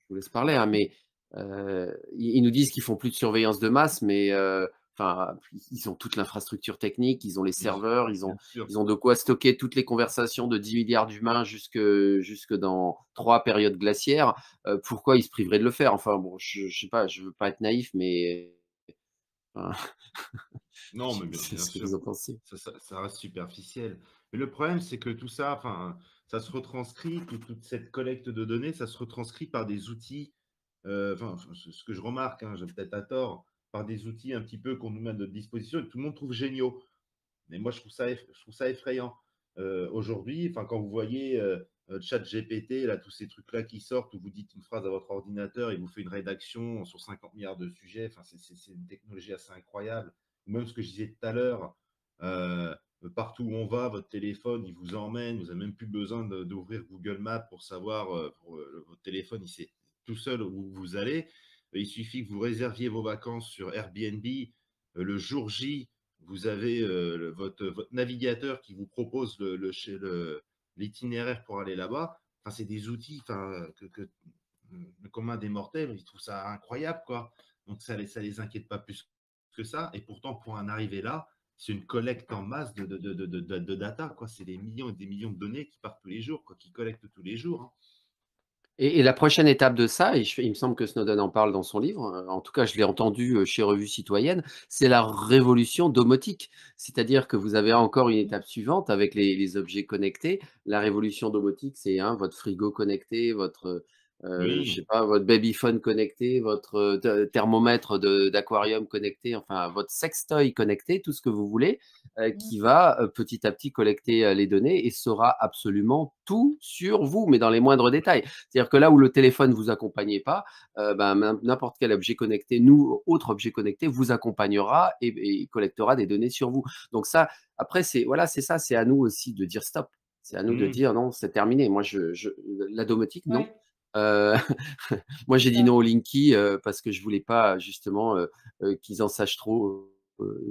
vous laisse parler, hein, mais ils nous disent qu'ils font plus de surveillance de masse, mais enfin, ils ont toute l'infrastructure technique, ils ont les serveurs, Bien sûr. ils ont de quoi stocker toutes les conversations de 10 milliards d'humains jusque dans 3 périodes glaciaires. Pourquoi ils se priveraient de le faire? Enfin, bon, je sais pas, je veux pas être naïf, mais enfin, Non, mais c'est bien ce que sûr. vous en pensez. Ça reste superficiel. Mais le problème, c'est que tout ça, enfin, ça se retranscrit, toute cette collecte de données, ça se retranscrit par des outils, enfin, ce que je remarque, hein, j'ai peut-être à tort, par des outils un petit peu qu'on nous met à notre disposition et que tout le monde trouve géniaux. Mais moi, je trouve ça effrayant. Aujourd'hui, enfin, quand vous voyez ChatGPT, là, tous ces trucs-là qui sortent, où vous dites une phrase à votre ordinateur et vous fait une rédaction sur 50 milliards de sujets, enfin, c'est une technologie assez incroyable. Ou même ce que je disais tout à l'heure, euh, partout où on va, votre téléphone, il vous emmène, vous n'avez même plus besoin d'ouvrir Google Maps pour savoir, votre téléphone, il sait tout seul où vous allez. Il suffit que vous réserviez vos vacances sur Airbnb le jour J, vous avez votre navigateur qui vous propose l'itinéraire pour aller là-bas. Enfin, c'est des outils enfin, que le commun des mortels, ils trouvent ça incroyable, quoi. Donc, ça les inquiète pas plus que ça. Et pourtant, pour en arriver là, c'est une collecte en masse de data, quoi. C'est des millions et des millions de données qui partent tous les jours, quoi, qui collectent tous les jours, hein. Et la prochaine étape de ça, il me semble que Snowden en parle dans son livre, en tout cas je l'ai entendu, chez Revue Citoyenne, c'est la révolution domotique. C'est-à-dire que vous avez encore une étape suivante avec les objets connectés. La révolution domotique, c'est, hein, votre frigo connecté, votre, je sais Oui, pas, votre babyphone connecté, votre, thermomètre d'aquarium connecté, enfin votre sextoy connecté, tout ce que vous voulez, mm, qui va, petit à petit collecter, les données et saura absolument tout sur vous, mais dans les moindres détails. C'est-à-dire que là où le téléphone vous accompagnait pas, ben, n'importe quel objet connecté, autre objet connecté, vous accompagnera et collectera des données sur vous. Donc ça, après, c'est voilà, c'est ça, c'est à nous aussi de dire stop. C'est à nous de mmh, dire non, c'est terminé. Moi, la domotique, non. ouais, Euh, Moi, j'ai dit ça, non au Linky parce que je voulais pas justement qu'ils en sachent trop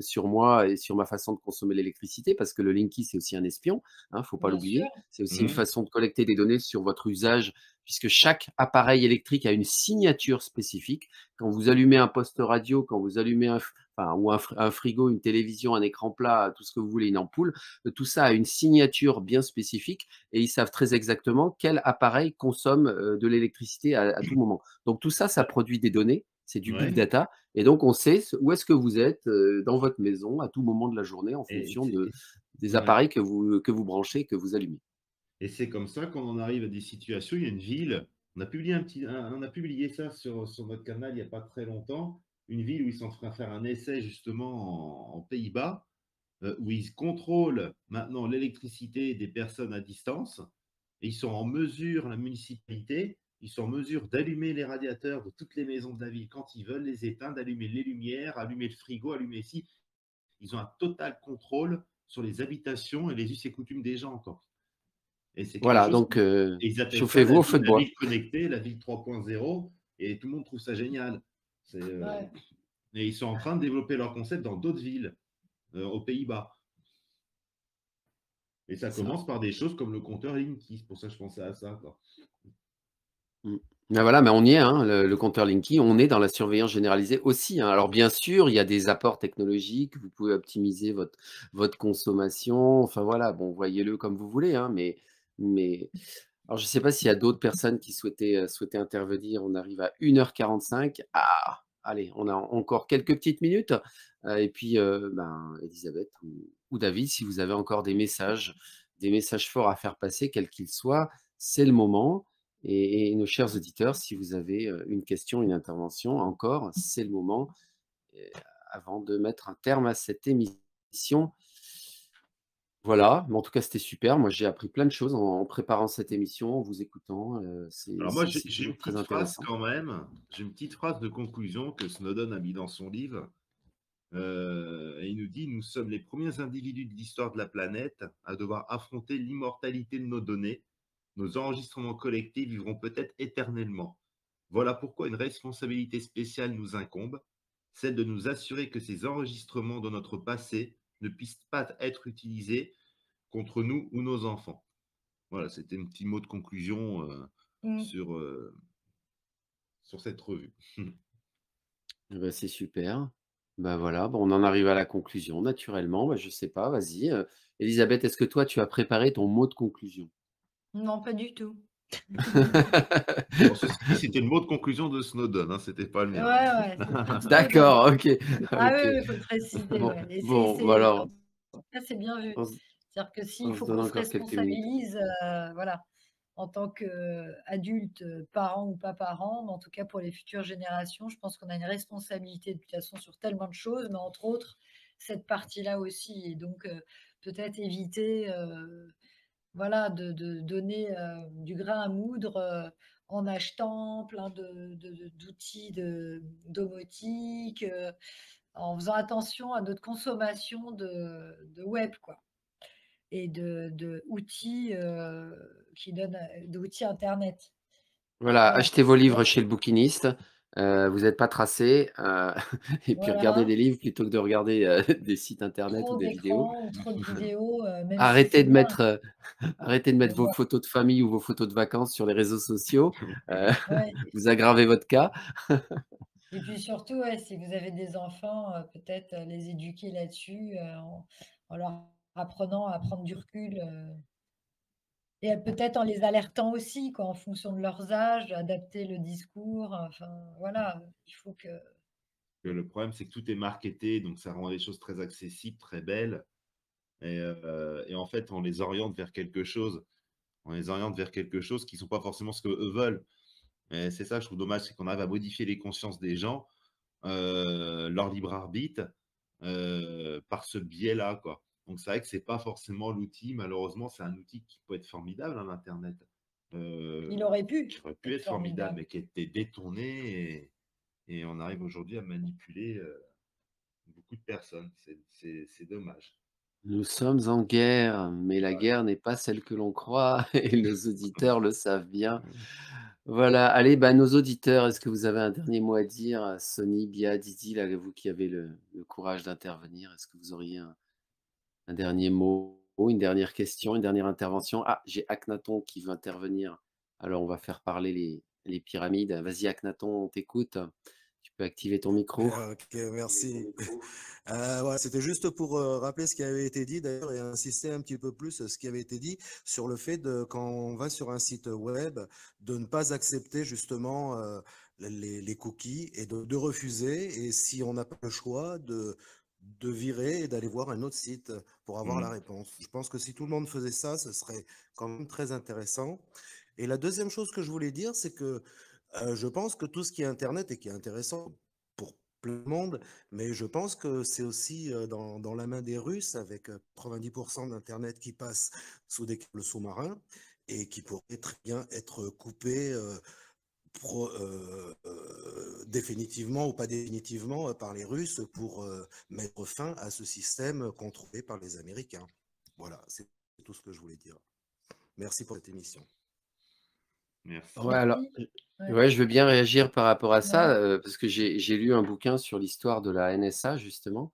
sur moi et sur ma façon de consommer l'électricité, parce que le Linky, c'est aussi un espion, hein, faut pas bien sûr. l'oublier. C'est aussi une mmh, façon de collecter des données sur votre usage, puisque chaque appareil électrique a une signature spécifique. Quand vous allumez un poste radio, quand vous allumez enfin, ou un frigo, une télévision, un écran plat, tout ce que vous voulez, une ampoule, tout ça a une signature bien spécifique et ils savent très exactement quel appareil consomme de l'électricité à tout moment. Donc tout ça, ça produit des données, c'est du big ouais. data, et donc on sait où est-ce que vous êtes dans votre maison à tout moment de la journée en Et fonction des ouais. appareils que vous branchez, que vous allumez. Et c'est comme ça qu'on en arrive à des situations. Il y a une ville, on a publié, on a publié ça sur notre canal il n'y a pas très longtemps, une ville où ils sont en train de faire un essai justement en Pays-Bas, où ils contrôlent maintenant l'électricité des personnes à distance. Et ils sont en mesure, la municipalité, ils sont en mesure d'allumer les radiateurs de toutes les maisons de la ville quand ils veulent, les éteindre, d'allumer les lumières, allumer le frigo, allumer ici. Ils ont un total contrôle sur les habitations et les us et coutumes des gens encore. Et c'est quelque Voilà, chose donc et ils appellent ça chauffez-vous au feu de la bois. ville connectée, la ville 3.0 et tout le monde trouve ça génial. C'est, Ouais, et ils sont en train de développer leur concept dans d'autres villes, aux Pays-Bas. Et ça C'est ça. commence par des choses comme le compteur Linky. C'est pour ça que je pensais à ça, quoi. Mmh. Ben voilà, mais on y est, hein, le compteur Linky, on est dans la surveillance généralisée aussi, hein. Alors bien sûr, il y a des apports technologiques, vous pouvez optimiser votre consommation, enfin voilà, bon, voyez-le comme vous voulez, hein, mais alors je ne sais pas s'il y a d'autres personnes qui souhaitaient intervenir. On arrive à 1h45. Ah! Allez, on a encore quelques petites minutes, et puis, ben, Élisabeth ou David, si vous avez encore des messages forts à faire passer, quels qu'ils soient, c'est le moment. Et nos chers auditeurs, si vous avez, une question, une intervention encore, c'est le moment, heu, avant de mettre un terme à cette émission. Voilà, mais en tout cas, c'était super. Moi, j'ai appris plein de choses en préparant cette émission, en vous écoutant, c'est Alors moi, c'est j'ai c'est j'ai une toujours très petite phrase intéressant. quand même, j'ai une petite phrase de conclusion que Snowden a mis dans son livre. Et il nous dit: «Nous sommes les premiers individus de l'histoire de la planète à devoir affronter l'immortalité de nos données. Nos enregistrements collectés vivront peut-être éternellement. Voilà pourquoi une responsabilité spéciale nous incombe, celle de nous assurer que ces enregistrements de notre passé ne puissent pas être utilisés contre nous ou nos enfants». Voilà, c'était un petit mot de conclusion, Mmh. sur, sur cette revue. Eh bah, c'est super. Bah, voilà, bon, on en arrive à la conclusion naturellement. Bah, je sais pas, vas-y, Élisabeth, est-ce que toi, tu as préparé ton mot de conclusion? Non, pas du tout. Bon, ceci dit, c'était le mot de conclusion de Snowden, hein, c'était pas le Ouais, mien, ouais, c'est Snowden. D'accord, OK, Ah oui, OK. oui, il faut le préciser, Bon, ouais. Et bon, bah, en alors, tout cas, c'est bien vu. C'est-à-dire que s'il on se faut donne qu'on se encore quelques minutes. responsabilise, voilà, en tant qu'adulte, parent ou pas parent, mais en tout cas pour les futures générations, je pense qu'on a une responsabilité de toute façon sur tellement de choses, mais entre autres, cette partie-là aussi. Et donc, peut-être éviter, voilà, de donner, du grain à moudre, en achetant plein d'outils de domotique, en faisant attention à notre consommation de web, quoi, et d'outils, qui donnent, d'outils internet. Voilà, Voilà. achetez vos livres chez le bouquiniste, vous n'êtes pas tracés, et puis regardez Voilà. des livres plutôt que de regarder, des sites internet ou Trop des vidéos. d'écrans ou trop de vidéos, même si Arrêtez c'est de bien, mettre, arrêtez de mais mettre vos bon, photos de famille ou vos photos de vacances sur les réseaux sociaux, heu, ouais. vous aggravez votre cas. Et puis surtout, ouais, si vous avez des enfants, peut-être, les éduquer là-dessus, en leur apprenant à prendre du recul, et peut-être en les alertant aussi, quoi, en fonction de leurs âges, adapter le discours, enfin voilà, il faut que Le problème, c'est que tout est marketé, donc ça rend les choses très accessibles, très belles et en fait, on les oriente vers quelque chose. On les oriente vers quelque chose qui ne sont pas forcément ce qu'eux veulent et c'est ça, je trouve dommage, c'est qu'on arrive à modifier les consciences des gens, leur libre arbitre, par ce biais-là, quoi. Donc c'est vrai que c'est pas forcément l'outil, malheureusement, c'est un outil qui peut être formidable, hein, l'internet, il aurait pu qui aurait pu être être formidable, formidable. mais qui a été détourné et on arrive aujourd'hui à manipuler, beaucoup de personnes. C'est dommage. Nous sommes en guerre, mais la Ouais. guerre n'est pas celle que l'on croit et nos auditeurs le savent bien. Voilà, allez, bah, nos auditeurs, est-ce que vous avez un dernier mot à dire? Sony, Bia, Didi, là, vous qui avez le courage d'intervenir, est-ce que vous auriez un dernier mot, une dernière question, une dernière intervention? Ah, j'ai Akhenaton qui veut intervenir. Alors on va faire parler les pyramides. Vas-y Akhenaton, on t'écoute. Tu peux activer ton micro. OK, merci. Ouais, c'était juste pour, rappeler ce qui avait été dit d'ailleurs et insister un petit peu plus, ce qui avait été dit sur le fait de quand on va sur un site web, de ne pas accepter justement, les cookies et de refuser et si on n'a pas le choix de virer et d'aller voir un autre site pour avoir la Mmh. réponse. Je pense que si tout le monde faisait ça, ce serait quand même très intéressant et la deuxième chose que je voulais dire, c'est que, je pense que tout ce qui est internet et qui est intéressant pour plein de monde, mais je pense que c'est aussi, dans la main des Russes avec, 90 d'internet qui passe sous des câbles sous-marins et qui pourrait très bien être coupé, définitivement ou pas définitivement, par les Russes pour, mettre fin à ce système contrôlé par les Américains. Voilà, c'est tout ce que je voulais dire. Merci pour cette émission. Ouais, Merci. alors, Merci. Ouais, ouais, je veux bien réagir par rapport à ouais. ça, parce que j'ai lu un bouquin sur l'histoire de la NSA justement.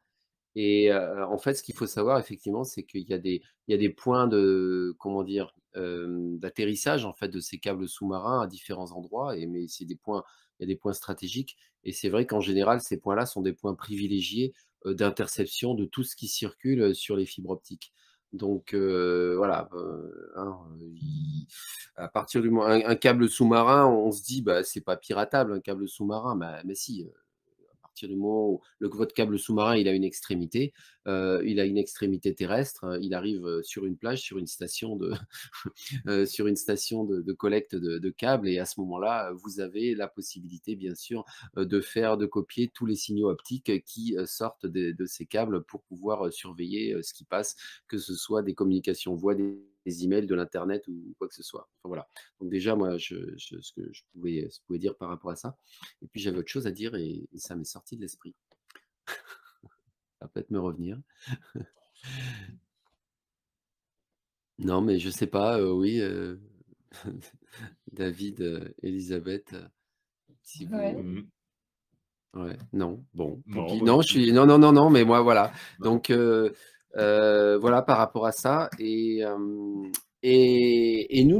Et en fait, ce qu'il faut savoir effectivement, c'est qu'il y a des points de comment dire? D'atterrissage en fait de ces câbles sous-marins à différents endroits mais c'est des points il y a des points stratégiques et c'est vrai qu'en général, ces points-là sont des points privilégiés, d'interception de tout ce qui circule, sur les fibres optiques. Donc voilà, hein, il à partir du moment un câble sous-marin, on se dit: «Bah, c'est pas piratable un câble sous-marin». Bah, mais si, à partir du moment où votre câble sous-marin, il a une extrémité terrestre, il arrive, sur une plage, sur une station de sur une station de collecte de câbles et à ce moment-là, vous avez la possibilité bien sûr, de copier tous les signaux optiques qui, sortent de ces câbles pour pouvoir, surveiller, ce qui passe, que ce soit des communications voix, des emails, de l'internet ou quoi que ce soit. Enfin voilà. Donc déjà moi ce que je pouvais dire par rapport à ça et puis j'avais autre chose à dire et ça m'est sorti de l'esprit. Ça va peut-être me revenir. Non mais je sais pas, oui, David, Élisabeth, si Ouais. vous Mmh. ouais, non, bon, tant Non, pis. moi Non, non je plus. suis non, non, non, non, mais moi, voilà. Non. Donc, voilà par rapport à ça et nous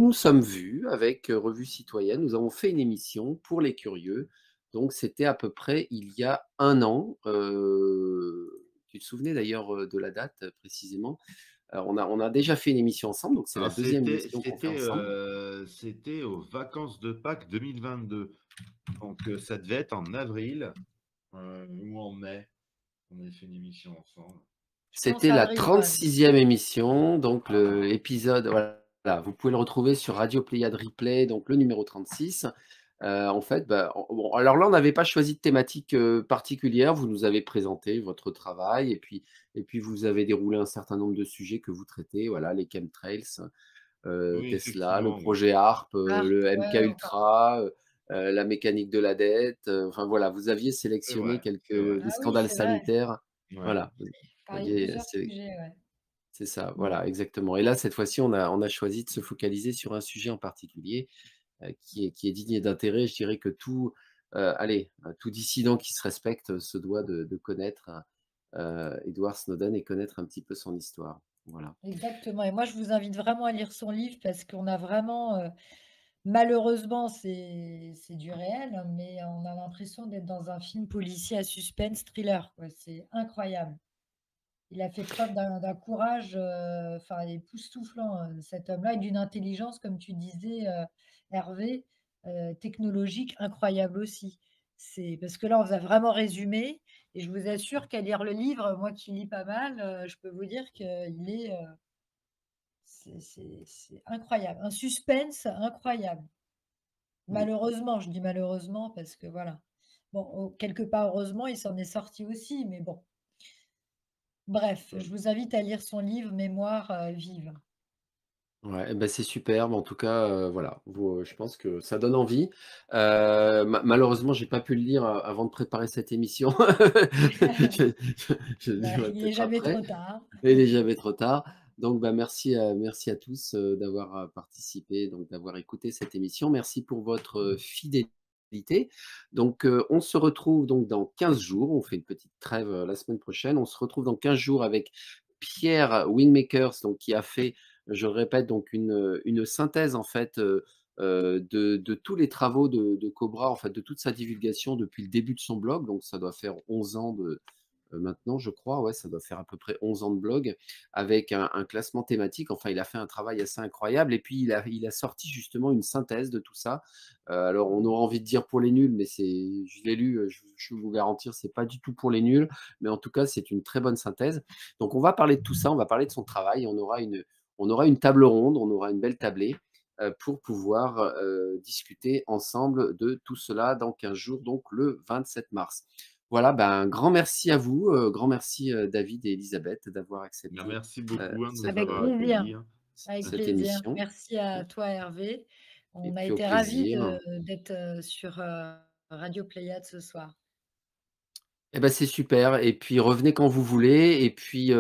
nous sommes vus avec, Revue Citoyenne. Nous avons fait une émission pour les curieux. Donc c'était à peu près il y a 1 an, tu te souvenais d'ailleurs, de la date, précisément? On a déjà fait une émission ensemble, donc c'est la Alors deuxième émission qu'on fait ensemble. c'était aux vacances de Pâques 2022. Donc ça devait être en avril, ou en mai. On avait fait une émission ensemble. Je pense C'était la avril quand même. 36e émission, donc l'épisode voilà, vous pouvez le retrouver sur Radio Pléiade Replay, donc le numéro 36. En fait, bah, bon, alors là, on n'avait pas choisi de thématique, particulière. Vous nous avez présenté votre travail et puis vous avez déroulé un certain nombre de sujets que vous traitez, voilà, les chemtrails, Oui, Tesla, le effectivement, oui. projet HARP, Ah, le MK ouais, enfin, Ultra, la mécanique de la dette, enfin voilà, vous aviez C'est sélectionné vrai, quelques c'est vrai. les ah oui, scandales c'est vrai. sanitaires. Ouais. Voilà, vous Parler de aviez plusieurs sujets, ouais. c'est ça, Mmh. voilà, exactement. Et là, cette fois-ci, on a choisi de se focaliser sur un sujet en particulier, qui est digne d'intérêt. Je dirais que allez, tout dissident qui se respecte, se doit de connaître, Edward Snowden et connaître un petit peu son histoire. Voilà. Exactement et moi je vous invite vraiment à lire son livre parce qu'on a vraiment, malheureusement c'est du réel, hein, mais on a l'impression d'être dans un film policier à suspense, thriller, quoi. C'est incroyable. Il a fait preuve d'un courage, enfin époustouflant, cet homme-là et d'une intelligence comme tu disais, Hervé, technologique incroyable aussi. C'est parce que là, on vous a vraiment résumé et je vous assure qu'à lire le livre, moi qui lis pas mal, je peux vous dire qu'il est, c'est incroyable. Un suspense incroyable. Mmh. Malheureusement, je dis malheureusement parce que voilà. Bon, quelque part heureusement, il s'en est sorti aussi, mais bon. Bref, je Mmh. vous invite à lire son livre Mémoire, vive. Ouais, et bah, c'est super, mais en tout cas, voilà, je pense que ça donne envie. Malheureusement, j'ai pas pu le lire, avant de préparer cette émission. Je je le Bah, lirai il est peut-être jamais après. trop tard. Et il est jamais trop tard. Donc, bah, merci à tous, d'avoir, participé, donc d'avoir écouté cette émission. Merci pour votre, fidélité. Donc, on se retrouve donc dans 15 jours. On fait une petite trêve, la semaine prochaine. On se retrouve dans 15 jours avec Pierre Winmakers, donc qui a fait, je le répète, donc une synthèse en fait, de tous les travaux de Cobra, en fait, de toute sa divulgation depuis le début de son blog. Donc ça doit faire 11 ans maintenant, je crois, ouais, ça doit faire à peu près 11 ans de blog avec un classement thématique. Enfin, il a fait un travail assez incroyable et puis il a sorti justement une synthèse de tout ça. Alors on aura envie de dire pour les nuls, mais je l'ai lu, je peux vous garantir, c'est pas du tout pour les nuls, mais en tout cas, c'est une très bonne synthèse. Donc on va parler de tout ça, on va parler de son travail, on aura une table ronde, on aura une belle tablée, pour pouvoir, discuter ensemble de tout cela dans 15 jours, donc le 27 mars. Voilà, ben, un grand merci à vous, grand merci, David et Elisabeth d'avoir Bien, accepté, merci beaucoup, hein, de nous Avec avoir plaisir, accueillis, hein. avec cette plaisir. émission, Merci à hein, toi Hervé. et On a puis au été ravis plaisir. d'être, sur, Radio Pléiade ce soir. Eh ben, c'est super et puis revenez quand vous voulez et puis,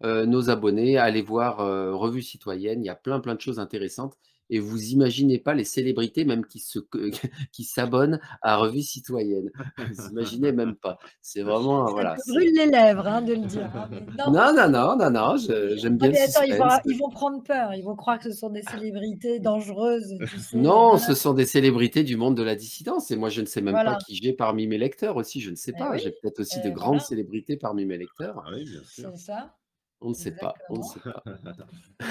nos abonnés, allez voir, Revue Citoyenne, il y a plein, plein de choses intéressantes et vous imaginez pas les célébrités même qui s'abonnent à Revue Citoyenne. Vous imaginez même pas. C'est vraiment, Ça voilà, te c'est brûle les lèvres, hein, de le dire, hein, mais non. non, non, non, non, non, j'aime Ah bien le mais attends, suspense. ils vont prendre peur, ils vont croire que ce sont des célébrités dangereuses, tu sais, Non, ce sont des célébrités du monde de la dissidence et moi, je ne sais même pas voilà. qui j'ai parmi mes lecteurs aussi, je ne sais Eh pas. oui, J'ai peut-être aussi de grandes voilà, célébrités parmi mes lecteurs. Ah oui, bien sûr. c'est ça, On ne sait pas, on ne exactement. sait pas.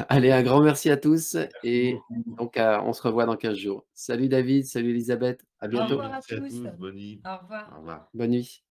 Allez, un grand merci à tous Merci et beaucoup. donc on se revoit dans 15 jours. Salut David, salut Elisabeth, à Au bientôt. revoir à Merci à tous. tous. Bonne nuit. Au revoir. Au revoir. Bonne nuit.